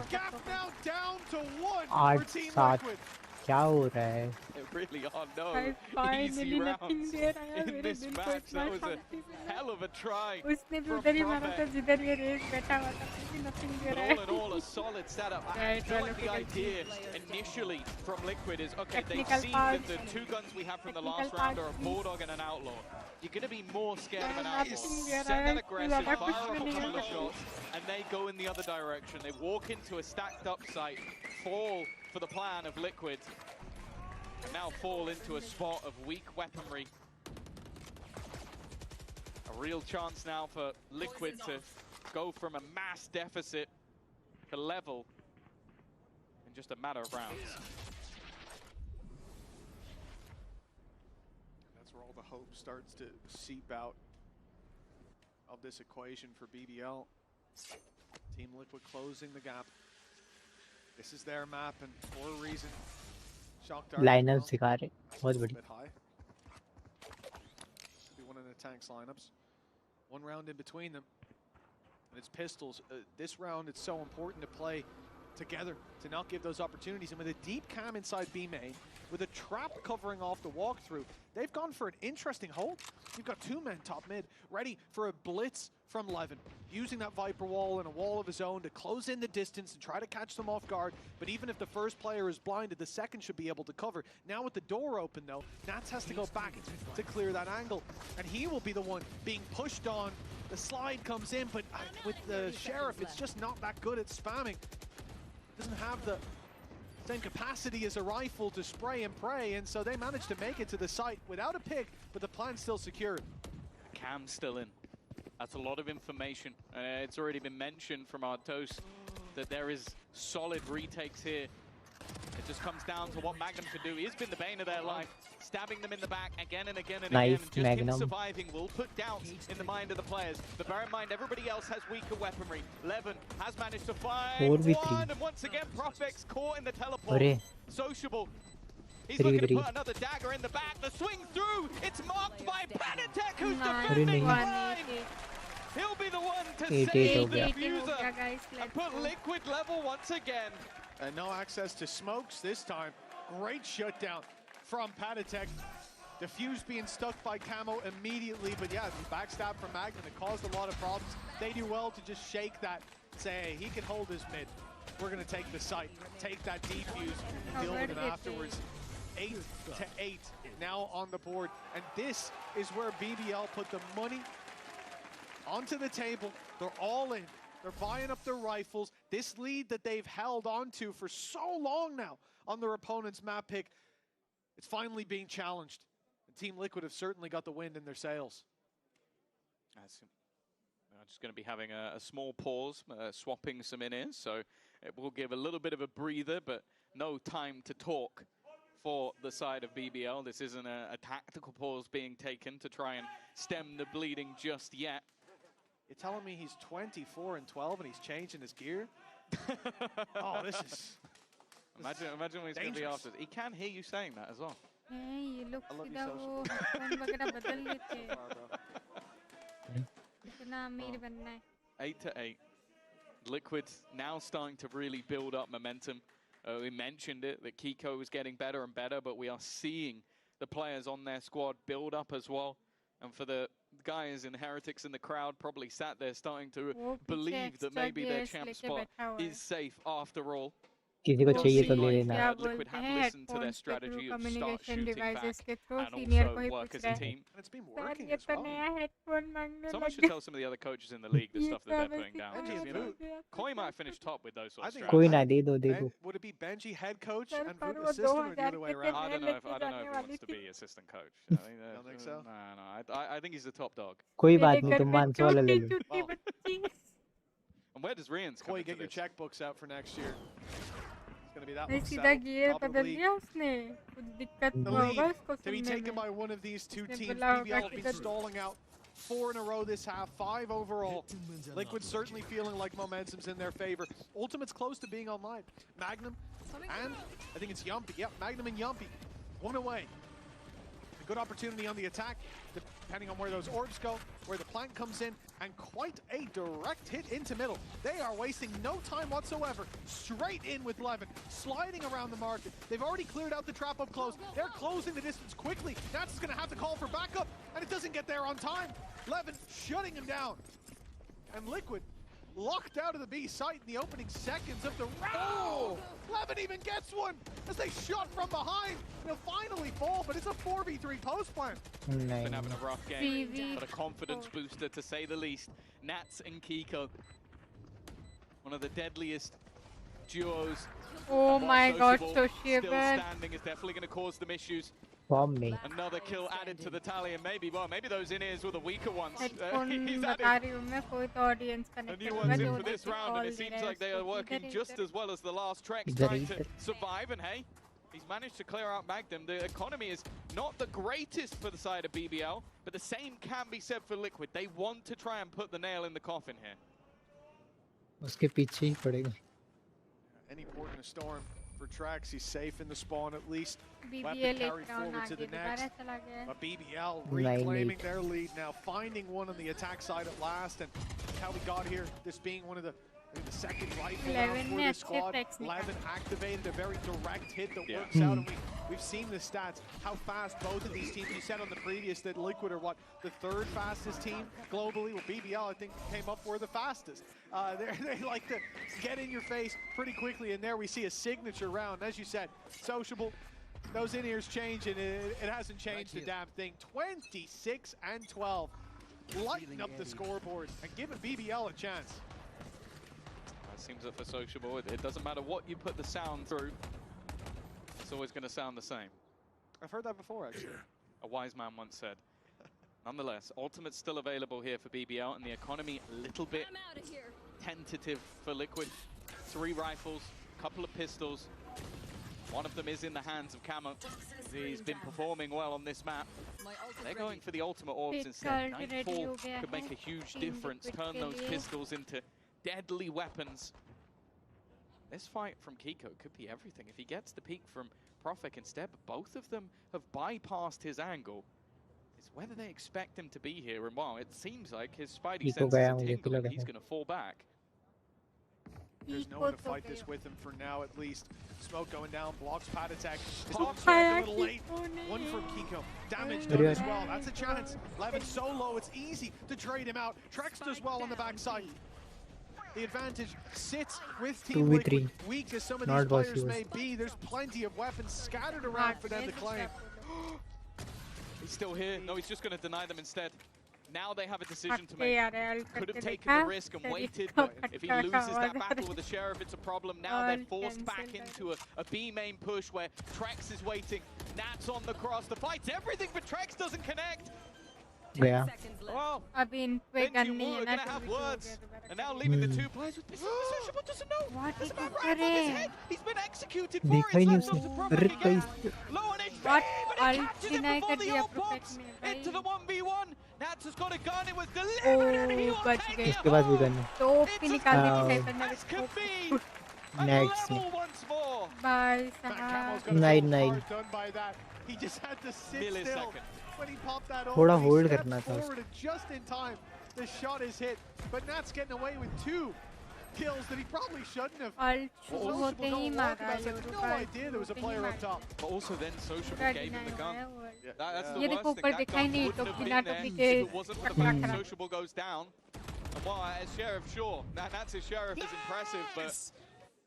gap now down to 1 for Team Liquid. क्या हो रहा है? It really are no easy rounds in this match. That was a hell of a try उसने भी from उधर ही मारा था Prophet. जिधर ये रेस बैठा हुआ था, फिर भी nothing दे But रहा all in है. all, a solid setup. I feel like the idea initially from Liquid is, okay, they've Technical seen part. that the 2 guns we have from the Technical last round are part, a Bulldog and an Outlaw. You're going to be more scared of an Nothing Outlaw. there Send है. that aggressive, ज़्यादा fire कुछ up a भी नहीं couple of है. shots, and they go in the other direction. They walk into a stacked up site, fall for the plan of Liquid, and now fall into a spot of weak weaponry. A real chance now for Liquid to go from a mass deficit to level in just a matter of rounds. That's where all the hope starts to seep out of this equation for BBL. Team Liquid closing the gap. This is their map, and for a reason, Shock Dart lineup सिखा रहे, बहुत बढ़िया. bit high. Could be one of the tanks lineups. One round in between them, and it's pistols. This round, it's so important to play together to not give those opportunities. And with a deep cam inside B main, with a trap covering off the walkthrough, they've gone for an interesting hold. You've got 2 men top mid, ready for a blitz from Levin, using that Viper wall and a wall of his own to close in the distance and try to catch them off guard. But even if the first player is blinded, the second should be able to cover. Now with the door open though, Nats has to go back to clear that angle, and he will be the one being pushed on. The slide comes in, but with the Sheriff, it's just not that good at spamming. Doesn't have the same capacity as a rifle to spray and pray, and so they managed to make it to the site without a pick, but the plan's still secured. Cam's still in. That's a lot of information. It's already been mentioned from our toast that there is solid retakes here. It just comes down to what Magnum can do. He's been the bane of their life, stabbing them in the back again and again and again. Just Magnum. him surviving will put doubts in the mind of the players. But bear in mind, everybody else has weaker weaponry. Levin has managed to find 4v3. and once again, Prophex caught in the teleport. अरे Sociable. He's 3v3. looking to put another dagger in the back. The swing through. It's marked by Panatek, who's Nice. defending the अरे line. He'll be the one to 8-8 save हो the गया. diffuser and put Liquid level once again. And no access to smokes this time. Great shutdown from Patatek. Diffuse being stuck by Camo immediately, but yeah, the backstab from Magnum, it caused a lot of problems. They do well to just shake that, say, hey, he can hold his mid. We're gonna take the site, take that defuse, and deal with it afterwards. 8-8 now on the board. And this is where BBL put the money onto the table. They're all in. They're buying up their rifles. This lead that they've held onto for so long now on their opponent's map pick, it's finally being challenged. And Team Liquid have certainly got the wind in their sails. I'm just going to be having a small pause, swapping some in-ears, so it will give a little bit of a breather, but no time to talk for the side of BBL. This isn't a tactical pause being taken to try and stem the bleeding just yet. You're telling me he's 24 and 12 and he's changing his gear? Oh, this is... Imagine what he's going to be after. He can hear you saying that as well. Hey, ये लोग I love you, सीधा वो phone वगैरह बदल लेते हैं. इतना अमीर बनना है. 8-8. Liquid now starting to really build up momentum. We mentioned it, that Kiko is getting better and better, but we are seeing the players on their squad build up as well. And for the guys in Heretics in the crowd, probably sat there starting to believe that maybe their champ spot is safe after all. किसी को चाहिए तो ले लेना. क्या बोलते हैं headphones के थ्रू कम्युनिकेशन डिवाइसेस के थ्रू सीनियर को ही पूछ रहे हैं. सर ये तो नया हेडफोन मांगने Someone should tell some of the other coaches in the league the stuff that they're putting down. You know, Koi might finish top with those sort of strategies. कोई ना दे दो. Would it be Benji head coach Sir, and पर Voot वो assistant or the other way 2000 around? I don't know if he wants to be assistant coach. I think Don't think so? No. I think he's the top dog. कोई बात नहीं, तुम मानसो वाला ले लो. And where does Rian's come Koi, into get your this? checkbooks out for next year. It's going to be that नहीं one सीधा settled. Gear Top of बदल the league. दिया उसने कुछ दिक्कत The हुआ lead होगा उसको to be सुनने taken में by one of these two उसने teams. बोला होगा BBL have कि been stalling out 4 in a row this half, 5 overall. Liquid certainly feeling like momentum's in their favor. Ultimate's close to being online. Magnum and I think it's Yumpy. Yep, Magnum and Yumpy. One away. A good opportunity on the attack, depending on where those orbs go, where the plant comes in, and quite a direct hit into middle. They are wasting no time whatsoever. Straight in with Levin, sliding around the market. They've already cleared out the trap up close. They're closing the distance quickly. Nats is going to have to call for backup, and it doesn't get there on time. Levin shutting him down. And Liquid locked out of the B site in the opening seconds of the round. Oh! Levin even gets one as they shot from behind. They'll finally fall, but it's a 4v3 post plant. Been having a rough game, but a confidence booster to say the least. Nats and Kiko, one of the deadliest duos. Oh my god, Still Sociable. standing is definitely going to cause them issues. Bomb me. Another kill added to the tally, and maybe those in-ears were the weaker ones. Headphone He's बता added रही हूँ मैं कोई तो audience the connect new करेगा ones जो in for this उधर round, and it call they seems रहा है like they are उसको working इधर just as well as the last Trex, इधर trying he to survive. And hey, he's managed to clear out Magnum. The economy is not the greatest for the side of BBL, but the same can be said for Liquid. They want to try and put the nail in the coffin here. उसके पीछे ही पड़ेगा. Any port in a storm for Trax. He's safe in the spawn at least. BBL Weapon carried forward to the next. But BBL reclaiming their lead now, finding one on the attack side at last, and how we got here. This being one of the second rifle round for this squad. Levin activated a very direct hit that works out, and we've seen the stats, how fast both of these teams. You said on the previous that Liquid are what, the third fastest team globally. Well, BBL I think came up for the fastest. They like to get in your face pretty quickly, and there we see a signature round. As you said, Sociable, those in-ears change, and it hasn't changed a damn thing. 26 and 12, lighting up the scoreboard and giving BBL a chance. Seems that for Sociable, it doesn't matter what you put the sound through, it's always going to sound the same. I've heard that before, actually. A wise man once said. Nonetheless, Ultimate's still available here for BBL, and the economy a little bit tentative for Liquid. 3 rifles, couple of pistols. One of them is in the hands of Camo. He's been performing well on this map. They're going for the ultimate orbs instead. Nightfall could make a huge difference, turn those pistols into deadly weapons. This fight from Kiko could be everything. If he gets the peek from Profik instead, but both of them have bypassed his angle. It's whether they expect him to be here, and wow, it seems like his spidey senses are tingling, he's going to fall back. There's no one to fight this with him for now, at least. Smoke going down, blocks pad attack. A little late. One from Kiko. Damage done as well. That's a chance. Levin so low, it's easy to trade him out. Trex does well on the backside. The advantage sits with Team Liquid. Weak as some of these players may be, there's plenty of weapons scattered around for them to claim. He's still here. No, he's just going to deny them instead. Now they have a decision to make. Could have taken the risk and waited, but if he loses that battle with the Sheriff, it's a problem. Now they're forced back into a B main push where Trex is waiting. Nats on the cross. The fight's everything, but Trex doesn't connect. Yeah. Well, then you are going to have words. And now leaving the 2 players with pistols. Sociable doesn't know. There's a man right above his head. He's been executed for it. Low on HP, but he catches him before the ult pops into the 1v1. Nats has got a gun. It was delivered, and he will take it home. It's as can be. Next. Once more. Bye, Nine. Done by that. He just had to sit still. When he popped that थोड़ा over, hold he करना stepped था forward just in time. The shot is hit, but Nat's getting away with 2 kills that he probably shouldn't have. होते ही मारा no idea there was a player up top. But also then Sociable gave him the gun. That's the ये देखो worst ऊपर thing. दिखाई नहीं That gun टोपी ना wouldn't टोपी have के been there if it wasn't for the fact that Sociable goes down. And while as Sheriff, sure, Nats' Sheriff is impressive, but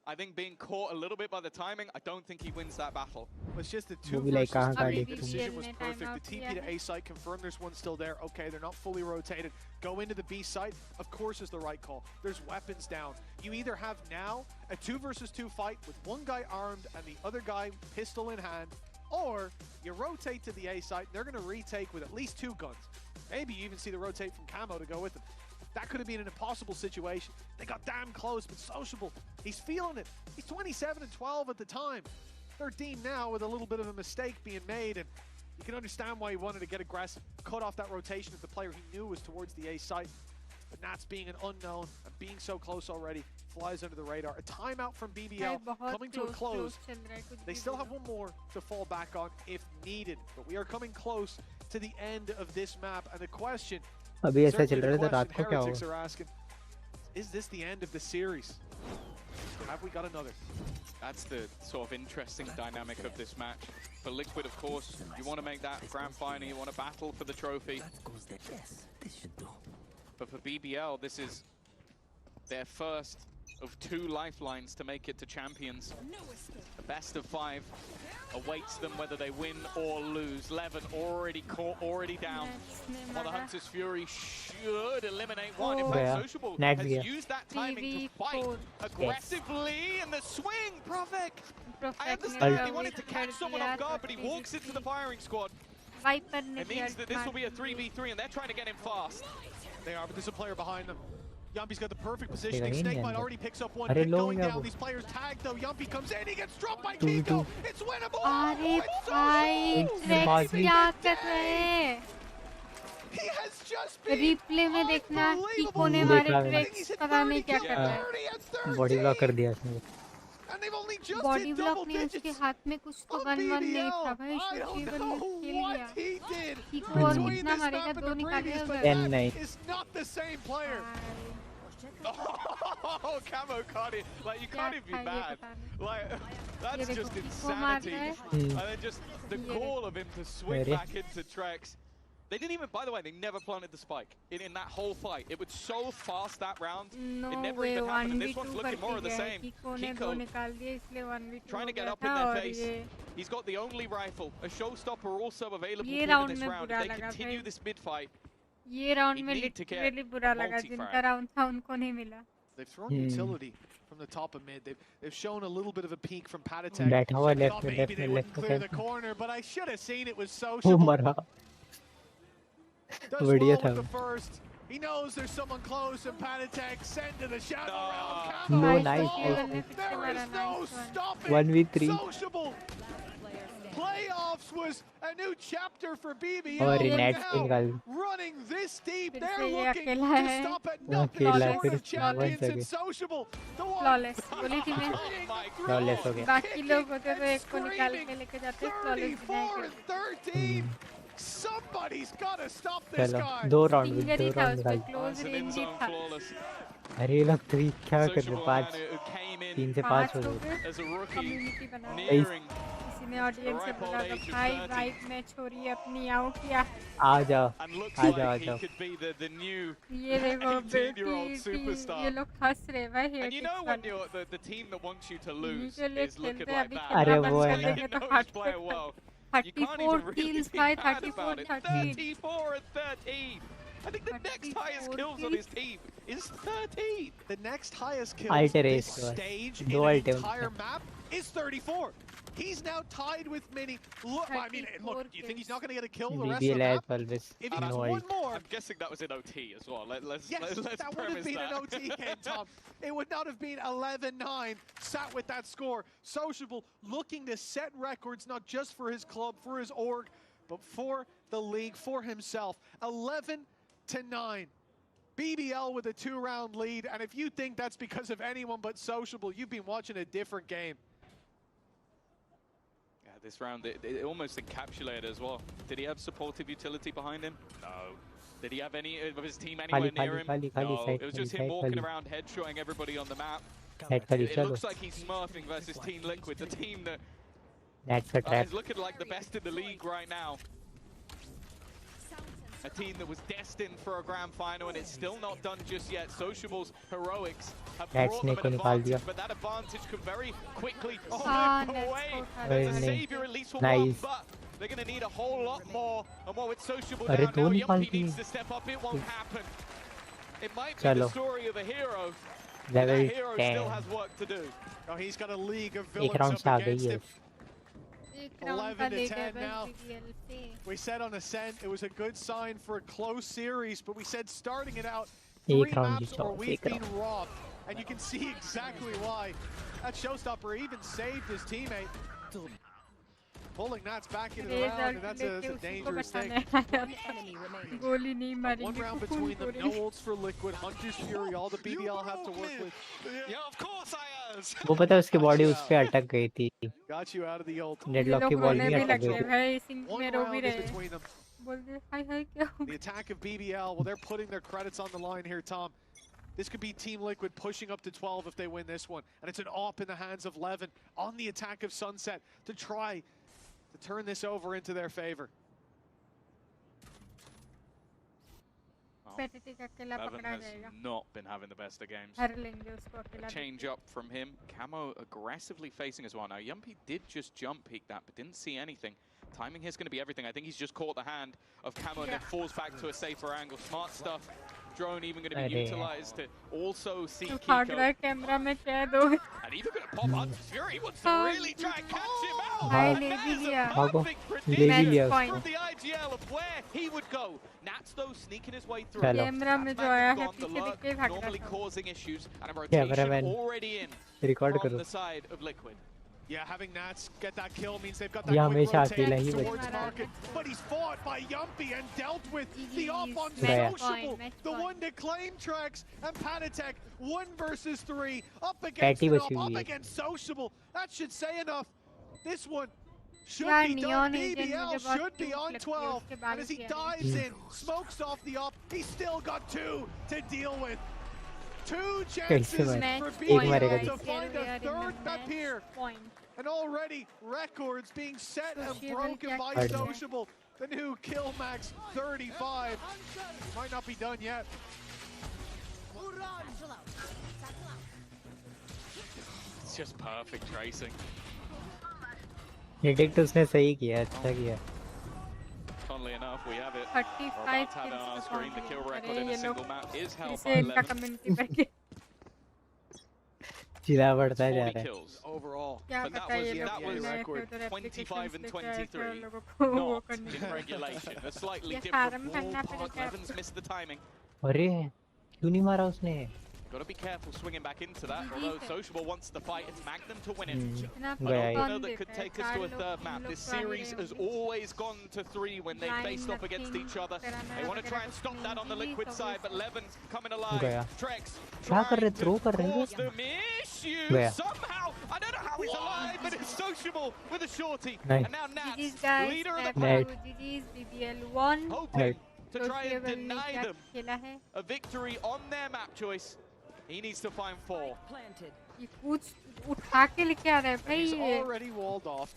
I think being caught a little bit by the timing, I don't think he wins that battle. It's just the 2 versus 3. The decision was perfect. The TP to A site confirmed there's one still there. Okay, they're not fully rotated. Go into the B site, of course, is the right call. There's weapons down. You either have now a 2 versus 2 fight with one guy armed and the other guy pistol in hand, or you rotate to the A site. They're going to retake with at least 2 guns. Maybe you even see the rotate from Camo to go with them. That could have been an impossible situation. They got damn close, but Sociable, he's feeling it. He's 27-12 at the time. 13 now with a little bit of a mistake being made, and you can understand why he wanted to get aggressive, cut off that rotation of the player he knew was towards the A site. But Nats being an unknown and being so close already flies under the radar. A timeout from BBL coming to a close. They still have one more to fall back on if needed, but we are coming close to the end of this map, and the question, Heretics are asking, is this the end of the series? Have we got another? That's the sort of interesting dynamic of this match. For Liquid, of course, you want to make that grand final, you want to battle for the trophy. But for BBL, this is their first of 2 lifelines to make it to champions. The best of 5 awaits them whether they win or lose. Levin already caught, already down. While the Hunter's Fury should eliminate one. In fact, Sociable has used that timing to fight aggressively in the swing. Profek! I understand he wanted to catch someone off guard, but he walks into the firing squad. It means that this will be a 3v3 and they're trying to get him fast. They are, but there's a player behind them. Yumpy's got the perfect positioning. Snakebite already picks up one hit going down. These players tagged though. Yumpy comes in, he gets dropped by Kiko. It's winnable! अरे भाई tracks क्या कर रहे हैं? Replay में देखना किको ने हमारे ट्रैक्स पता नहीं क्या कर रहा है. बॉडी ब्लॉक कर दिया उसने. बॉडी ब्लॉक नहीं, उसके हाथ में कुछ तो गन नहीं था भाई. शेबल में खेल गया. किको और कितना मारेगा? 2 निकाले होगा. Oh, Camo caught it. Like, you can't even be mad. Like, that's just insanity. And then just the call of him to swing back into Trex. They didn't even, by the way, they never planted the spike in that whole fight. It was so fast that round. It never even happened. And this one's looking more of the same. Kiko trying to get up in their face. He's got the only rifle. A showstopper also available to him in this round. If they continue this mid-fight, ये round में literally बुरा लगा. जिनका round था उनको नहीं मिला. They've thrown utility from the top of mid. They've shown a little bit of a peek from Patatek. Maybe they wouldn't clear the corner, but I should have seen it was Sociable. Does well with the first. He knows there's someone close, and Patatek send to the shadow round. No, nice. There is no stopping 1v3. Sociable. Playoffs was a new chapter for BBL. Now running this deep, they're looking to stop at nothing short of champions and Sociable. Flawless. बोली थी मैं. Flawless हो गया. बाकी लोग होते तो एक को निकाल के लेके जाते. Flawless 34 and 13. Somebody's got to stop this guy. 2 round निकाल. क्लोज रेंज था. अरे ये लोग तो क्या कर रहे? 5 3 से 5 हो गए. कम्युनिटी बना. ने ऑडियंस से बोला था भाई वाइब मैच हो रही है अपनी आओ क्या. आ जाओ. ये देखो बेटी ये लोग हंस रहे भाई. And you know when the team that wants you to lose is looking like that. अरे वो है ना. You know it's playing well. 34 kills भाई. 34 13. 34 and 13. I think the next highest kills on his team is 13. The next highest kills on this stage in the entire map is 34. He's now tied with Mini. Look, I mean, look, do you think he's not going to get a kill the rest of the map? If he gets one more... I'm guessing that was an OT as well. Let's that would have been an OT game, Tom. It would not have been 11-9 sat with that score. Sociable looking to set records, not just for his club, for his org, but for the league, for himself. 11-9. BBL with a 2-round lead, and if you think that's because of anyone but Sociable, you've been watching a different game. This round, it almost encapsulated as well. Did he have supportive utility behind him? No. Did he have any of his team anywhere near him? No. It was just him walking around, headshotting everybody on the map. It looks like he's smurfing versus Team Liquid, the team that is looking like the best in the league right now. A team that was destined for a grand final, and it's still not done just yet. Sociable's heroics have brought them an advantage, but that advantage could very quickly slip away. There's a savior at least for one, but they're going to need a whole lot more. And what with Sociable down now, Yumpy needs to step up. It won't happen. It might be the story of a hero, but that hero still has work to do. Oh, he's got a league of villains up against him. 11-10 now. We said on Ascent it was a good sign for a close series, but we said starting it out, 3 maps or we've been robbed. And you can see exactly why. That showstopper even saved his teammate. Pulling Nats back into the round, and that's a dangerous thing. One round between them, no ults for Liquid, Hunter's Fury, all the BBL have to work with. Yeah, of course I was. वो पता है उसकी body उस पे अटक गई थी. Got you out of the ult. Deadlock की बॉल नहीं अटक गई थी. One round is between them. The attack of BBL, well, they're putting their credits on the line here, Tom. This could be Team Liquid pushing up to 12 if they win this one. And it's an AWP in the hands of Levin on the attack of Sunset to try to turn this over into their favor. Levin has not been having the best of games. A change up from him. Camo aggressively facing as well. Now, Yumpy did just jump peek that, but didn't see anything. Timing here is going to be everything. I think he's just caught the hand of Camo and then falls back to a safer angle. Smart stuff. Drone even going to be utilized to also see Kiko. And even going to pop on Fury. He wants to really try and catch him out. And that is a perfect prediction from the IGL of where he would go. Nats though sneaking his way through. Normally causing issues, and a rotation already in from the side of Liquid. Yeah, having Nats get that kill means they've got that quick rotate towards market. But he's fought by Yumpy and dealt with the off on Sociable. The one to claim tracks and Panatek 1 versus 3 up against up against Sociable. That should say enough. This one should be done. BBL should be on 12. And as he dives in, smokes off the op, he's still got 2 to deal with. 2 chances for BBL to find a third map here. And already records being set and broken by Sociable. The new kill max 35. Might not be done yet. It's just perfect tracing. Predict उसने सही किया, अच्छा किया. Funnily enough, we have it. 35 on our screen. The kill record in a single map is held by इसे 11. चिल्ला बढ़ता जा रहा है. Overall. But that was record 25 and 23. Not in regulation. A slightly different ballpark. Evans missed the timing. अरे क्यों नहीं मारा उसने? Got to be careful swinging back into that. Although Sociable wants the fight, it's Magnum to win it. गया. That could take us to a third map. This series has always gone to 3 when they faced off against each other. They want to try and stop that on the Liquid side, but Levin's coming alive. Trex trying to cause them issues somehow. I don't know how he's alive, but it's Sociable with a shorty. And now Nats, leader of the pack, BBL 1. hoping to try and deny them a victory on their map choice. He needs to find 4. ये कुछ उठा के लेके आ रहा है भाई. He's already walled off.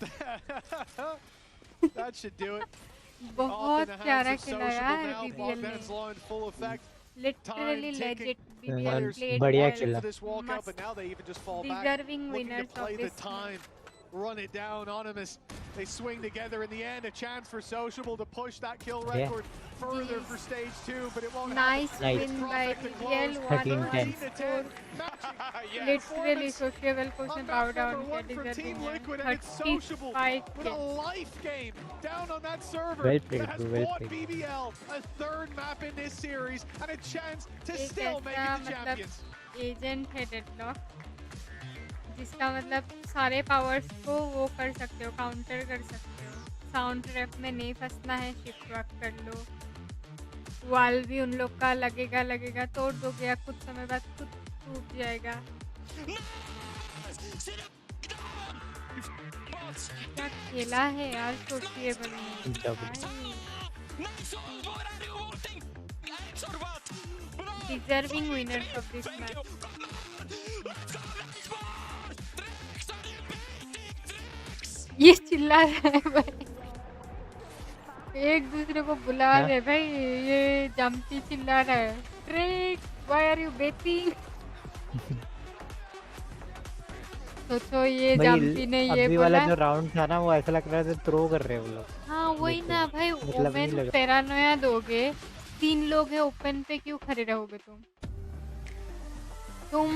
That should do it. बहुत प्यारा खेला यार BBL ने. Literally legit BBL played बढ़िया well. खेला. Deserving winners of this time. Run it down, Onimus. They swing together in the end. A chance for Sociable to push that kill record further for stage 2, but it won't nice happen. win by BBL 1-4. Literally Sociable को उसने bow down किया. Deserving win. 35 with a life game down on that server. Well played, that has bought BBL a third map in this series and a chance to still make it the champions. Agent है deadlock. जिसका मतलब सारे powers को वो कर सकते हो, counter कर सकते हो. साउंड ट्रैप में नहीं फंसना है, शिफ्ट वर्क कर लो. वाल भी उन लोग का लगेगा तोड़ दोगे या कुछ समय बाद खुद टूट जाएगा. क्या खेला है यार सोचिएबल ने. Deserving winners of this match. ये चिल्ला रहा है भाई. एक दूसरे को बुला रहे भाई. ये जंपी चिल्ला रहा है. Trick, why are you betting? सोचो ये जंपी ने ये बोला. अभी वाला जो राउंड था ना वो ऐसा लग रहा है थ्रो कर रहे हैं वो लोग. हाँ वही ना भाई. ओपन पैरानोया दोगे. 3 लोग हैं ओपन पे, क्यों खड़े रहोगे तुम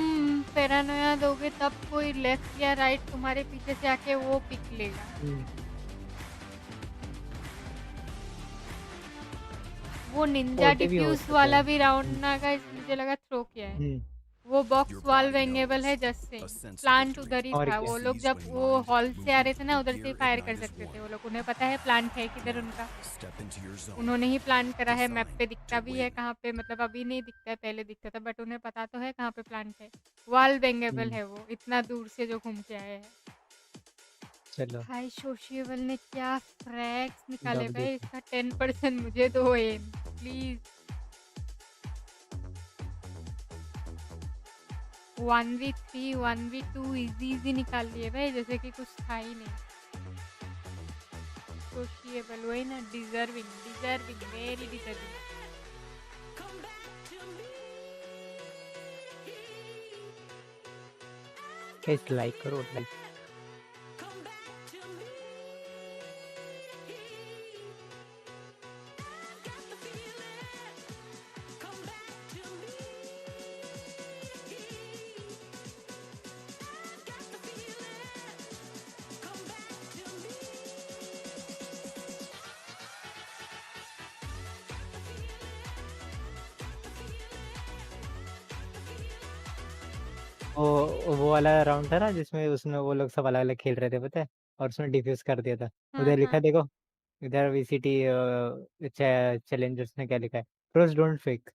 पैरानोया दोगे तब कोई लेफ्ट या राइट तुम्हारे पीछे से आके वो पिक लेगा. वो निंजा डिफ्यूज वाला भी राउंड ना का मुझे लगा थ्रो किया है। वो बॉक्स वॉल वेंगेबल है जस्ट से प्लांट उधर ही था। वो लोग जब वो हॉल से आ रहे थे ना उधर से फायर कर सकते थे वो लोग। उन्हें पता है प्लांट है किधर उनका। उन्होंने ही प्लान करा है। मैप पे दिखता भी है कहाँ पे, मतलब अभी नहीं दिखता है, पहले दिखता था बट उन्हें पता तो है कहाँ पे प्लांट है। वॉल वेंगेबल है वो, इतना दूर से जो घूम के आए हैं। चलो भाई सोशिएबल ने क्या फ्रैक्स निकाले भाई। इसका 10% मुझे दो M please. 1v3 1v2 easy निकाल लिए भाई, जैसे कि कुछ था ही नहीं। सोशिएबल वही ना, डिजर्विंग वेरी डिजर्विंग। कैसे लाइक करो लाइक। वो वाला राउंड था ना जिसमें उसमें वो लोग सब अलग अलग खेल रहे थे पता है, और उसमें डिफ्यूज कर दिया था। उधर लिखा देखो, इधर वीसीटी चैलेंजर्स ने क्या लिखा है, प्रोस डोंट फेक।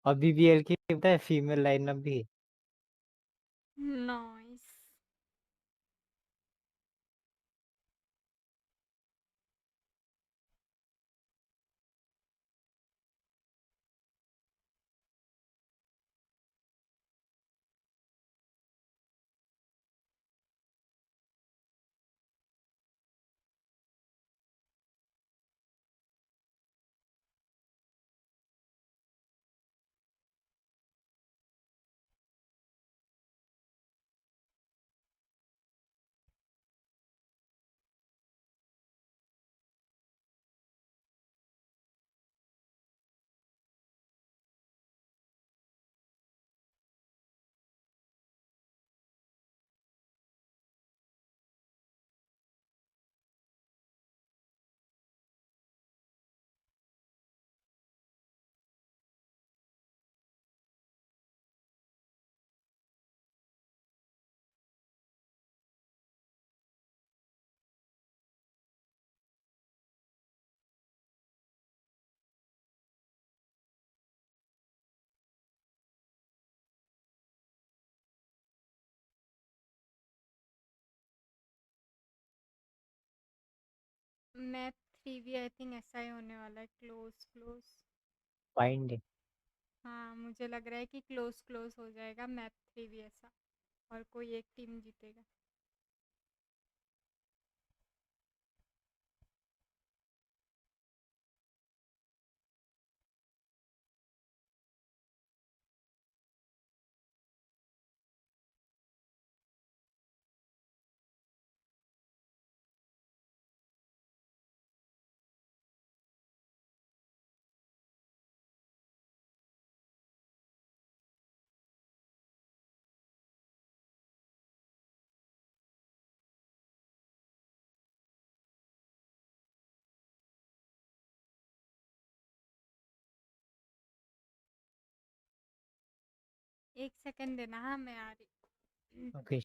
और बीबीएल की पता है फीमेल लाइनअप भी। नाइस। मैप 3 आई थिंक ऐसा ही होने वाला है, क्लोज। फाइंड हाँ मुझे लग रहा है कि क्लोज हो जाएगा मैप 3 ऐसा, और कोई एक टीम जीतेगा। एक सेकंड देना, हाँ मैं आ रही। Okay.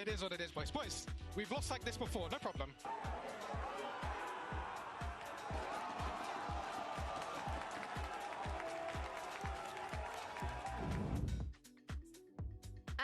It is what it is, boys. Boys, we've lost like this before, no problem.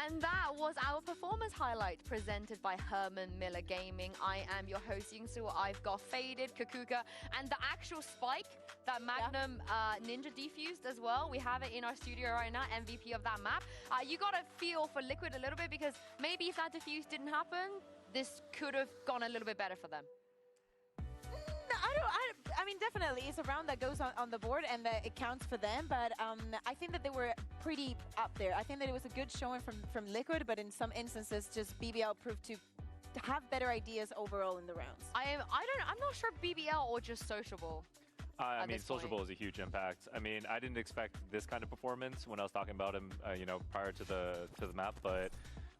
And that was our performance highlight presented by Herman Miller Gaming. I am your host, Dsouza. I've got Faded, Kakuka, and the actual Spike that Magnum Ninja defused as well. We have it in our studio right now, MVP of that map. You got to feel for Liquid a little bit, because maybe if that defuse didn't happen, this could have gone a little bit better for them. I mean, definitely, it's a round that goes on the board and that it counts for them, but I think that they were pretty up there. I think that it was a good showing from Liquid, but in some instances, just BBL proved to have better ideas overall in the rounds. I'm not sure BBL or just sociable. I mean, Sociable is a huge impact. I mean, I didn't expect this kind of performance when I was talking about him, prior to the map, but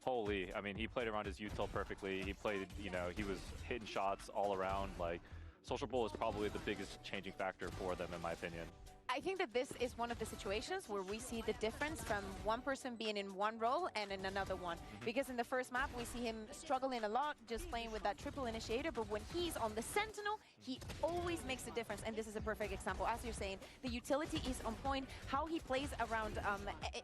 holy, I mean, he played around his util perfectly. He played, he was hitting shots all around. Like, Sociable is probably the biggest changing factor for them, in my opinion. I think that this is one of the situations where we see the difference from one person being in one role and in another one. Because in the first map, we see him struggling a lot, just playing with that triple initiator. But when he's on the Sentinel, he always makes a difference. And this is a perfect example. As you're saying, the utility is on point. How he plays around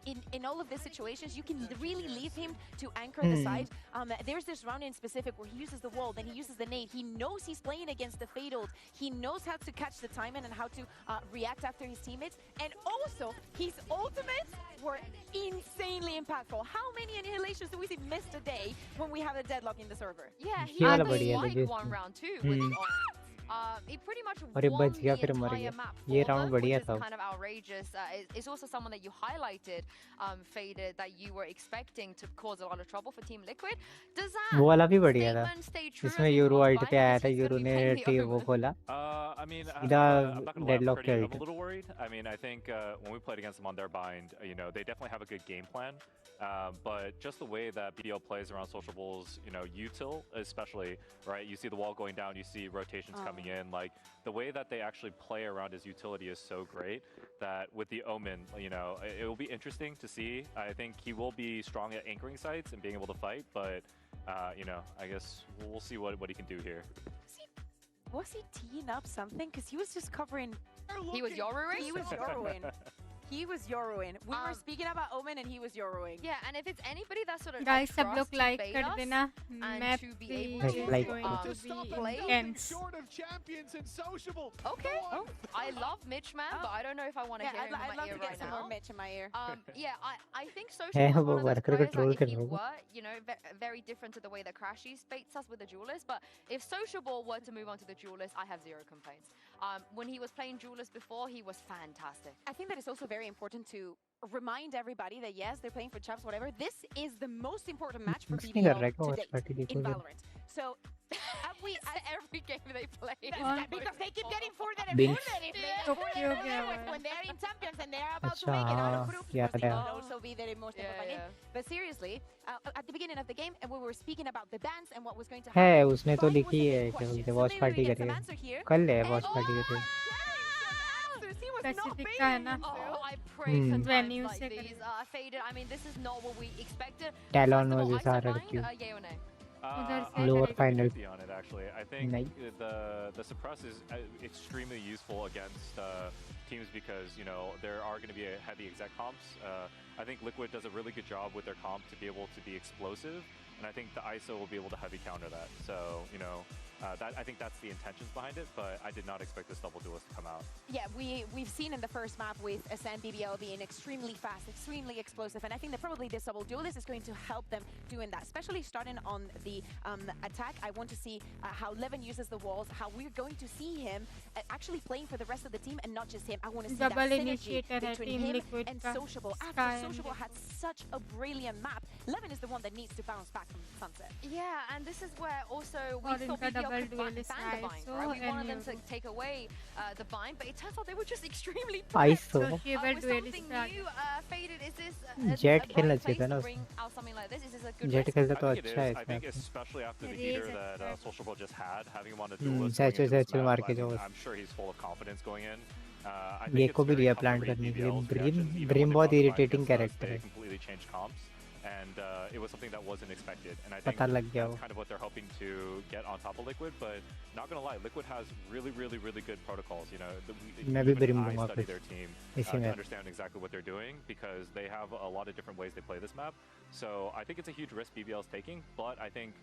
in all of these situations, you can really leave him to anchor the side. There's this round in specific where he uses the wall, then he uses the nade. He knows he's playing against the Fade ult. He knows how to catch the timing and how to react after his teammates, and also his ultimates were insanely impactful. How many annihilations do we see missed a day when we have a deadlock in the server? Yeah, he had one round too with the ult. He pretty much won the entire map for them, which is kind of outrageous. It's also someone that you highlighted, Faded, that you were expecting to cause a lot of trouble for Team Liquid. Does that statement stay true? इसमें euro world पे आया था euro ने वो खोला I mean, सीधा I'm not gonna lie, deadlock I'm killed a little worried. I mean, I think when we played against them on their bind, they definitely have a good game plan. But just the way that BBL plays around Sociable's, util especially, right? You see the wall going down, you see rotations coming in. Like, the way that they actually play around his utility is so great that with the Omen, it will be interesting to see. I think he will be strong at anchoring sites and being able to fight, but, I guess we'll see what he can do here. Was he teeing up something? Because he was just covering... He was Yoruing? He was Yoruing. He was Yoruing. We were speaking about Omen and he was Yoruing. Yeah, and if it's anybody that sort of guys, सब लोग like कर देना. and to be able to like play short of champions and sociable. Okay. I love Mitch, man, but I don't know if I want to hear him in my ear right now. More Mitch in my ear. Yeah, I think Sociable is one of those players that if he were, very different to the way that Crashy baits us with the Duelist, but if Sociable were to move on to the Duelist, I have zero complaints. When he was playing Duelist before, he was fantastic. I think that it's also very important to remind everybody that yes, they're playing for chaps, whatever. This is the most important match for BBL to date in Valorant. So every game they play, because they keep getting further and further. When they're in champions and they're about to make it out of groups, they can also be their emotional fighting. But seriously, at the beginning of the game, and we were speaking about the bans and what was going to happen. है उसने तो लिखी है कि बोलते watch party करेगा कल है वॉच पार्टी करेगा Specific का है ना. I pray for times like these. Faded. I mean, this is not what we expected. Talon was his RRQ. Yay or nay? Lower final. On it, actually. I think the suppress is extremely useful against teams because, there are going to be heavy exec comps. I think Liquid does a really good job with their comp to be able to be explosive, and I think the ISO will be able to heavy counter that. So, I think that's the intentions behind it, but I did not expect this double duelist to come out. Yeah, we've seen in the first map with Ascend BBL being extremely fast, extremely explosive, and I think that probably this double duelist is going to help them doing that, especially starting on the attack. I want to see how Levin uses the walls, how we're going to see him actually playing for the rest of the team and not just him. I want to see Double that synergy between him Liquid and Sociable. After Sociable had such a brilliant map, Levin is the one that needs to bounce back from Sunset. Yeah, and this is where also we thought BBL could ban the bind, right? We wanted them to take away the bind, but it turns out they were just extremely ISO. with something new, Faded, is this Jet खेलना चाहिए था ना bring out something like this? Is this a good Jet खेलता तो I think अच्छा है I think especially after the heater that Sociable just had, having him on the duelist, I'm sure he's full of confidence going in. ये को भी लिया plant करने के लिए ब्रिम बहुत इरिटेटिंग कैरेक्टर है completely changed comps, and it was something that wasn't expected, and I think पता लग गया that's kind of what they're hoping to get on top of Liquid. But not gonna lie, Liquid has really good protocols. मैं भी brim I लूँगा study फिर their team इसी to में understand exactly what they're doing, because they have a lot of different ways they play this map. So I think it's a huge risk BBL is taking, but I think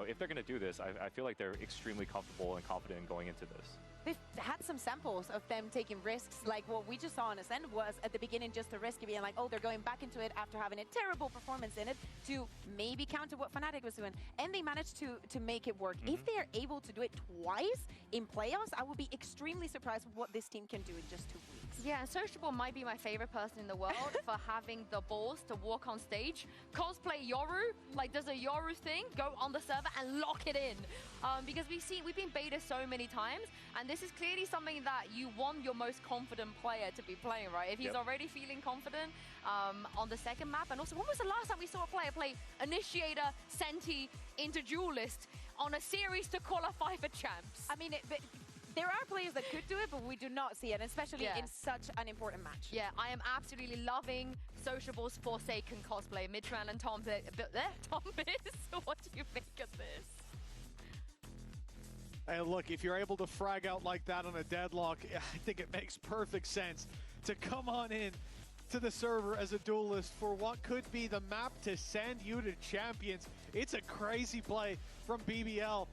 if they're going to do this, I feel like they're extremely comfortable and confident in going into this. They've had some samples of them taking risks, like what we just saw on Ascend was at the beginning just a risk of being like, oh, they're going back into it after having a terrible performance in it to maybe counter what Fnatic was doing. And they managed to make it work. If they are able to do it twice in playoffs, I would be extremely surprised what this team can do in just 2 weeks. Yeah, and Sociable might be my favorite person in the world for having the balls to walk on stage, cosplay Yoru, like does a Yoru thing, go on the server and lock it in. Because we've been beta so many times, and this is clearly something that you want your most confident player to be playing, right? If he's already feeling confident on the second map, and also when was the last time we saw a player play Initiator, Senti into Duelist on a series to qualify for champs? I mean, there are players that could do it, but we do not see it, especially in such an important match. Yeah, I am absolutely loving Sociable's Forsaken cosplay. Midtran and Tom Biz, what do you make of this? Hey, look, if you're able to frag out like that on a deadlock, I think it makes perfect sense to come on in to the server as a duelist for what could be the map to send you to champions. It's a crazy play from BBL.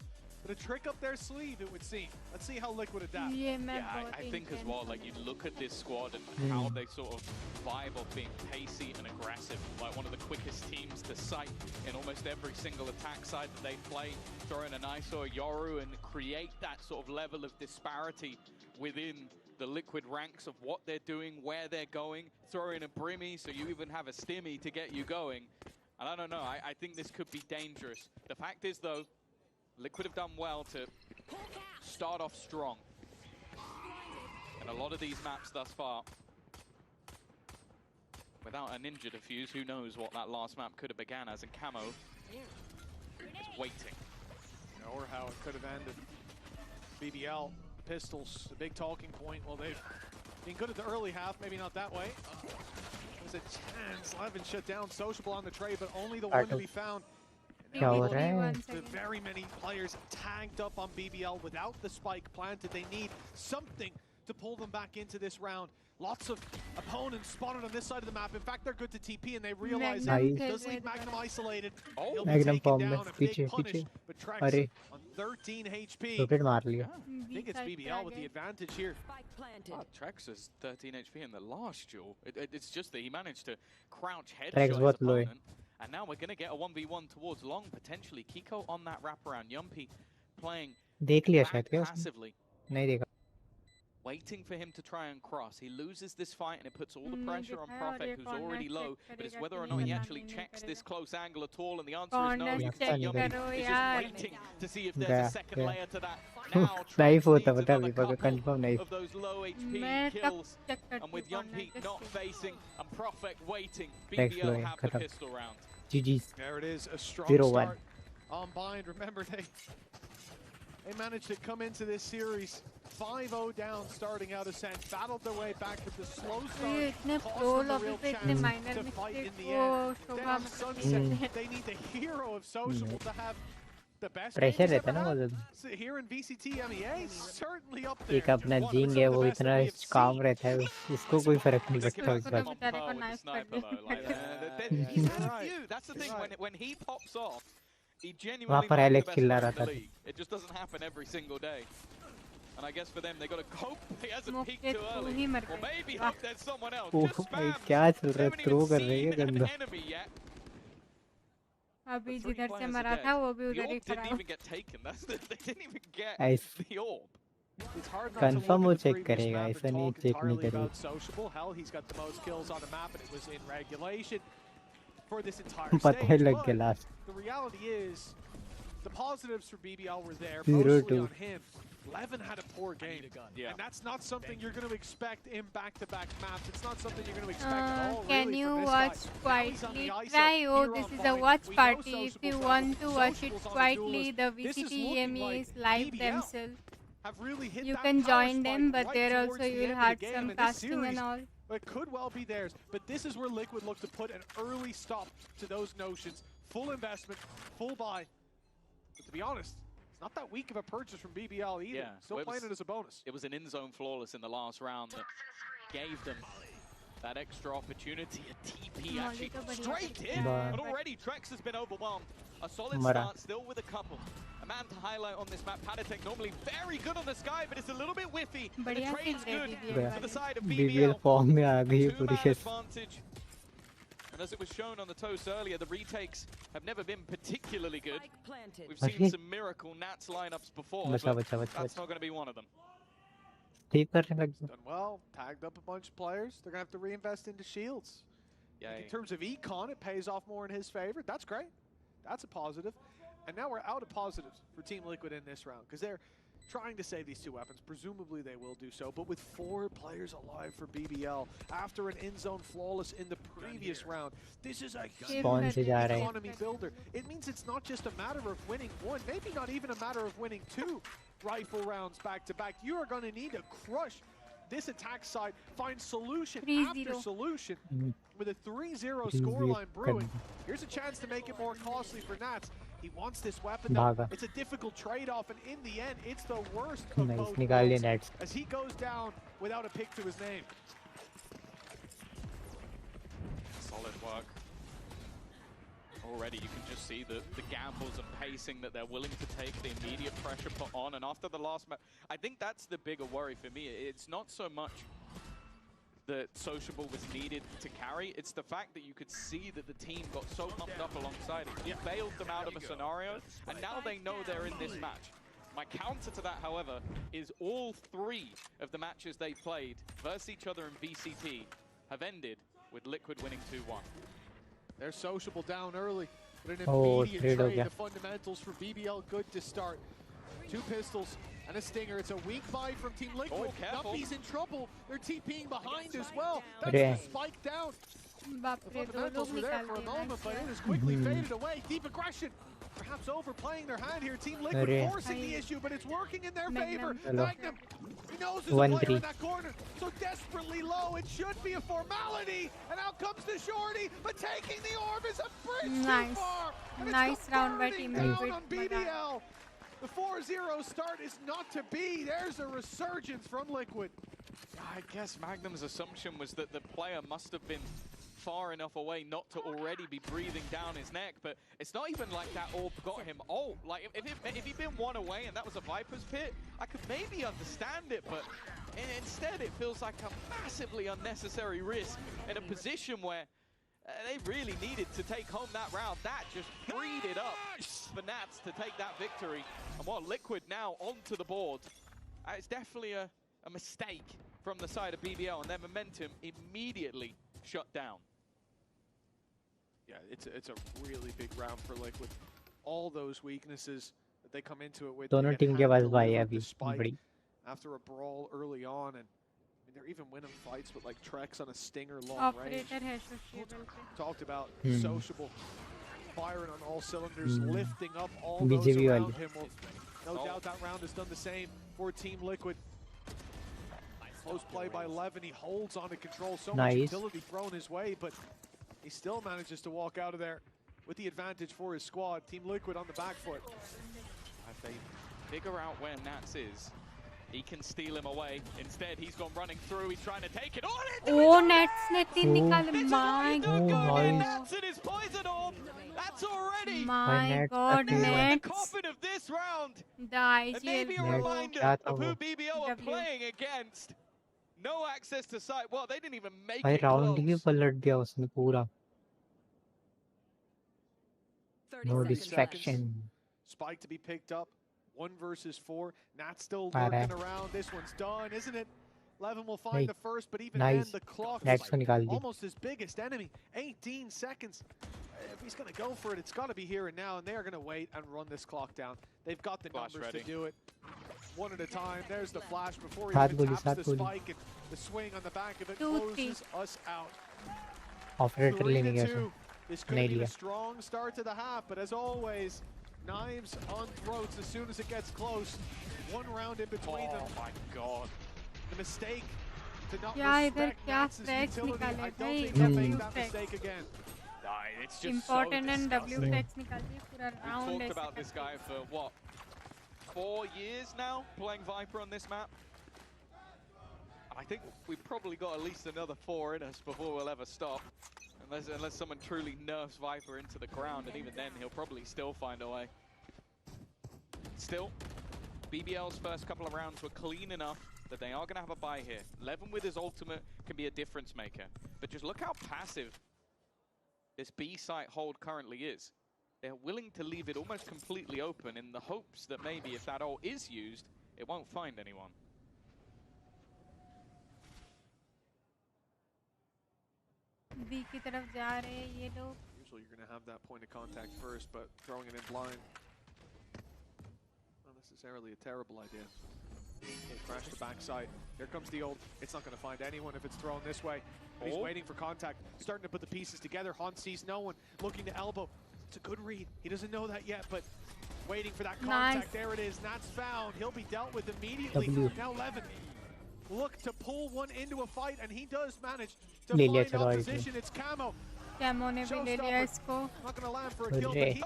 But a trick up their sleeve, it would seem. Let's see how Liquid adapt. Yeah, I think as well, like you look at this squad and how they sort of vibe of being pacey and aggressive, like one of the quickest teams to sight in almost every single attack side that they play. Throw in an ISO or Yoru and create that sort of level of disparity within the Liquid ranks of what they're doing, where they're going. Throw in a Brimmy, so you even have a Stimmy to get you going. And I don't know, I think this could be dangerous. The fact is though, Liquid have done well to start off strong. And a lot of these maps thus far, without a ninja defuse, who knows what that last map could have began as. And Camo is waiting. Or how it could have ended. BBL, pistols, the big talking point. Well, they've been good at the early half, maybe not that way. There's a chance. Levin shut down Sociable on the trade, but only the one to be found. The very many players tagged up on BBL without the spike planted. They need something to pull them back into this round. Lots of opponents spotted on this side of the map. In fact, they're good to TP, and they realize it does leave Magnum isolated. He'll be taken down, a big punish, but Trex on 13 HP. I think it's BBL with the advantage here. Trex has 13 HP in the last duel. It's just that he managed to crouch headshot his opponent. And now we're going to get a 1v1 towards long, potentially. Kiko on that wraparound. Yumpy playing passively. Waiting for him to try and cross. He loses this fight and it puts all the pressure on Prophet, who's already low. But it's whether or not he actually checks this close angle at all. And the answer is no. You can see Yumpy is just waiting to see if there's a second layer to that. Now Trex needs another couple of those low HP kills. And with Yumpy not facing and Prophet waiting, BBL have the pistol round. GG's. There it is, a strong start on Bind. Remember, they managed to come into this series 5-0 down, starting out Ascent, battled their way back with the slow start, cost them the real chance to fight in the end. Then on Sunset, they need the hero of Sociable to have the best pressure रहता है ना वो here in VCT EMEA, certainly up there. एक अपना जिंग है वो इतना काम रहता है उसको कोई फर्क नहीं पड़ता उस बात That's the thing, when he pops off, he genuinely वहाँ पर एलेक्स चिल्ला रहा था. It just doesn't happen every single day. And I guess for them, they got to cope. He hasn't peaked too early. Or maybe hope there's someone else. Just spam. क्या चल रहा है? Throw कर रहे हैं गंदा. अभी जिधर से मरा था वो भी उधर ही खड़ा है. They didn't even get the orb. Confirm वो चेक करेगा, ऐसा नहीं चेक नहीं करेगा. Sociable, hell, he's got the most kills on the map, and it was in regulation for this entire पता ही stage. लग गया last. The reality is, the positives for BBL were there, mostly on him. Levin had a poor game, and that's not something you're going to expect in back-to-back maps. It's not something you're going to expect at all. Can really, you from this watch guy. quietly? Try, oh, this is a watch party. If you want to watch it quietly, the VCT EMEA is live themselves. Really you can join them, but there also you will have some casting and all. It could well be theirs, but this is where Liquid look to put an early stop to those notions. Full investment, full buy. But to be honest, it's not that weak of a purchase from BBL either. Yeah, Still playing it as a bonus. It was an in-zone flawless in the last round that gave them that extra opportunity. A TP actually straight in, but already Trex has been overwhelmed. A solid start, still with a couple. A man to highlight on this map, Padatek normally very good on the sky, but it's a little bit whiffy. The trade's good to the side of BBL. Advantage. And as it was shown on the toast earlier, the retakes have never been particularly good. We've seen some miracle Nats lineups before, but that's not going to be one of them. ठीक करने लग गए. Done well, tagged up a bunch of players. They're going to have to reinvest into shields. Yeah. In terms of econ, it pays off more in his favor. That's great. That's a positive. And now we're out of positives for Team Liquid in this round because they're trying to save these two weapons. Presumably they will do so, but with 4 players alive for BBL after an in-zone flawless in the previous round, this is a huge economy builder. It means it's not just a matter of winning 1, maybe not even a matter of winning 2 rifle rounds back-to-back. You are going to need to crush this attack side, find solution after solution with a 3-0 scoreline brewing. Here's a chance to make it more costly for Nats. He wants this weapon though. It's a difficult trade-off, and in the end, it's the worst of both worlds as he goes down without a pick to his name. Solid work. Already you can just see the gambles and pacing that they're willing to take, the immediate pressure put on, and after the last match, I think that's the bigger worry for me. It's not so much that Sociable was needed to carry, it's the fact that you could see that the team got so pumped up alongside it. It bailed them out of a scenario, and now they know they're in this match. My counter to that, however, is all 3 of the matches they played versus each other in VCT have ended with Liquid winning 2-1. They're Sociable down early, but an immediate trade. The fundamentals for BBL good to start. 2 pistols and a stinger. It's a weak buy from Team Liquid. Nuppy's in trouble. They're TPing behind as well. That's the spike down. The fundamentals were there for a moment, but it has quickly faded away. Deep aggression. Perhaps overplaying their hand here. Team Liquid forcing the issue, but it's working in their favor. Magnum, he knows there's a player in that corner, so desperately low. It should be a formality, and out comes the shorty, but taking the orb is a bridge too far. And nice round by Team Liquid on BBL. The 4-0 start is not to be. There's a resurgence from Liquid. I guess Magnum's assumption was that the player must have been far enough away not to already be breathing down his neck, but it's not even like that orb got him. Oh, like if he'd been 1 away and that was a Viper's Pit, I could maybe understand it, but instead it feels like a massively unnecessary risk in a position where they really needed to take home that round. That just freed it up for Nats to take that victory. And what Liquid now onto the board. It's definitely a mistake from the side of BBL, and their momentum immediately shut down. Yeah, it's a really big round for Liquid. All those weaknesses that they come into it with. दोनों team के पास भाई अभी बड़ी. After a brawl early on, and they're even winning fights with like Trex on a stinger long range. Talked about Sociable firing on all cylinders, lifting up all those around him. Well, no doubt that round has done the same for Team Liquid. Close play by Levin. He holds on to control. So much utility thrown his way, but he still manages to walk out of there with the advantage for his squad. Team Liquid on the back foot. If they figure out where Nats is, he can steal him away. Instead, he's gone running through. He's trying to take it. Oh, Nats ne 3 nikale. My God. Nats in his poison orb. That's already. My God, Nats. The coffin of this round. The IGL. And maybe a reminder of who BBL are playing against. No access to sight. Well, they didn't even make it round close. पलट दिया उसने पूरा. No distraction. Spike to be picked up. 1 versus 4. Nats still lurking around. This one's done, isn't it? Levin will find the first, but even then the clock is almost his biggest enemy. 18 seconds. If he's going to go for it, it's got to be here and now, and they are going to wait and run this clock down. They've got the numbers to do it. One at a time. There's the flash before he even taps the spike, and the swing on the back of it closes us out. Operator लेने गया. This could be a strong start to the half, but as always, knives on throats as soon as it gets close. 1 round in between them. Oh my God. The mistake to not respect Nats's utility. I don't think they'll make that mistake again. It's just important so and WFX nikal diye pura round. We've talked about this guy for what, 4 years now, playing Viper on this map. I think we've probably got at least another 4 in us before we'll ever stop. Unless someone truly nerfs Viper into the ground, and even then he'll probably still find a way. Still, BBL's first couple of rounds were clean enough that they are going to have a bye here. Levin with his ultimate can be a difference maker. But just look how passive this B site hold currently is. They're willing to leave it almost completely open in the hopes that maybe if that ult is used, it won't find anyone. B की तरफ जा रहे हैं ये लोग. Usually you're going to have that point of contact first, but throwing it in blind, not necessarily a terrible idea. Okay, crash the backside. Here comes the ult. It's not going to find anyone if it's thrown this way. But he's waiting for contact, starting to put the pieces together. Han sees no one, looking to elbow. It's a good read. He doesn't know that yet, but waiting for that contact. Nice. There it is. That's found. He'll be dealt with immediately. Now Levin look to pull one into a fight, and he does manage to find opposition. It's Camo. Camo ने भी ले लिया इसको.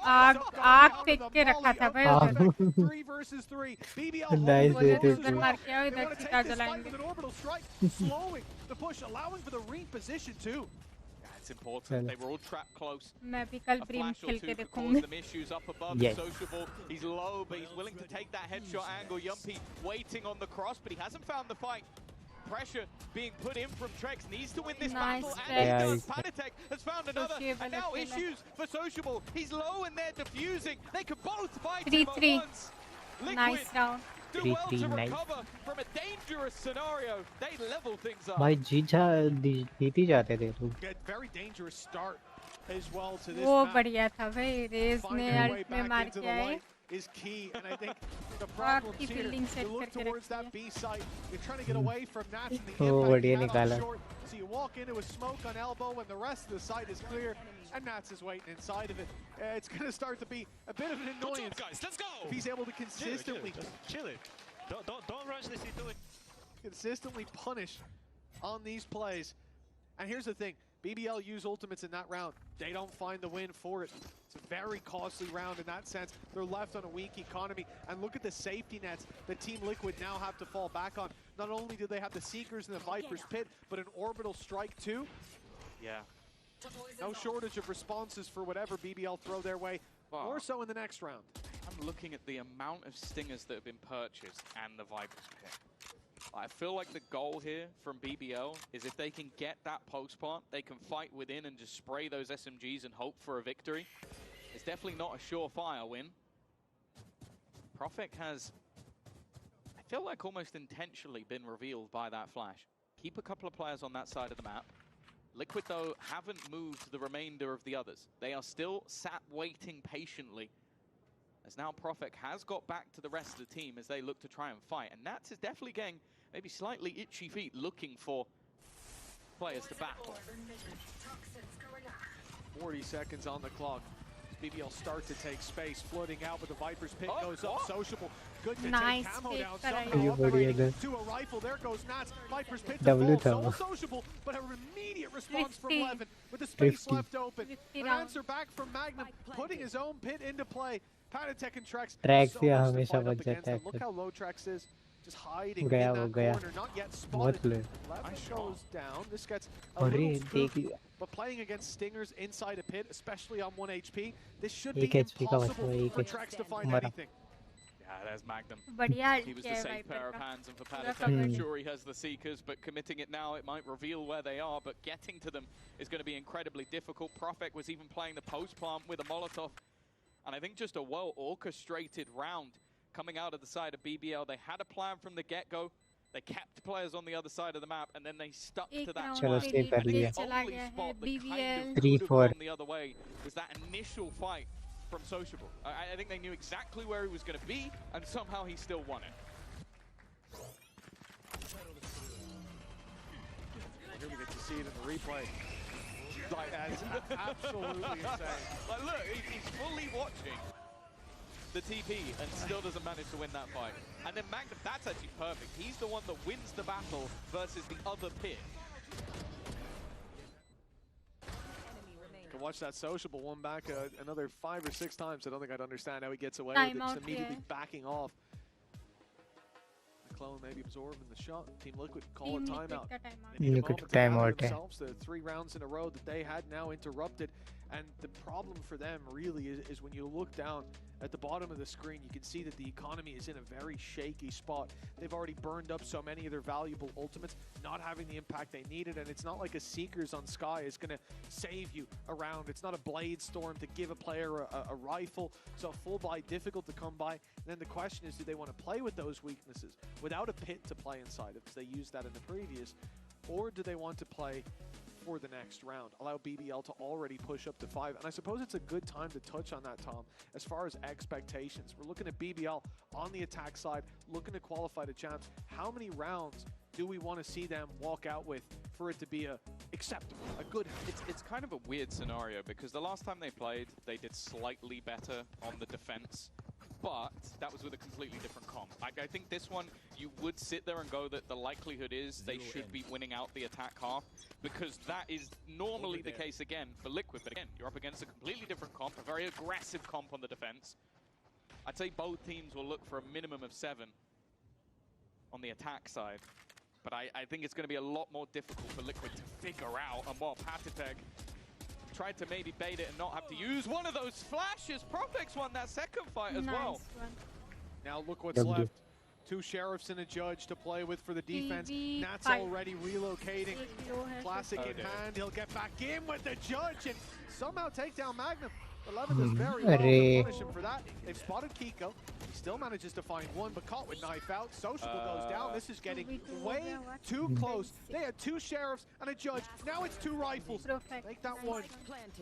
आग फेंक के रखा था भाई उधर. 3 versus 3. BBL उधर मार के आओ इधर चिता जलाएंगे. Slowing the push, allowing for the reposition too. It's important. They were all trapped close. मैं भी कल प्रीम खेल के देखूंगी. Yes. He's low, but he's willing to take that headshot angle. Yumpy waiting on the cross, but he hasn't found the fight. Pressure being put in from Trex, needs to win this battle, and he does. Panatek has found another, and now issues for Sociable. He's low and they're defusing. They could both fight him at once. Nice round. Do well to recover from a dangerous scenario. They level things up. भाई जीती जाते थे तुम. Very dangerous start as well to this. वो बढ़िया था भाई. Raise ने अल्ट में मार के आए. Is key, and I think the problem here, you look towards that B site, you're trying to get away from Nats and the impact on short, so you walk into a smoke on elbow and the rest of the site is clear, and Nats is waiting inside of it. It's going to start to be a bit of an annoyance. Good job, guys. Let's go! If he's able to consistently... Chill it. Don't rush this into it. Consistently punish on these plays. And here's the thing, BBL use ultimates in that round. They don't find the win for it. It's a very costly round in that sense. They're left on a weak economy. And look at the safety nets that Team Liquid now have to fall back on. Not only do they have the Seekers and the Viper's Pit, but an orbital strike too. Yeah. No shortage of responses for whatever BBL throw their way. More so in the next round. I'm looking at the amount of stingers that have been purchased and the Viper's Pit. I feel like the goal here from BBL is if they can get that post plant, they can fight within and just spray those SMGs and hope for a victory. It's definitely not a surefire win. Profik has, I feel like almost intentionally been revealed by that flash. Keep a couple of players on that side of the map. Liquid, though, haven't moved the remainder of the others. They are still sat waiting patiently. As now Profik has got back to the rest of the team as they look to try and fight. And Nats is definitely getting maybe slightly itchy feet looking for players to battle. 40 seconds on the clock. BBL start to take space, floating out, but the Viper's Pit goes up. Sociable, good to take Camo down somehow. To a rifle, there goes Nats. Viper's Pit to fall. Sociable, but an immediate response from Levin with the space left open. An answer back from Magnum, putting his own pit into play. Panatek and Trex. Look how low Trex is. Just hiding in that corner, not yet spotted. Levin goes down. This gets a little spooked. But playing against Stingers inside a pit, especially on 1 HP, this should be impossible for Trex to find anything. Yeah, there's Magnum. He was the safe pair of hands, and for Panatek, I'm sure he has the Seekers, but committing it now, it might reveal where they are, but getting to them is going to be incredibly difficult. Profik was even playing the post plant with a Molotov. And I think just a well-orchestrated round coming out of the side of BBL. They had a plan from the get-go. They kept players on the other side of the map, and then they stuck to that plan. The only spot that kind of could have gone the other way was that initial fight from Sociable. I think they knew exactly where he was going to be, and somehow he still won it. Here we get to see it in the replay. Like, that's absolutely insane. Like, look, he's fully watching the TP and still doesn't manage to win that fight. And then Magnum, that's actually perfect. He's the one that wins the battle versus the other pit. You can watch that Sociable one back another 5 or 6 times. I don't think I'd understand how he gets away with it. Just immediately backing off. McClellan maybe absorbing the shot. Team Liquid call a timeout. Themselves, the 3 rounds in a row that they had now interrupted. And the problem for them really is when you look down at the bottom of the screen, you can see that the economy is in a very shaky spot. They've already burned up so many of their valuable ultimates, not having the impact they needed. And it's not like a Seekers on Sky is going to save you around. It's not a Blade Storm to give a player a rifle. So full buy, difficult to come by. And then the question is, do they want to play with those weaknesses without a pit to play inside of, because they used that in the previous, or do they want to play for the next round. Allow BBL to already push up to 5. And I suppose it's a good time to touch on that, Tom, as far as expectations. We're looking at BBL on the attack side, looking to qualify to champs. How many rounds do we want to see them walk out with for it to be acceptable, a good? It's kind of a weird scenario because the last time they played, they did slightly better on the defense, but that was with a completely different comp. I think this one, you would sit there and go that the likelihood is they should be winning out the attack half, because that is normally the case again for Liquid. But again, you're up against a completely different comp, a very aggressive comp on the defense. I'd say both teams will look for a minimum of 7 on the attack side. But I think it's going to be a lot more difficult for Liquid to figure out. And while Patidar tried to maybe bait it and not have to use one of those flashes, Profex won that second fight as well. Now look what's left. 2 sheriffs and a judge to play with for the defense. Nat's already relocating. Classic in hand. He'll get back in with the judge and somehow take down Magnum. 11 is very well to punish him for that. They've spotted Kiko. He still manages to find one, but caught with knife out. Sociable goes down. This is getting way too close. They had 2 sheriffs and a judge. Now it's 2 rifles. Take that one.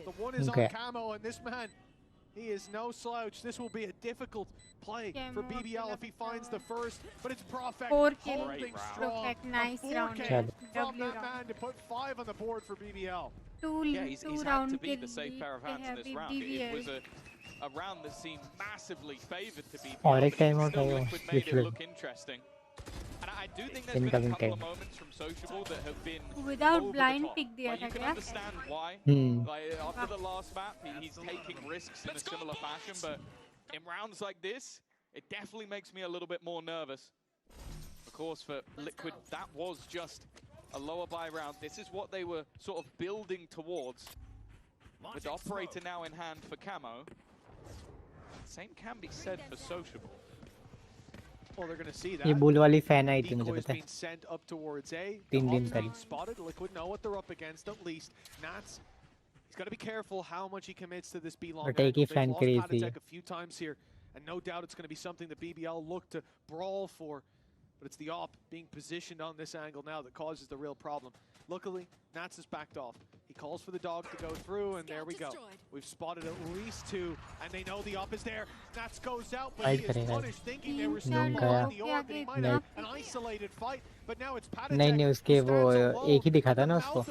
The one is on camo, and this man, he is no slouch. This will be a difficult play for BBL if he finds the first, but it's Profek holding strong. Nice round from that man to put 5 on the board for BBL. Yeah, he's had to be the safe pair of hands in this round. It was a round that seemed massively favored to BBL. Liquid made it look interesting. And I do think there's been a couple of moments from Sociable that have been without blind pick you can understand why. Like, after the last map, he's taking risks in a similar fashion, but in rounds like this, it definitely makes me a little bit more nervous. Of course, for Liquid, that was just a lower buy round. This is what they were sort of building towards. With the operator now in hand for Camo. Same can be said for Sociable. Well, they're going to see that. ये bull वाली fan आई थी मुझे पता है. Being sent up towards A. 3 दिन पहले. Spotted. Liquid know what they're up against at least. Nats, he's got to be careful how much he commits to this B-long. Take his fan crazy. A few times here, and no doubt it's going to be something that BBL look to brawl for. But it's the op being positioned on this angle now that causes the real problem. Luckily, Nats has backed off. He calls for the dog to go through, and there we go. We've spotted at least 2, and they know the op is there. Nats goes out, but he is punished, thinking they were still on the orb, and he might have an isolated fight. But now it's Patidar. नहीं उसके वो एक ही दिखा था ना उसको.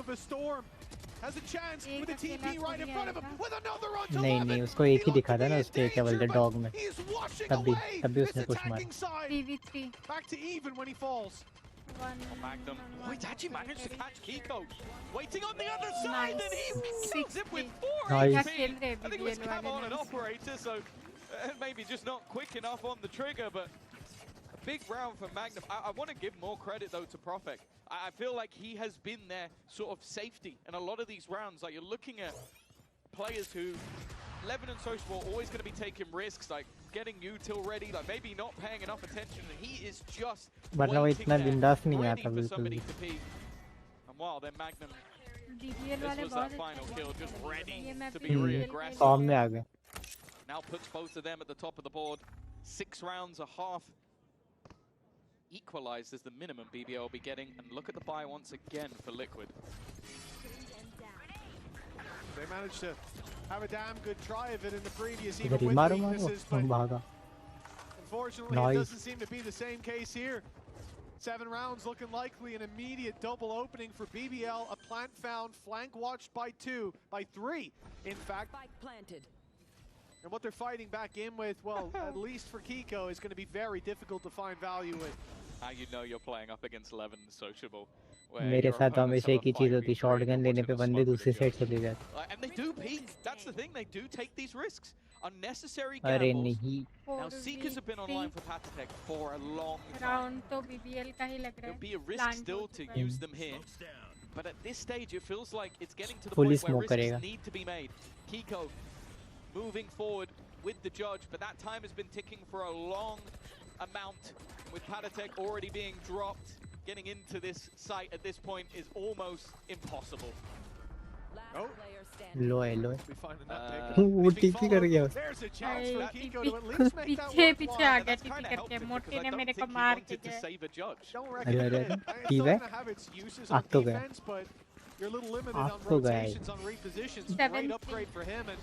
Has a chance with a TP right in front of him with another on to नहीं उसको एक ही दिखा था ना उसके क्या बोलते डॉग में. तब भी उसने कुछ मारा. 3v3. Back to even when he falls. Magnum. Oh, he's actually managed to catch Kiko. Waiting on the other side, and he kills it with 4 HP. I think it was Camo on an operator, so maybe just not quick enough on the trigger, but a big round for Magnum. I want to give more credit, though, to Profek. I feel like he has been their sort of safety in a lot of these rounds. Like, you're looking at players who, Levin and Sociable, are always going to be taking risks, like getting util ready, like maybe not paying enough attention, and he is just waiting there, ready for somebody to peek. And wow, then Magnum, this was that final kill, just ready to be re-aggressive. Now puts both of them at the top of the board. 6 rounds, a half equalized as the minimum BBL will be getting, and look at the buy once again for Liquid. They managed to have a damn good try of it in the previous, even with weaknesses, but unfortunately it doesn't seem to be the same case here. 7 rounds looking likely an immediate double opening for BBL. A plant found, flank watched by 3, in fact. And what they're fighting back in with, well, at least for Kiko, is going to be very difficult to find value with. How you know you're playing up against 11 Sociable. मेरे साथ हमेशा एक ही चीज होती है, shotgun लेने पे बंदे दूसरी साइड चले जाते. And they do peek. That's the thing. They do take these risks. Unnecessary अरे gambles. नहीं. Now Seekers have been online for Patidar for a long time. Round तो BBL का ही लग रहा है. There'll be a risk still to use them here. But at this stage, it feels like it's getting to the point where risks need to be made. Kiko moving forward with the judge, but that time has been ticking for a long amount. With Patidar already being dropped, getting into this site at this point is almost impossible. Oh, लो है लो है. वो TP कर गया. पीछे पीछे आ गया TP करके. मोटे ने मेरे को मार के गया. अरे टीप है. आग तो गया. You're a little limited on rotations, on repositions. Great upgrade for him, and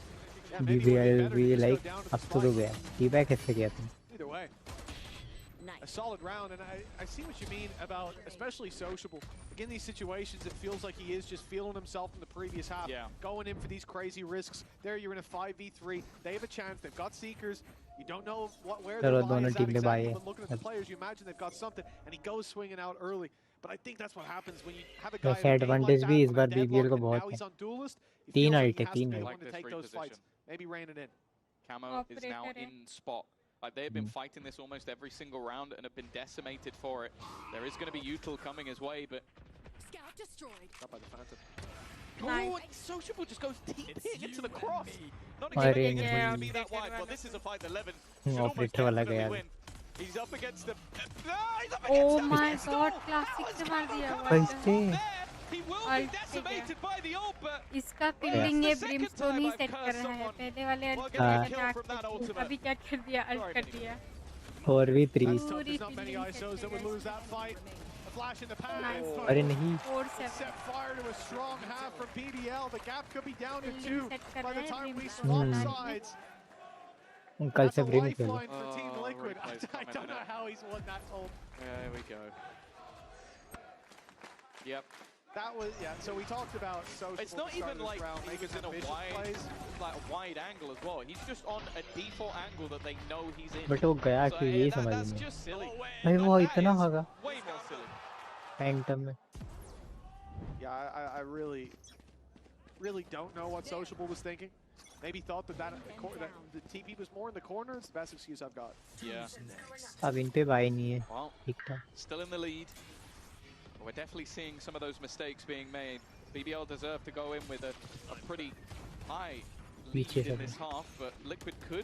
yeah, maybe BBL भी like अब तो गया feedback कैसे किया तुम? Either way, a solid round, and I see what you mean about especially Sociable. Again, these situations, it feels like he is just feeling himself in the previous half, going in for these crazy risks. There, you're in a 5v3. They have a chance. They've got Seekers. You don't know where their buy is at exactly, but looking at the players, you imagine they've got something, and he goes swinging out early. But I think that's what happens when you have a guy वैसे advantage भी इस बार BBL को बहुत है 3 अल्टे 3 अल्टे maybe rein it in. Camo is now in spot. Like they've been fighting this almost every single round and have been decimated for it. There is going to be util coming his way, but Scout destroyed. Not by the Phantom. Oh, Sociable just goes TPing into the cross. Not expecting it to be that wide. Well, this is a fight that Levin should almost definitely win. He's up against the. No, he's up against oh my god, classic से मार दिया. He will be decimated by the ult, but इसका fielding ये Brimstone ही set कर रहा है. पहले वाले अल्ट अभी क्या कर दिया, अल्ट कर दिया. और भी 3 not many ISOs that would lose that fight. A flash in the pan. अरे नहीं. Set fire to a strong half from BBL. The gap could be down to 2 by the time we swap sides. कल से brim Khelo. For Team Liquid. I don't know how he's won that ult. There we go. Yep. That was So we talked about Sociable. It's not even like he was in a wide angle as well. He's just on a default angle that they know he's in. But वो गया कि ये समझ that's नहीं. just silly. भाई वो इतना होगा. Way more silly. Phantom में. Yeah, I really don't know what Sociable was thinking. Maybe thought that the TP was more in the corner. It's the best excuse I've got. Yeah. अब इन पे bye नहीं है. Well, ठीक था. still in the lead. We're definitely seeing some of those mistakes being made. BBL deserved to go in with a pretty high lead in this half, but Liquid could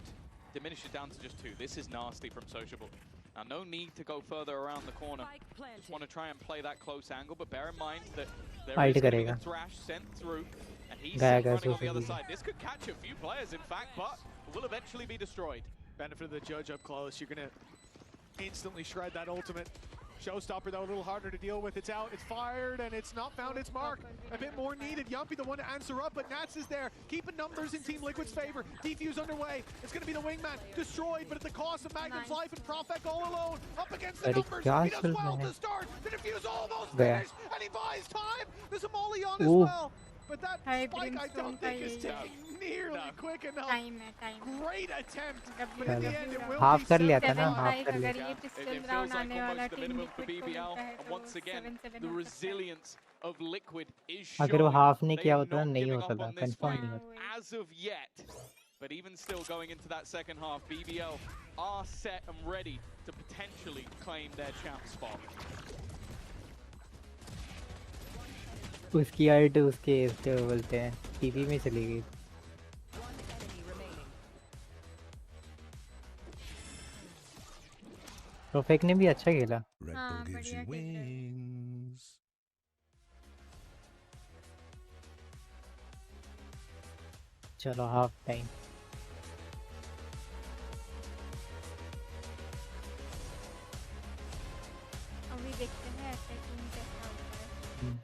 diminish it down to just 2. This is nasty from Sociable. Now, no need to go further around the corner. Just want to try and play that close angle, but bear in mind that there is going to be a thrash sent through, and he's running on the other side. This could catch a few players, in fact, but will eventually be destroyed. Benefit of the judge up close. You're going to instantly shred that ultimate. Showstopper, though, a little harder to deal with. It's out, it's fired, and it's not found its mark. A bit more needed. Yumpy, the one to answer up, but Nats is there, keeping numbers in Team Liquid's favor. Defuse underway. It's going to be the wingman. Destroyed, but at the cost of Magnum's life, and Profek all alone. Up against the numbers. He does well to start. The defuse almost finished, and he buys time. There's a molly on as well. But that spike, I don't think is taking nearly quick enough. Great attempt, but in the end, it will half be कर लिया था ना, half कर अगर लिया. ये pistol round आने वाला team for BBL, and once again, the resilience of Liquid is अगर वो showing. half नहीं किया They're होता not नहीं giving होता up था, on this confirm fight नहीं होता. as of yet. But even still, going into that second half, BBL are set and ready to potentially claim their champ spot. उसकी art उसके इसके बोलते हैं टीवी में चली गई. प्रोफेक्ट ने भी अच्छा खेला. हाँ, बढ़िया खेला. चलो हाफ टाइम. अभी देखते हैं अटैकिंग कैसा होता है.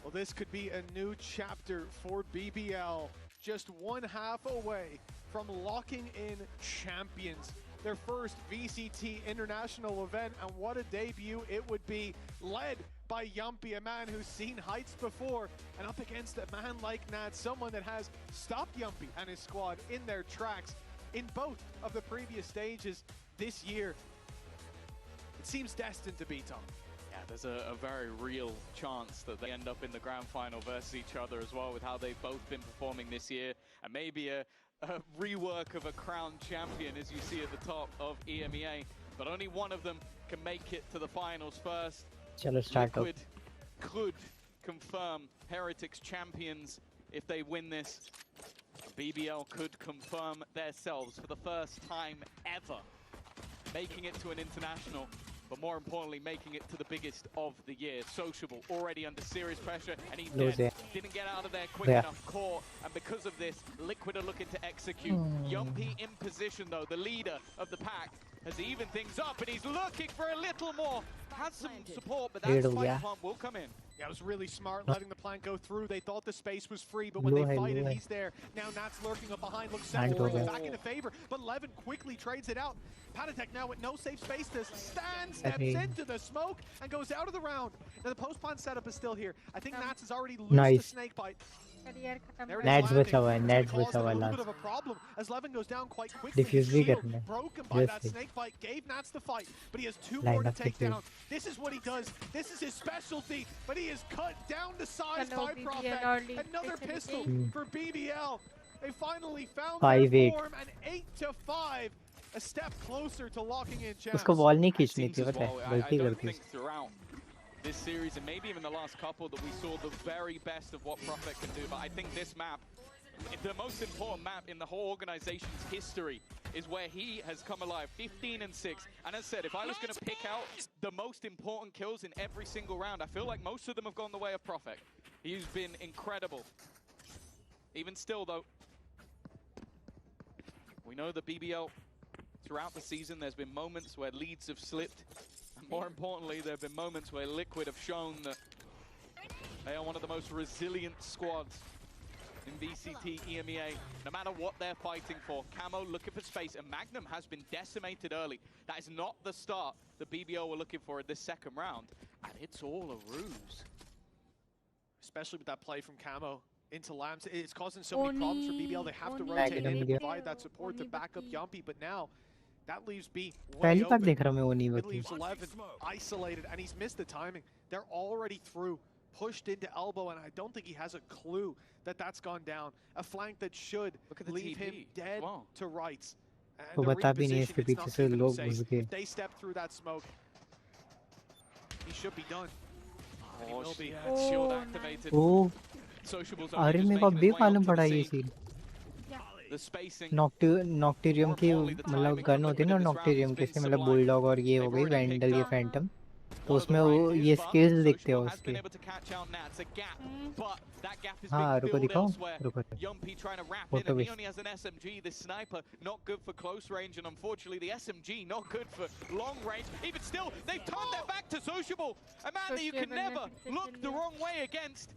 Well, this could be a new chapter for BBL. Just one half away from locking in champions. Their first VCT international event, and what a debut it would be, led by Yumpy, a man who's seen heights before, and up against a man like Nat, someone that has stopped Yumpy and his squad in their tracks in both of the previous stages this year. It seems destined to be, Tom. Yeah, there's a very real chance that they end up in the grand final versus each other as well, with how they've both been performing this year, and maybe a rework of a crowned champion, as you see at the top of EMEA. But only one of them can make it to the finals first. Liquid could confirm Heretics champions if they win this. BBL could confirm themselves for the first time ever, making it to an international, but more importantly, making it to the biggest of the year. Sociable, already under serious pressure, and he's dead. Didn't get out of there quick enough, caught, and because of this, Liquid are looking to execute. Yumpy in position though, the leader of the pack, has evened things up, and he's looking for a little more. Has some support, but that spike pump will come in. Yeah, it was really smart letting the plant go through. They thought the space was free, but when they fight it, he's there. Now Nat's lurking up behind, looks set to bring it back into favor, but Levin quickly trades it out. Patidar now with no safe space to stand, steps into the smoke, and goes out of the round. Now the post-plant setup is still here. I think Nats has already loosed the snake bite. Nats बचा हुआ है, Nats बचा हुआ है last. A problem as Levin goes down quite quickly. Diffuse भी करना है. Broken by that snake bite, gave Nats the fight, but he has two more to take down. This is what he does. This is his specialty, but he is cut down to size by Prophet. Another pistol for BBL. They finally found their form, and 8-5, a step closer to locking in champs. उसको ball नहीं खींचनी थी, पता है, गलती करती है. This series, and maybe even the last couple, that we saw the very best of what Prophet can do. But I think this map, the most important map in the whole organization's history, is where he has come alive. 15-6. And as I said, if I was going to pick out the most important kills in every single round, I feel like most of them have gone the way of Prophet. He's been incredible. Even still, though, we know the BBL, throughout the season, there's been moments where leads have slipped. And more importantly, there have been moments where Liquid have shown that they are one of the most resilient squads in VCT, EMEA, no matter what they're fighting for. Camo looking for space, and Magnum has been decimated early. That is not the start the BBL were looking for in this second round, and it's all a ruse. Especially with that play from Camo into Lambs, it's causing so many problems for BBL. They have to rotate in and provide that support to back up Yumpy, but now that leaves B way open. It leaves 11 isolated, and he's missed the timing. They're already through, pushed into elbow, and I don't think he has a clue that that's gone down. A flank that should leave him dead to rights. And the reposition, it's not safe. If they step through that smoke, he should be done. And he will be. Shield activated. Sociables अरे मेरे को अभी मालूम पड़ा ये scene. नॉक्टेरियम की मतलब gun होती है ना, नॉक्टेरियम के से मतलब बुलडॉग और ये हो गई वैंडल, ये फैंटम, तो उसमें वो ये स्किल्स दिखते हो उसके. हाँ रुको दिखाओ, रुको फोटो भी. Only has an SMG. This sniper not good for close range, and unfortunately the SMG not good for long range. Even still, they've turned their back to Sociable, a man that you can never look the wrong way against.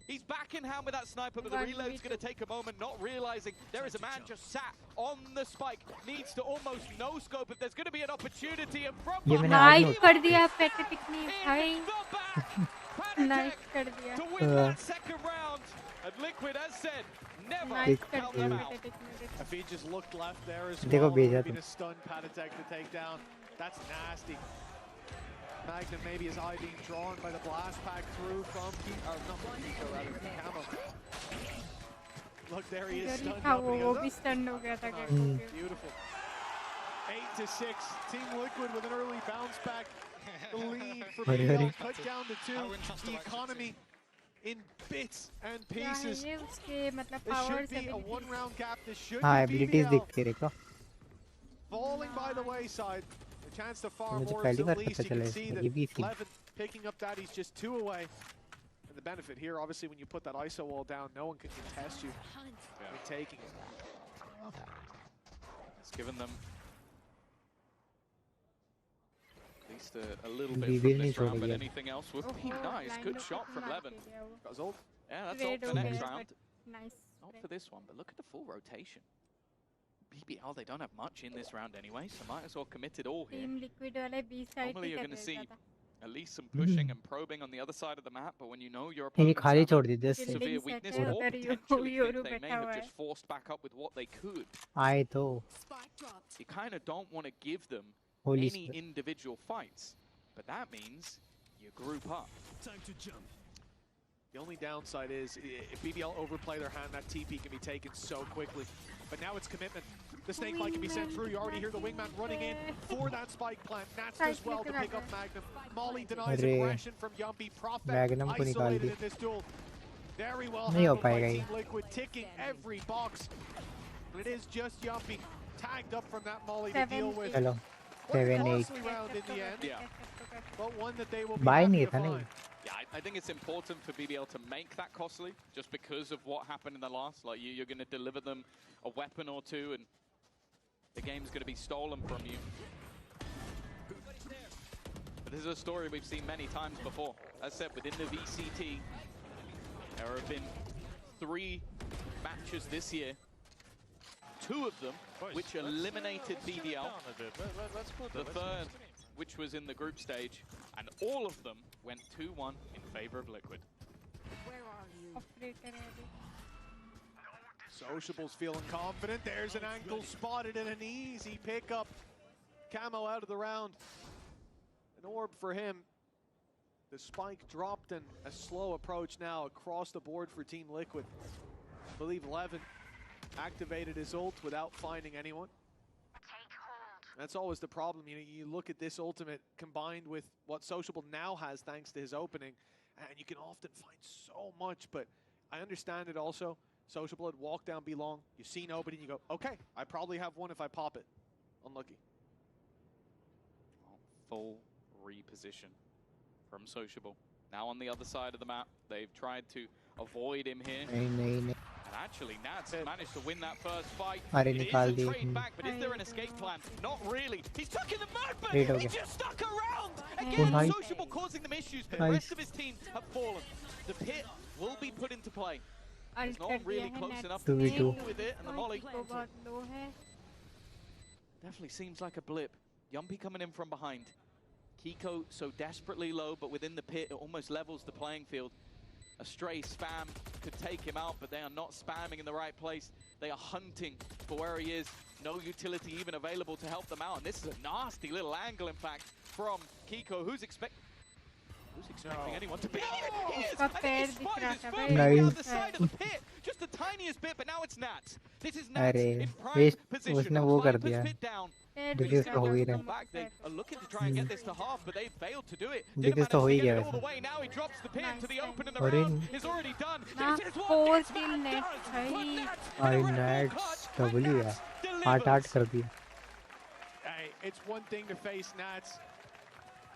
He's back in hand with that sniper, but the reload's going to take a moment, not realizing there is a man just sat on the spike. Needs to almost no scope if there's going to be an opportunity. And from nice कर दिया पैटेटिक ने भाई. Nice कर दिया. To win that second round, and Liquid has said never. Nice कर दिया पैटेटिक ने. If he just looked left there as well, maybe to stun Patidar to take down. That's nasty. Magnum maybe his eye being drawn by the blast pack through from Kiko, rather than Camo. Look, there he is stunned up. Beautiful. 8-6. Team Liquid with an early bounce back. The lead for BBL cut down to 2. The economy in bits and pieces. This should be a one-round gap. This should be BBL falling by the wayside. A chance to farm more, at least you can see that Levin picking up that, he's just 2 away. And the benefit here, obviously, when you put that ISO wall down, no one can contest you when taking it. It's given them at least a little bit from this round, but anything else would be nice. Good shot from Levin. Got his ult. Yeah, that's ult for next round. Not for this one, but look at the full rotation. BBL, they don't have much in this round anyway, so might as well commit it all here. Normally you're going to see at least some pushing and probing on the other side of the map, but when you know your opponent's severe weakness or potentially they may have just forced back up with what they could. You kind of don't want to give them any individual fights, but that means you group up. Time to jump. The only downside is if BBL overplay their hand, that TP can be taken so quickly. But now it's commitment. The snake bite can be sent through. You already hear the wingman running in for that spike plant. Nats does well to pick up Magnum. Molly denies aggression from Yumpy. Prophet isolated in this duel. Very well handled by Team Liquid, ticking every box. But it is just Yumpy tagged up from that Molly to deal with. Hello. 7-8. Round in the end, Yeah. but one that they will be Buy happy नहीं to था नहीं. find. Yeah, I think it's important for BBL to make that costly, just because of what happened in the last. Like, you're going to deliver them a weapon or two, and the game's going to be stolen from you. But this is a story we've seen many times before. As I said, within the VCT, there have been 3 matches this year. 2 of them, which eliminated BBL. The third, which was in the group stage, and all of them went 2-1 in favor of Liquid. Sociable's feeling confident. There's an ankle spotted and an easy pickup. Camo out of the round. An orb for him. The spike dropped and a slow approach now across the board for Team Liquid. I believe Levin activated his ult without finding anyone. That's always the problem. You look at this ultimate combined with what Sociable now has thanks to his opening, and you can often find so much, but I understand it also. Sociable had walked down B long, you see nobody, and you go, okay, I probably have one if I pop it. Unlucky. Full reposition from Sociable. Now on the other side of the map, they've tried to avoid him here. And actually, Nats managed to win that first fight. It is a trade back, but is there an escape plan? Not really. He's stuck in the mud, but he just stuck around! Again, Sociable causing them issues, but the rest of his team have fallen. The pit will be put into play. It's not really close enough to deal with it, and the molly definitely seems like a blip. Yumpy coming in from behind. Kiko so desperately low, but within the pit, it almost levels the playing field. A stray spam could take him out, but they are not spamming in the right place. They are hunting for where he is. No utility even available to help them out. And this is a nasty little angle, in fact, from Kiko, who's expecting anyone to be here. He is! I think he spotted his foot on the other side of the pit. Just the tiniest bit, but now it's Nats. This is Nats in prime position. Puts pit down. Because तो हो ही रहा back. They are looking to try and get this to half, but they failed to do it. Because तो हो ही गया all the way. Now he drops the pin to the open in the round. Is already done. Four kill net भाई आई Nats W है 8-8 कर दिया. Hey, it's one thing to face Nats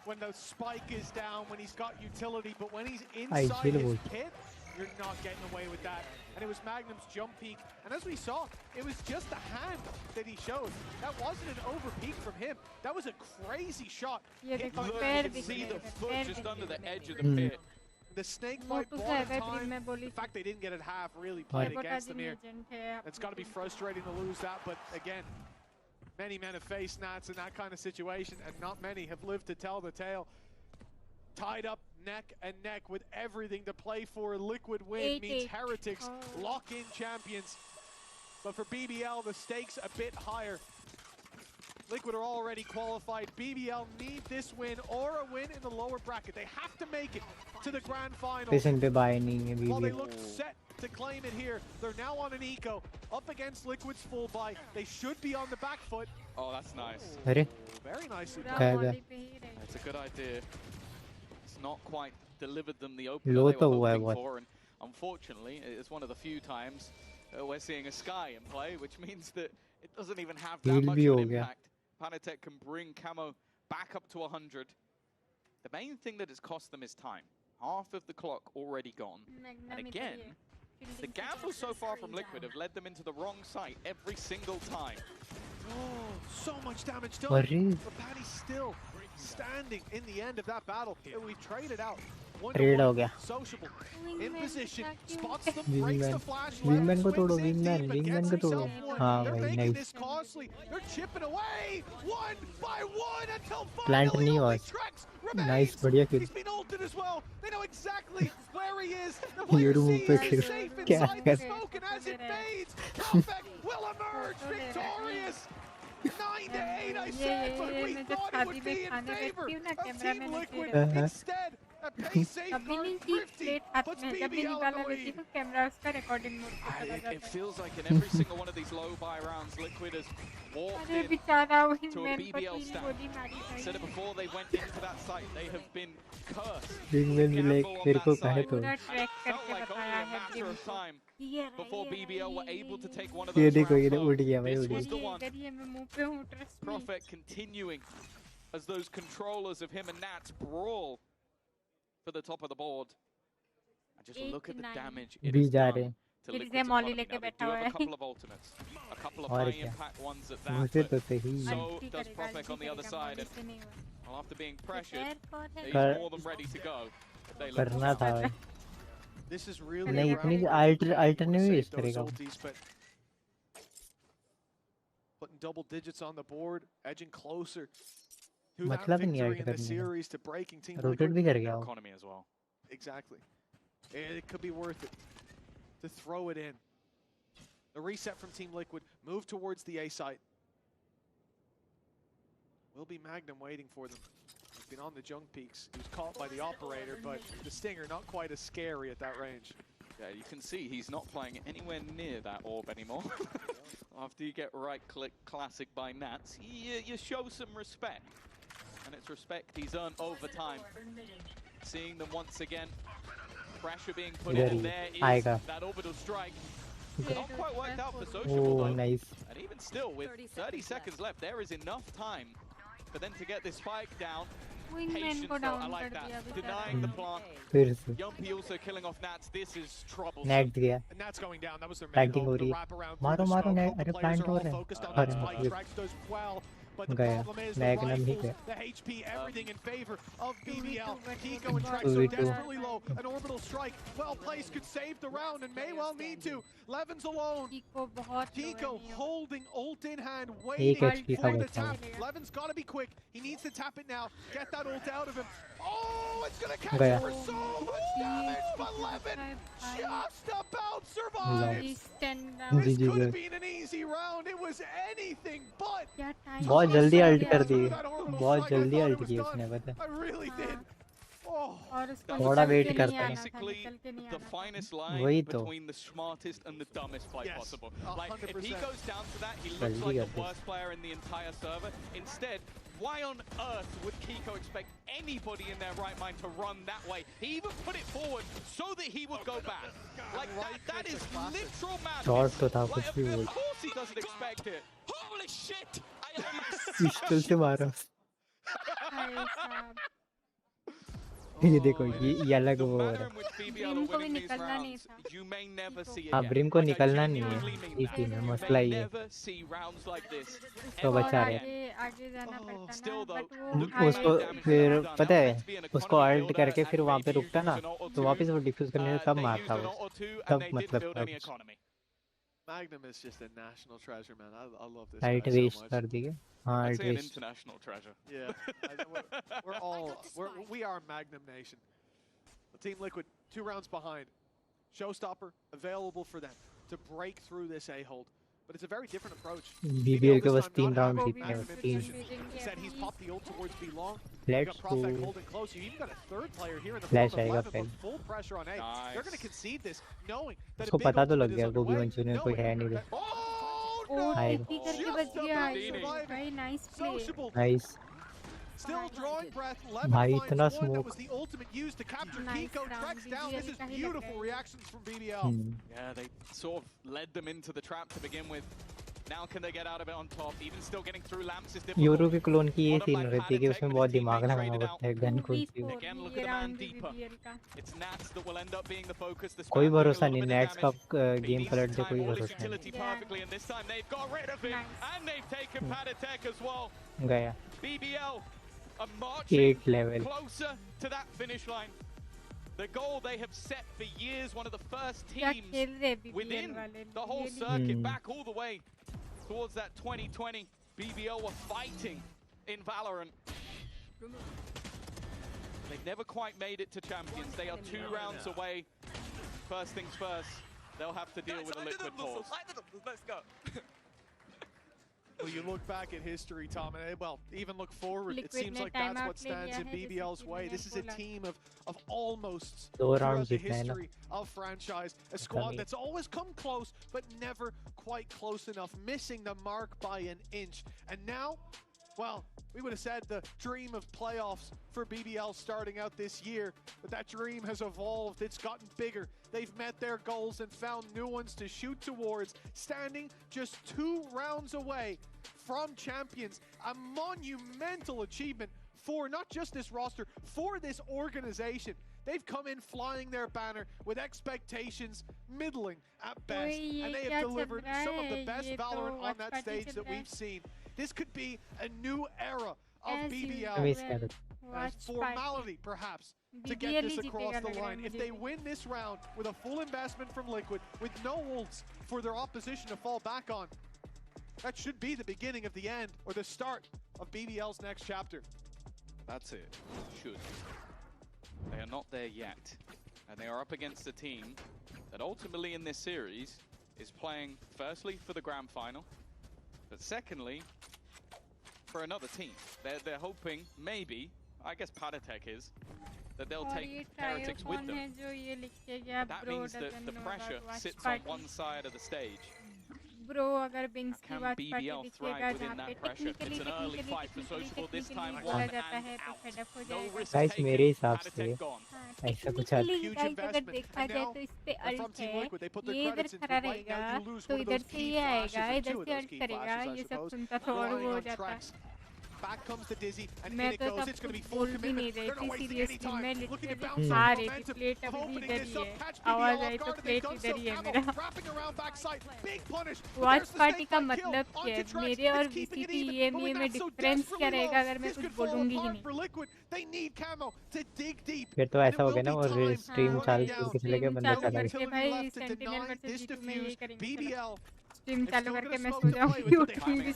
when the spike is down, when he's got utility, but when he's inside his pit, you're not getting away with that. And it was Magnum's jump peak, and as we saw, it was just the hand that he showed. That wasn't an over peak from him. That was a crazy shot. You can see the foot just under the edge of the pit. The snake bite bought time. The fact they didn't get it half really played against them here. It's got to be frustrating to lose that, but again, many men have faced Nats in that kind of situation, and not many have lived to tell the tale. Tied up neck and neck with everything to play for. Liquid win means Heretics lock in champions. But for BBL, the stakes a bit higher. Liquid are already qualified. BBL need this win or a win in the lower bracket. They have to make it to the grand final. While they look set to claim it here, they're now on an eco up against Liquid's full buy. They should be on the back foot. Oh, that's nice. Very nicely done. That's a good idea. It's not quite delivered them the opener they were hoping for, and unfortunately, it's one of the few times we're seeing a Sky in play, which means that it doesn't even have that much of an impact. Panatek can bring Camo back up to 100. The main thing that has cost them is time. Half of the clock already gone. And again, the gambles so far from Liquid have led them into the wrong site every single time. Oh, so much damage done. But Patty's still standing in the end of that battle. We've traded out. Sociable in position, spots them, breaks the flash. Wingman को तोड़ो, wingman को तोड़ो. हाँ भाई, nice. They're chipping away one by one until Plant नहीं हुआ. Nice, बढ़िया kill. He's been ulted as well. They know exactly where he is. The player is safe inside the smoke, and as it fades, Perfect will emerge victorious. 9 8, I said, but we thought it would be in favor of Team Liquid. Instead, a pace safe guard thrifty puts BBL in the lead. It feels like in every single one of these low buy rounds, Liquid has walked in to a BBL stand. Said it before they went into that site, they have been cursed. Wingman भी like मेरे को कहे तो Felt like only a matter of time before BBL were able to take one of ये those देखो ये rounds उड़ गया भाई home. उड़ This was गया the one. Prophet continuing as those controllers of him and Nats brawl for the top of the board. And just look at the damage it has done to Liquid's economy. Now, they do have a couple of ultimates, a couple of high impact ones at that, but so does Prophet on the other side. And well, after being pressured, he's more than ready to go. If they look करना था भाई This is really नहीं इतनी alter नहीं use करेगा putting double digits on the board, edging closer to that मतलब नहीं victory alt in the करने series to breaking Team का रोटेट Liquid. भी कर गया वो economy as well. Exactly. It could be worth it to throw it in. The reset from Team Liquid, move towards the A site. Will be Magnum waiting for them. He's been on the junk peaks. He was caught by the operator, but the Stinger not quite as scary at that range. Yeah, you can see he's not playing anywhere near that orb anymore. After you get right-click classic by Nats, you show some respect. And it's respect he's earned over time. Seeing them once again, pressure being put in, there is that orbital strike. Not quite worked out for Sociable though. Nice. And even still, with 30 seconds left, there is enough time for them to get this spike down. Patience though, I like that. Denying the plant. Yumpy also killing off Nats. This is trouble. Net गया And Nats going down. That was their main Planting hope. हो The रही है wraparound मारो through the मारो smoke. Net Both अरे the plant players are हो all रहा focused on है that spike. Drax does well. But the गया problem is the मैं एकदम rifles, ठीक है the HP, everything in favor of BBL. Kiko and Trax so desperately low. An orbital strike, well placed, could save the round and may well need to. Levin's alone. Kiko holding ult in hand, waiting HP for का the बचा tap. Levin's got to be quick. He needs to tap it now. Get that ult out of him. Oh, it's going to catch गया him for so much damage, but Levin just about survived. This could have been an easy round. It was anything but. बहुत जल्दी alt कर दी बहुत जल्दी alt की उसने पता I really did. Oh, थोड़ा वेट करते हैं Basically, the finest line वही तो between the smartest and the dumbest play Yes, possible. 100%. Like, if he goes down to that, he looks like the worst player in the entire server. Instead, why on earth would Kiko expect anybody in their right mind to run that way? He even put it forward so that he would go back. Like, that is literal madness. Shot तो था कुछ भी Like, बोल of course he doesn't expect it. Holy shit! Pistol से मारा ये देखो ये अलग वो हो रहा है हाँ ब्रिम को निकलना नहीं है इसी में मसला ही है तो बचा रहे उसको फिर पता है उसको अल्ट करके फिर वहाँ पे रुकता ना तो वापस वो डिफ्यूज करने से तब मारता वो तब मतलब Magnum is just a national treasure, man. I love this right guy so waste much. कर दी है हाँ I'd say an waste international treasure. Yeah, we are Magnum Nation. The Team Liquid 2 rounds behind. Showstopper available for them to break through this A-hold. But it's a very different approach. BBL के बस 3 round जीतने हैं 3 Said he's popped the ult towards B long. Let's got Prophet go. holding close. You even got a third player here in the Flash form of आएगा Levin, पहले but full pressure on A. They're going to concede this, knowing that उसको a big पता तो लग ultimate गया is गोभी underway, Manchurian कोई है नहीं knowing रे that आएगा just about surviving. Sociable. Nice Still drawing breath. Levin भाई finds इतना one that smoke was the ultimate used to capture Kiko. Treks down. This is beautiful reactions from BBL. Yeah, they sort of led them into the trap to begin with. Now can they get out of it on top? Even still getting through lamps is difficult. Euro के clone की ये scene रहती है कि उसमें बहुत दिमाग लगाना पड़ता है गन कौन सी है Again, look at the man deeper. It's Nats that will end up being the focus. The कोई Spam भरोसा doing a नहीं little bit नेट्स of का damage. गेम But पलट this दे time, कोई all his भरोसा utility perfectly, and this time they've got rid of him, and they've taken Padatek as well. नहीं गया BBL are marching 8 level closer to that finish line. The goal they have set for years, one of the first teams within the whole circuit, back all the way towards that 2020. BBL were fighting in Valorant. They've never quite made it to champions. They are 2 rounds away. First things first, they'll have to deal with a liquid pause. Let's go. Well, you look back at history, Tom, and well, even look forward. It seems like that's what stands in BBL's way. This is a team of almost throughout the history of franchise. A squad that's always come close, but never quite close enough, missing the mark by an inch. And now, well, we would have said the dream of playoffs for BBL starting out this year, but that dream has evolved. It's gotten bigger. They've met their goals and found new ones to shoot towards, standing just 2 rounds away from champions. A monumental achievement for not just this roster, for this organization. They've come in flying their banner with expectations middling at best, and they have delivered some of the best Valorant on that stage that we've seen. This could be a new era of BBL. As formality, perhaps, to get this across the line. If they win this round with a full investment from Liquid, with no ults for their opposition to fall back on, that should be the beginning of the end, or the start of BBL's next chapter. That's it. Should. They are not there yet. And they are up against a team that ultimately in this series is playing firstly for the grand final, but secondly for another team. They're hoping, maybe, I guess Padatek is, that they'll take Heretics with them. That means that the pressure sits on one side of the stage. Bro, अगर बिंग्स की बात BBL thrive within that pressure? It's an early fight for Sociable this time. One and out. No risk guys taken. मेरे हिसाब से Padatek gone. ऐसा कुछ है अगर देखा जाए तो इस पे अल्ट है, ये इधर खड़ा रहेगा तो इधर से ये आएगा, इधर से अल्ट करेगा, ये सब सुनता था और वो हो जाता। Back comes the Dizzy, and मैं in it तो goes. तब It's going to be कुछ full बोल भी नहीं commitment. रही थी सीरियसली, मैं लिटरली हाँ रही थी, प्लेट अभी भी इधर ही है, आवाज आई तो प्लेट इधर ही है मेरा। वॉच पार्टी का मतलब क्या है? मेरे और VCT EMEA में डिफरेंस क्या रहेगा अगर मैं कुछ बोलूँगी ही नहीं? फिर तो ऐसा हो गया ना, और स्ट्रीम चालू करके चले गए, बंदा चला गया। भाई सेंटिनल वर्सेस G2 में यही करेंगे, स्ट्रीम चालू करके मैं सो जाऊँगी, उठूँगी।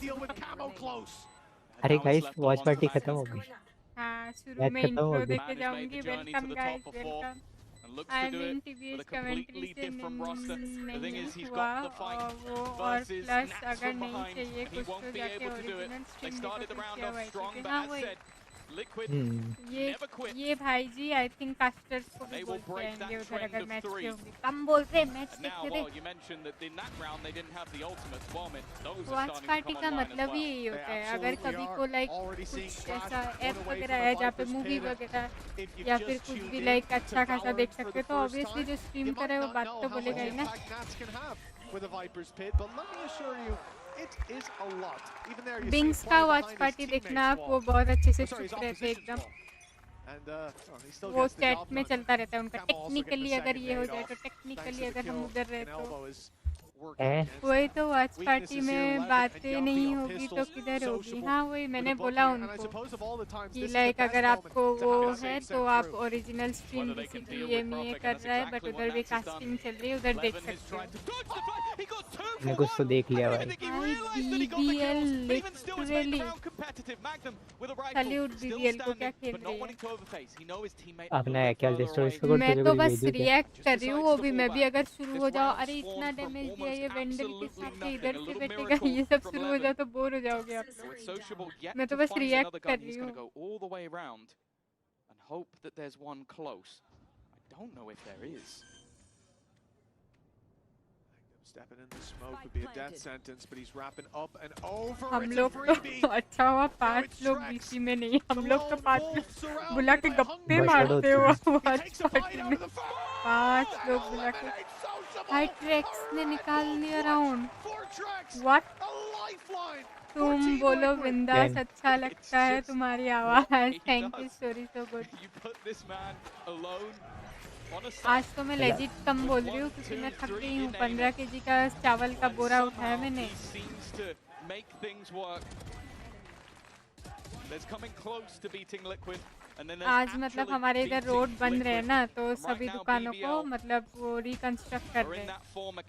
अरे गाइस, वॉच पार्टी खत्म हो गई। हाँ, शुरू में इंट्रो देके जाऊँगी, welcome guys, welcome. I mean TBH commentary से नहीं हुआ, और वो और प्लस अगर नहीं चाहिए कुछ तो जाके ओरिजिनल स्ट्रीम देखो, हाँ वही। ये भाई जी आई थिंक कास्टर्स को भी बोलते आएंगे उधर अगर मैच के होंगे, कम बोल रहे मैच देखते रहे। वॉच पार्टी का मतलब ही यही होता है, अगर कभी को लाइक कुछ ऐसा ऐप वगैरह है जहाँ पे मूवी वगैरह या फिर कुछ भी लाइक अच्छा खासा देख सकते, तो ऑब्वियसली जो स्ट्रीम कर रहा है वो बात तो बोलेगा ही ना। बिंग्स का वॉच पार्टी देखना आप, वो बहुत अच्छे से चुप रहते एकदम, वो चैट में चलता रहता है उनका। टेक्निकली अगर ये हो जाए तो टेक्निकली अगर हम उधर रहे तो वही तो वॉच पार्टी में बातें नहीं होगी तो किधर होगी। हाँ वही मैंने बोला उनको कि लाइक अगर आपको वो है तो आप ओरिजिनल स्ट्रीम VCT EMEA कर रहा है बट उधर भी कास्टिंग चल रही है, उधर देख सकते हो। मैं कुछ तो देख लिया भाई। BBL लिटरली सैल्यूट BBL को, क्या खेल रही है। अपना है क्या स्टोरी? मैं तो बस रिएक्ट कर रही हूँ, वो भी मैं भी अगर शुरू हो जाओ, अरे इतना डैमेज दिया ये वेंडल के साथ इधर से बैठेगा, ये सब शुरू हो जाओ तो बोर हो जाओगे आप लोग। मैं तो बस रिएक्ट कर रही हूँ। हम लोग तो अच्छा हुआ 5 लोग BC में नहीं, हम लोग तो 5 लोग बुला के गप्पे मारते हुआ वॉच पार्टी में 5 लोग बुला के। हाइट्रेक्स ने निकाल लिया राउंड। व्हाट? तुम बोलो बिंदास, अच्छा लगता है तुम्हारी आवाज। Thank you, story so good. आज तो मैं लेजिट कम बोल रही हूँ क्योंकि मैं थक गई हूँ। 15 kg का चावल का बोरा उठाया मैंने। आज मतलब हमारे इधर रोड बंद रहे ना, तो सभी दुकानों को मतलब वो रिकंस्ट्रक्ट कर रहे हैं,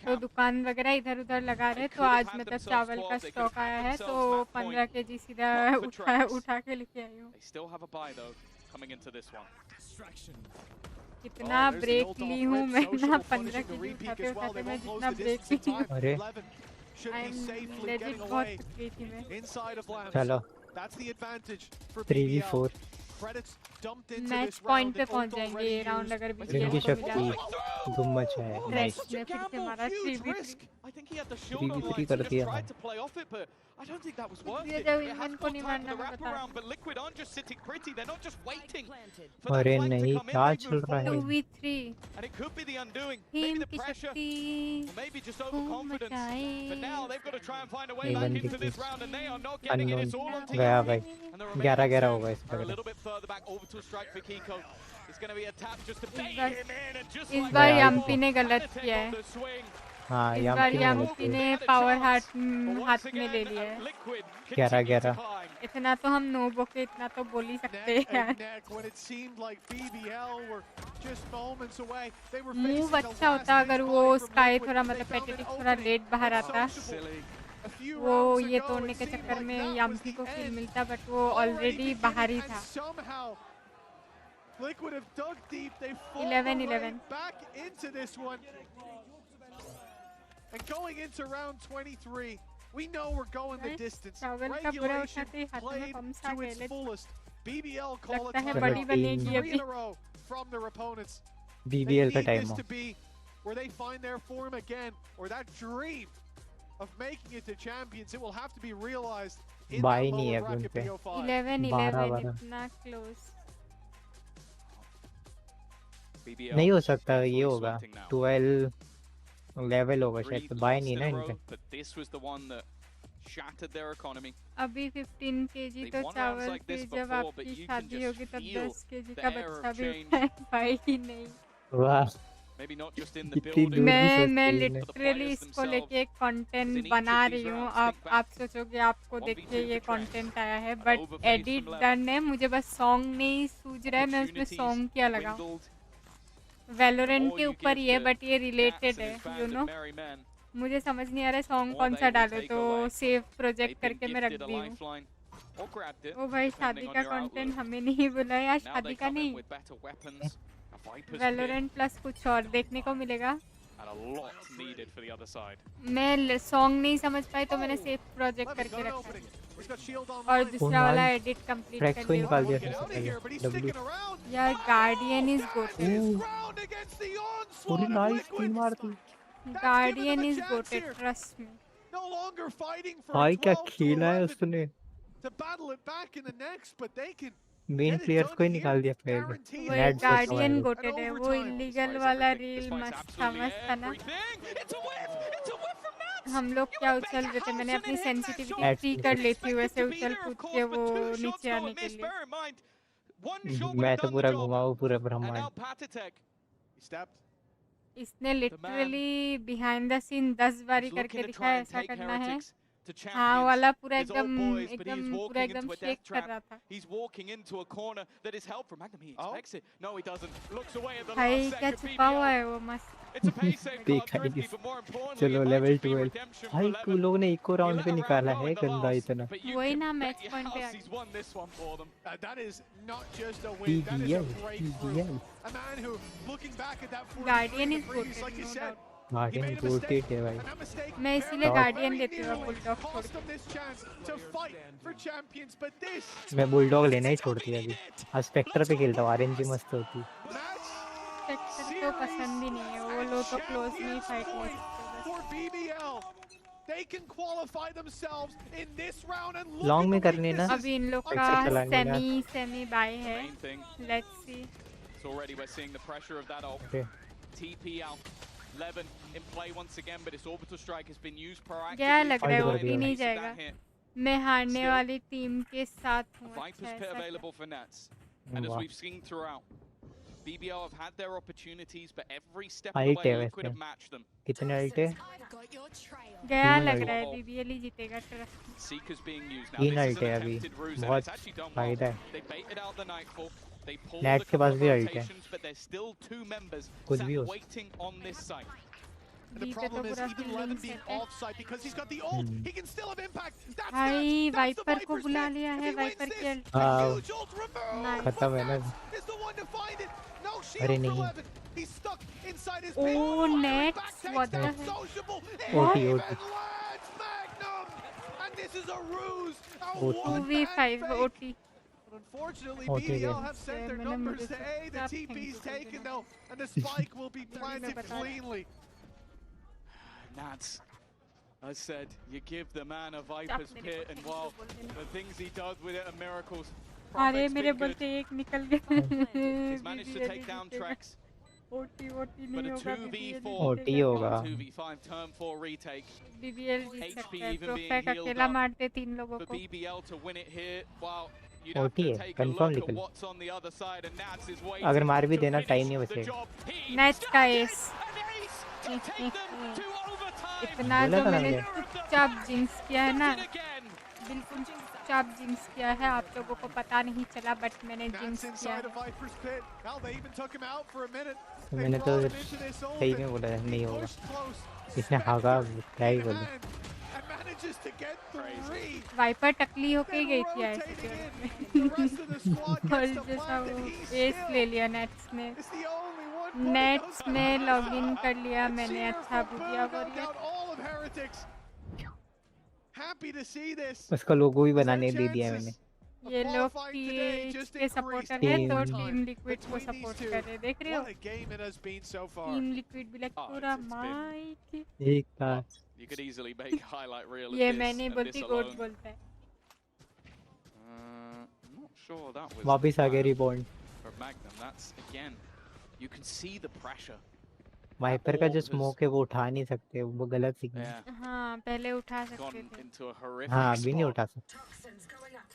तो दुकान वगैरह इधर उधर लगा रहे। तो आज मतलब चावल का स्टॉक आया है, तो 15 kg सीधा उठा के लेके आई हूँ। कितना ब्रेक ली हूँ मैं ना, 15 kg उठाते उठाते मैं जितना ब्रेक ली हूँ। should be safely getting away inside of Lambs. चलो That's the advantage for 3v4 BBL. Credits dumped into match this point round. पे पहुंच जाएंगे ये राउंड अगर ब्रिम की BBL को शक्ति मिला गुम्मच है नाइस रेस्ट में फिर से मारा 3v3 I think he had the shield online, 3v3 so कर just दिया tried to play off it, but I don't think that was worth ये it. जब It has इनमें को got नहीं time for मारना the मैं बता wraparound, but Liquid aren't just sitting pretty, they're not just waiting for that अरे flank to नहीं come in. क्या They've चल moved रहा है forward, 2v3 and it could be the undoing. Team Maybe the की pressure, शक्ति or maybe just overconfidence. But now they've got to try and find a way Even back into this this is round, and they are not getting it. It's all on Team गया Liquid. भाई And the 11-11 remaining होगा two इस are a पर little bit further back. Orbital strike for Kiko. It's going to be a tap just to bait bar- him in, and just इस like bar that, यम्पी ने गलत Pathetic किया on है the swing. हाँ इस यहाँ बार पे गलत यम्पी किया ने Had a power chance, but हाथ once में ले again, लिया है Liquid 11-11 continue to climb. इतना तो हम नोबो के इतना तो बोल ही सकते Neck हैं and neck when it seemed like BBL were just moments away. They were move facing the अच्छा last होता अगर big वो body from स्काई Liquid. थोड़ा They मतलब found an पैटेटिक थोड़ा opening. लेट बाहर आता Sociable. A few वो rounds ये ago, तोड़ने it के seemed चक्कर like में that was यम्पी the को किल end. मिलता बट वो Already ऑलरेडी beginning, बाहर ही and था somehow Liquid have dug deep. They fought 11-11. their way back into this one. And going into round 23, we know we're going the distance. चावल का बुरा Regulation उठाते ही हाथ में played पंप सा to गए its ले fullest. BBL call लगता it है time. बड़ी बनेगी 3 अभी in a row from their opponents. They BBL का need टाइम this हो to be where they find their form again, or that dream of making it to champions. It will have to be realized in Bye that नहीं है lower अभी bracket उनपे। BO5. 11-11 इतना close BBL नहीं हो सकता ये carefully होगा selecting now. 12 लेवल होगा शायद Three तो बाय lost नहीं in ना a इन row, पे but this was the one that shattered their economy. अभी 15 केजी They've तो won rounds चावल like फिर this जब before, but आपकी you can शादी just होगी तब feel 10 केजी the का air बच्चा of भी change. उठाए भाई ही नहीं वाह Maybe not just in the कितनी building. दूर भी सोच मैं रही है लिटरली इसको लेके कंटेंट बना रही हूँ आप सोचोगे आपको देख के ये कंटेंट आया है बट एडिट डन है मुझे बस सॉन्ग नहीं सूझ रहा है मैं उसमें सॉन्ग क्या लगाऊं वैलोरेंट के ऊपर ही है बट ये रिलेटेड है यू नो मुझे समझ नहीं आ रहा है सॉन्ग कौन सा डालो तो सेव प्रोजेक्ट करके मैं रख दी हूँ ओ भाई शादी का कंटेंट हमें नहीं बुलाया शादी का नहीं वैलोरेंट प्लस कुछ और देखने को मिलेगा मैं सॉन्ग नहीं समझ पाई तो मैंने सेव प्रोजेक्ट करके रखा है और दूसरा वाला एडिट कंप्लीट ट्रैक्स को निकाल दिया कर सबसे पहले डब्ल्यू यार गार्डियन इज गोटेड पूरी नाइस तीन मार दी guardian is goated trust me भाई क्या खेला है उसने मेन प्लेयर्स को ही निकाल दिया पहले वो गार्डियन गोटेड है वो इलीगल वाला रील मस्त था ना हम लोग क्या उछल रहे थे मैंने अपनी सेंसिटिविटी फ्री कर ली थी वैसे उछल कूद के वो नीचे आने के लिए मैं तो पूरा घुमाऊं पूरा ब्रह्मांड इसने लिटरली बिहाइंड द सीन 10 बारी करके दिखाया ऐसा करना है हाँ वाला पूरा एकदम शेक कर रहा था भाई क्या छुपा हुआ है वो मस्त देखा ही चलो लेवल 12 भाई तू लोग ने इको राउंड पे निकाला है गंदा इतना वही ना मैच पॉइंट पे आ BBL guardian is good guardian GOATed है भाई मैं इसीलिए गार्डियन लेती हूँ बुलडॉग छोड़ मैं बुलडॉग लेना ही छोड़ दिया अभी आज स्पेक्टर पे खेलता हूँ आरएनजी मस्त होती स्पेक्टर तो पसंद ही नहीं है वो लोग तो क्लोज में ही फाइट ले सकते लॉन्ग में करने ना अभी इन लोग का सेमी बाय है लेट्स सी क्या लग रहा है वो भी नहीं जाएगा मैं हारने वाली टीम के साथ हूँ BBL have had their opportunities, but every step of the the way Liquid have matched them. कितने अल्ट है गया लग रहा है BBL ही जीतेगा trust Seekers being used now. तीन अल्ट है अभी बहुत फायदा है They baited out the Nightfall. They pulled net के पास भी अल्ट है but there's still two members कुछ भी हो waiting on this site. And the problem is even Levin being offside because he's got the ult, he can still have impact. That's भाई wiper को बुला लिया है वाइपर की अल्ट खत्म है ना अरे नहीं ओ next what the OT OT 2v5 OT. Unfortunately, BBL have sent their numbers to A. The TP's taken though, and the spike will be planted cleanly. Nats, as said, you give the man a Viper's Pit, and while the things he does with it are miracles, अरे मेरे बोलते एक निकल गया. he's managed to take down Trex. OT But a नहीं होगा. 2v4, OT होगा. 2v5 turn 4 retake. BBL जीत सकता HP है. even being प्रोफेक healed अकेला up मारते 3 लोगों for को. BBL to win it here. Wow, you'd have OT to है, take a confirm look at निकल. what's on the other side, and Nats is waiting अगर मार भी to देना टाइम finish नहीं the बचेगा. job. He नेट का started S. an ace to take them to overtime. इतना बोला जो था ना मैंने मैंने. चुपचाप जिंक्स किया है ना, Did it again. बिल्कुल चुपचाप जिंक्स किया है. आप लोगों को पता नहीं चला, बट मैंने जिंक्स Nats किया inside a है. Viper's Pit. Hell, they even took him out for a minute. They मैंने तो brought him into this सही open. में बोला नहीं He होगा. pushed close. इसने हागा क्या ही बोले. And manages to get three. Viper टकली होके गई थी ऐसे Rotating in. में. The rest of the squad और gets the जैसा plant, वो and he's एस ले still लिया नेट्स ने. is the only one putting nets those में numbers लॉगिन up. कर लिया And मैंने. cheer अच्छा for Bhutia Boo, knock warrior. out all of Heretics. Happy to see this. उसका लोगो भी Their बनाने दे दिया मैंने. chances of ये लोग qualifying today just के सपोर्टर increased है तो all the team time liquid को between these सपोर्ट two. कर रहे. देख रहे हो? What a game it has been so far. Team liquid भी लग Oh, पूरा it's been- माइक. एक था. You could easily make a highlight reel of ये this मैंने and बोलती this गोट alone. बोलता है. I'm not sure that was वापिस आ गया planned rebound. for Magnum. That's again, you can see the pressure. Viper का जो स्मोक है वो उठा नहीं सकते. वो गलत सिग्नल. Yeah, हाँ पहले उठा सकते gone थे. into a horrific हाँ अभी नहीं spot. उठा सकते.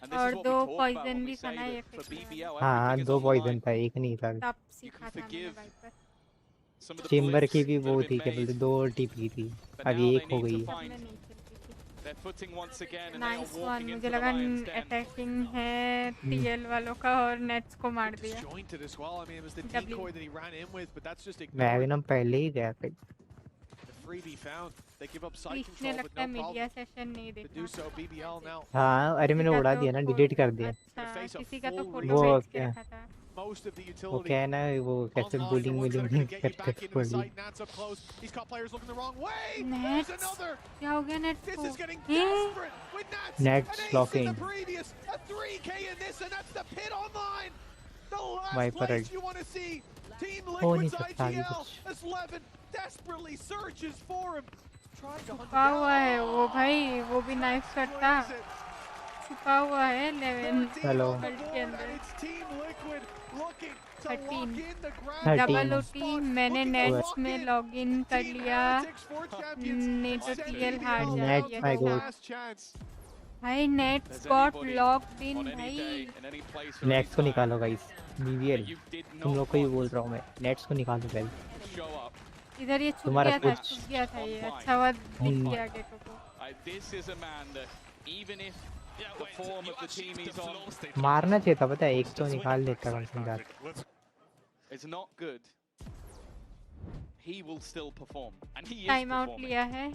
And this और is what we दो talk about poison when भी we say खाना ये that for फिर BBL, हाँ everything is दो on the पॉइजन line. था एक नहीं था. तब सीखा था मैंने forgive Viper. Some of the Chamber blips की भी that वो have थी been क्या बोलते made, दो टीपी थी. but अभी now एक they हो need गई. to तब find मैं नहीं खेलती थी. their footing once again, and they nice are one. walking मुझे into the लगा lion's den. अटैकिंग है टीएल वालों का और नेट्स को मार दिया. Disjointed as well. I mean, it was the W. decoy that he ran in with, but that's just ignored. Magnum पहले ही गया था. The freebie found. They give up side इसने control, लगता है but no media problem session नहीं to देखा. do so. BBL now हाँ अरे मैंने किसी का उड़ा तो दिया ना. फो- डिलीट कर दिया. अच्छा face a किसी का तो full फोटो वो भेज के क्या? रखा था. most of the वो utility. क्या है ना वो कैसे Online, bullying the ones that are willing gonna get you करते back into the पड़ी. site. Nats up close. He's caught players looking the wrong way. Nets There's another. क्या हो गया नेट्स This को? is getting ये desperate with Nats. Nats An ace in blocking. the previous. A 3K in this, and that's the pit online. The last Viper place you want to see. Team हो नहीं Liquid's सकता आगे IGL कुछ. as Levin desperately searches for him. Tries to hunt him छुपा हुआ है down. वो भाई. वो भी नाइफ करता. Plays it. छुपा हुआ है 11 हेलो. वर्ल्ड के अंदर. And it's Team Liquid looking to 13. lock in the ground. 13. Double final OT spot, मैंने looking to नेट्स lock में in. लॉगिन कर Team लिया. Heretics for champions. नहीं तो Send टीएल BBL हार out Nats, जाएगी. my to the God. last chance. भाई nets There's got anybody locked in on any भाई. day, in any place, or any nets को time निकालो guys. BBL that you did तुम not लोग को ही want बोल रहा हूँ मैं. नेट्स को निकालो पहले. to show up. इधर ये छुप तुम्हारा गया था. कुछ- छुप गया था ये. online. अच्छा हुआ दिख गया गेटो को. This is a man that, even if the form of the team he's on मारना चाहिए था पता है. एक तो निकाल देता कम से कम. is not good, he will still perform, and he is time out performing. लिया है.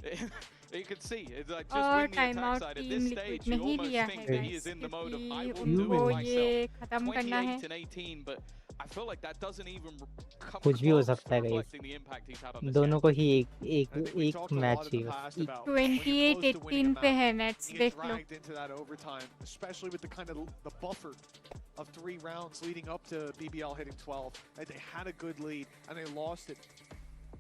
You can see, it's like just और win the time attack out side. At team this liquid stage, you नहीं almost लिया think है that he is guys in the mode of I क्योंकि will do उनको it myself. ये खत्म करना है. 28 and 18, but I feel like that doesn't even come कुछ भी हो close to सकता है guys. reflecting the impact he's had on this दोनों game. को ही एक एक I think we एक talked a match lot in the चाहिए. past एक- about when you're 28 close to winning a 18 पे map, है नेट्स. you get देख लो. dragged into that overtime, especially with the kind of the buffer of 3 rounds leading up to BBL hitting 12. They had a good lead and they lost it.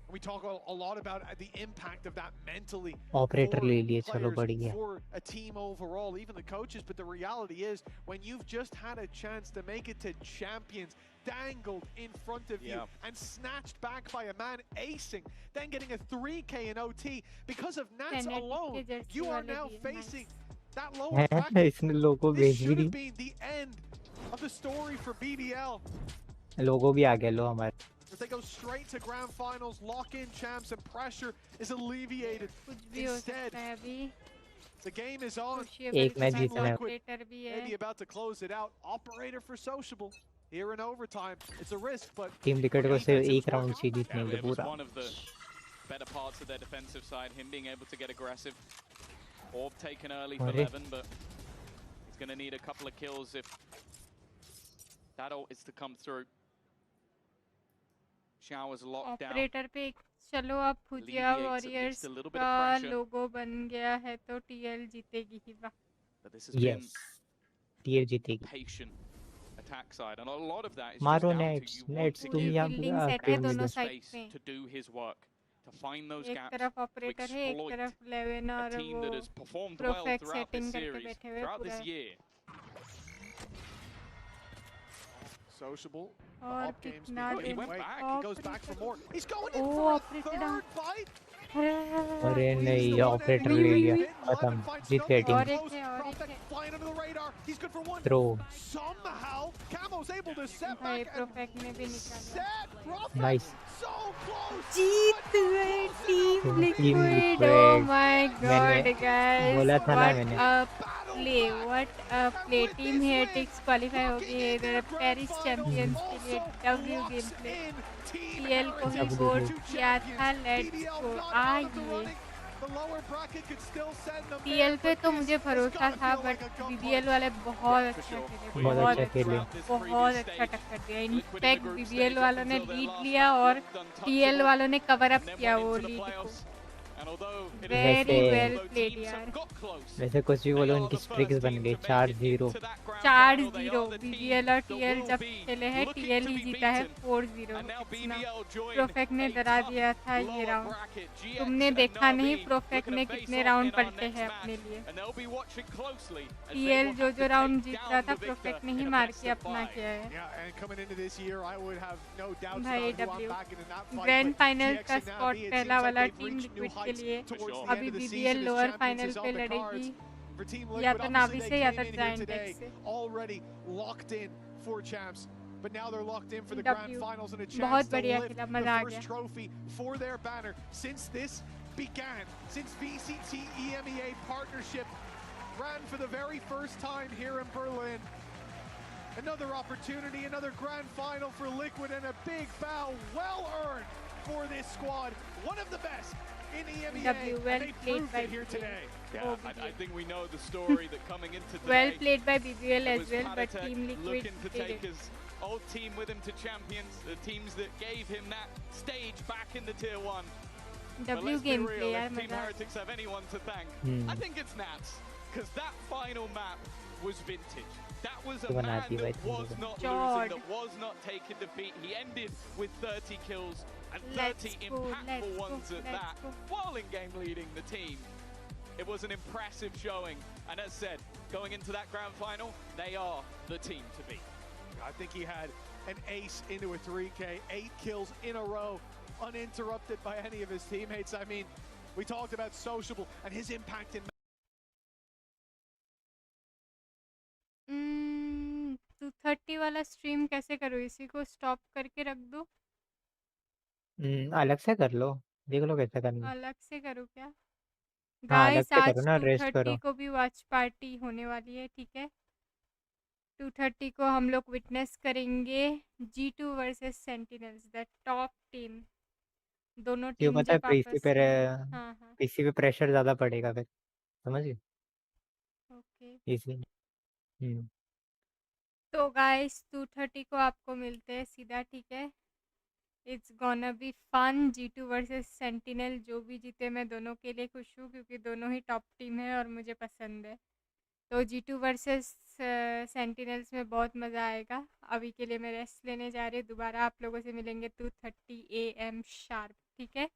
And we talk a lot about the impact of that mentally operator for ले लिए. चलो players, बढ़िया. for a team overall, even the coaches. But the reality is, when you've just had a chance to make it to champions, dangled in front of you and snatched back by a man acing, then getting a 3K in OT because of Nats Fnatic alone, के jersey you are वाले now भी हैं, facing that lower है bracket. इसने लोगो This भेज भी should have the. been the end of the story for BBL. लोगो भी आ गया. लो हमारे. If they go straight to grand finals, lock in champs, and pressure is alleviated. कुछ भी हो Instead, सकता है अभी. the game is on. एक मैच Team जीतना है. Liquid ऑपरेटर भी maybe है. about to close it out. Operator for Sociable here in overtime. It's a risk, but team liquid को सिर्फ defense, एक it's राउंड working. से जीतने Yeah, के it was पूरा. one of the better parts of their defensive side, him being able to get aggressive. Orb taken early for अरे. Levin, but he's going to need a couple of kills if that ult is to come through. Showers locked down. Operator पे चलो अब भुजिया Alleviates at warriors least a little bit of का pressure. लोगो बन गया है तो TL जीतेगी ही. वाह but this has been tier जीतेगी. patient attack side, and a lot of that is मारो just down nets, to you nets wanting तुम to यहाँ बिल्डिंग सेट है give दोनों him साइड space पे. to do his work, to find those एक gaps, तरफ to operator है, एक exploit तरफ लेवन a और team वो that has performed well perfect throughout this setting करके series, बैठे हुए throughout पूरा. this year. Sociable. और कितना He went back. He goes back for more. He's going in O for a third fight. अरे नहीं ऑपरेटर ले लिया खत्म जीत गए टीम. और एक है Flying under the radar. He's good for one. Throw Somehow, Camo's able to set भाई back प्रोफेक्ट ने भी निकाला. नाइस. so close. जीत गए team Team Liquid. Liquid. Oh my God guys, बोला था ना व्हाट मैंने. What a play. Team Heretics qualify हो गई है इधर पेरिस चैंपियंस के लिए. डब्ल्यू गेम प्ले पीएल को ही वोट किया था. Let's go. आइए पीएल पे तो मुझे भरोसा था, बट बीबीएल वाले बहुत अच्छा खेले. बहुत अच्छा टक्कर दिया. इनफैक्ट बीबीएल वालों ने लीड लिया और पीएल वालों ने कवर अप किया वो लीड को. वेरी वेल प्लेड यार. वैसे कुछ भी बोलो उनकी स्ट्रिक्स बन गई 4-0. 4-0 बीबीएल और टीएल जब खेले हैं टीएल ही जीता है 4-0. प्रोफेक्ट ने डरा दिया था ये राउंड. तुमने देखा नहीं प्रोफेक्ट ने कितने राउंड पलटे हैं अपने लिए. टीएल जो राउंड जीत रहा था प्रोफेक्ट ने ही मार के अपना किया है. भाई डब्ल्यू ग्रैंड फाइनल का स्पॉट पहला वाला टीम लिक्विड के लिए. अभी बीबीएल लोअर फाइनल पे लड़ेगी या तो नावी से या तो जायंट से. But now they're locked in for the grand finals and a chance to lift the first trophy for their banner. Since this began, since VCT EMEA partnership ran for the very first time here in Berlin, another opportunity, another grand final for Liquid, and a big bow, well earned for this squad. One of the best in EMEA, and they proved it here today. Yeah, I think we know the story that coming into today. Well played by BBL as well, but Team Liquid looking to take his old team with him to champions, the teams that gave him that stage back in the tier 1. W game play if Team Heretics have anyone to thank, I think it's Nats, because that final map was vintage. That was a man that was not losing, that was not taking defeat. He ended with 30 kills and 30 impactful ones at that, while in game leading the team. It was an impressive showing, and as said, going into that grand final, they are the team to beat. I think he had an ace into a 3K, 8 kills in a row, uninterrupted by any of his teammates. I mean, we talked about Sociable and his impact in 230 वाला stream कैसे करूँ? इसी को stop करके रख दो. अलग से कर लो, देख लो कैसे करना. अलग से करूँ क्या? गाइस आज 230 को भी वॉच पार्टी होने वाली है, ठीक है. 230 को हम लोग विटनेस करेंगे G2 versus sentinels, the top team. दोनों टीम जब आपस में. हाँ पीसी पे प्रेशर ज्यादा पड़ेगा फिर, समझिए. ओके. इसी. तो गाइस 230 को आपको मिलते हैं सीधा, ठीक है. It's gonna be fun. G2 versus Sentinel, जो भी जीते मैं दोनों के लिए खुश हूँ, क्योंकि दोनों ही टॉप टीम है और मुझे पसंद है. तो G2 वर्सेस सेंटिनल्स में बहुत मज़ा आएगा. अभी के लिए मैं रेस्ट लेने जा रही हूँ. दोबारा आप लोगों से मिलेंगे 2:30 AM शार्प, ठीक है.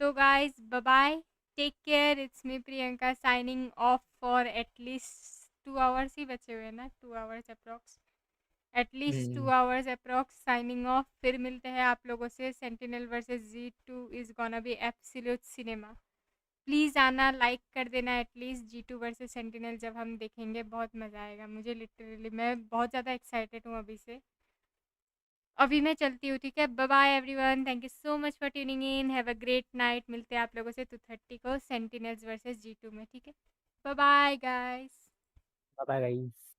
तो guys bye bye, take care. It's me Priyanka signing off for at least 2 hours ही बचे हुए हैं ना, 2 hours approx, at least 2 hours approx signing off. फिर मिलते हैं आप लोगों से. Sentinel versus G2 is gonna be absolute cinema. Please आना, लाइक कर देना एटलीस्ट. G2 वर्सेस सेंटिनल जब हम देखेंगे बहुत मज़ा आएगा. मुझे लिटरली मैं बहुत ज़्यादा एक्साइटेड हूँ अभी से. अभी मैं चलती हूँ, ठीक है. Bye bye everyone, thank you so much for tuning in. Have a great night. मिलते हैं आप लोगों से 2:30 को सेंटिनल्स वर्सेस G2 में, ठीक है. Bye bye guys. Bye bye guys.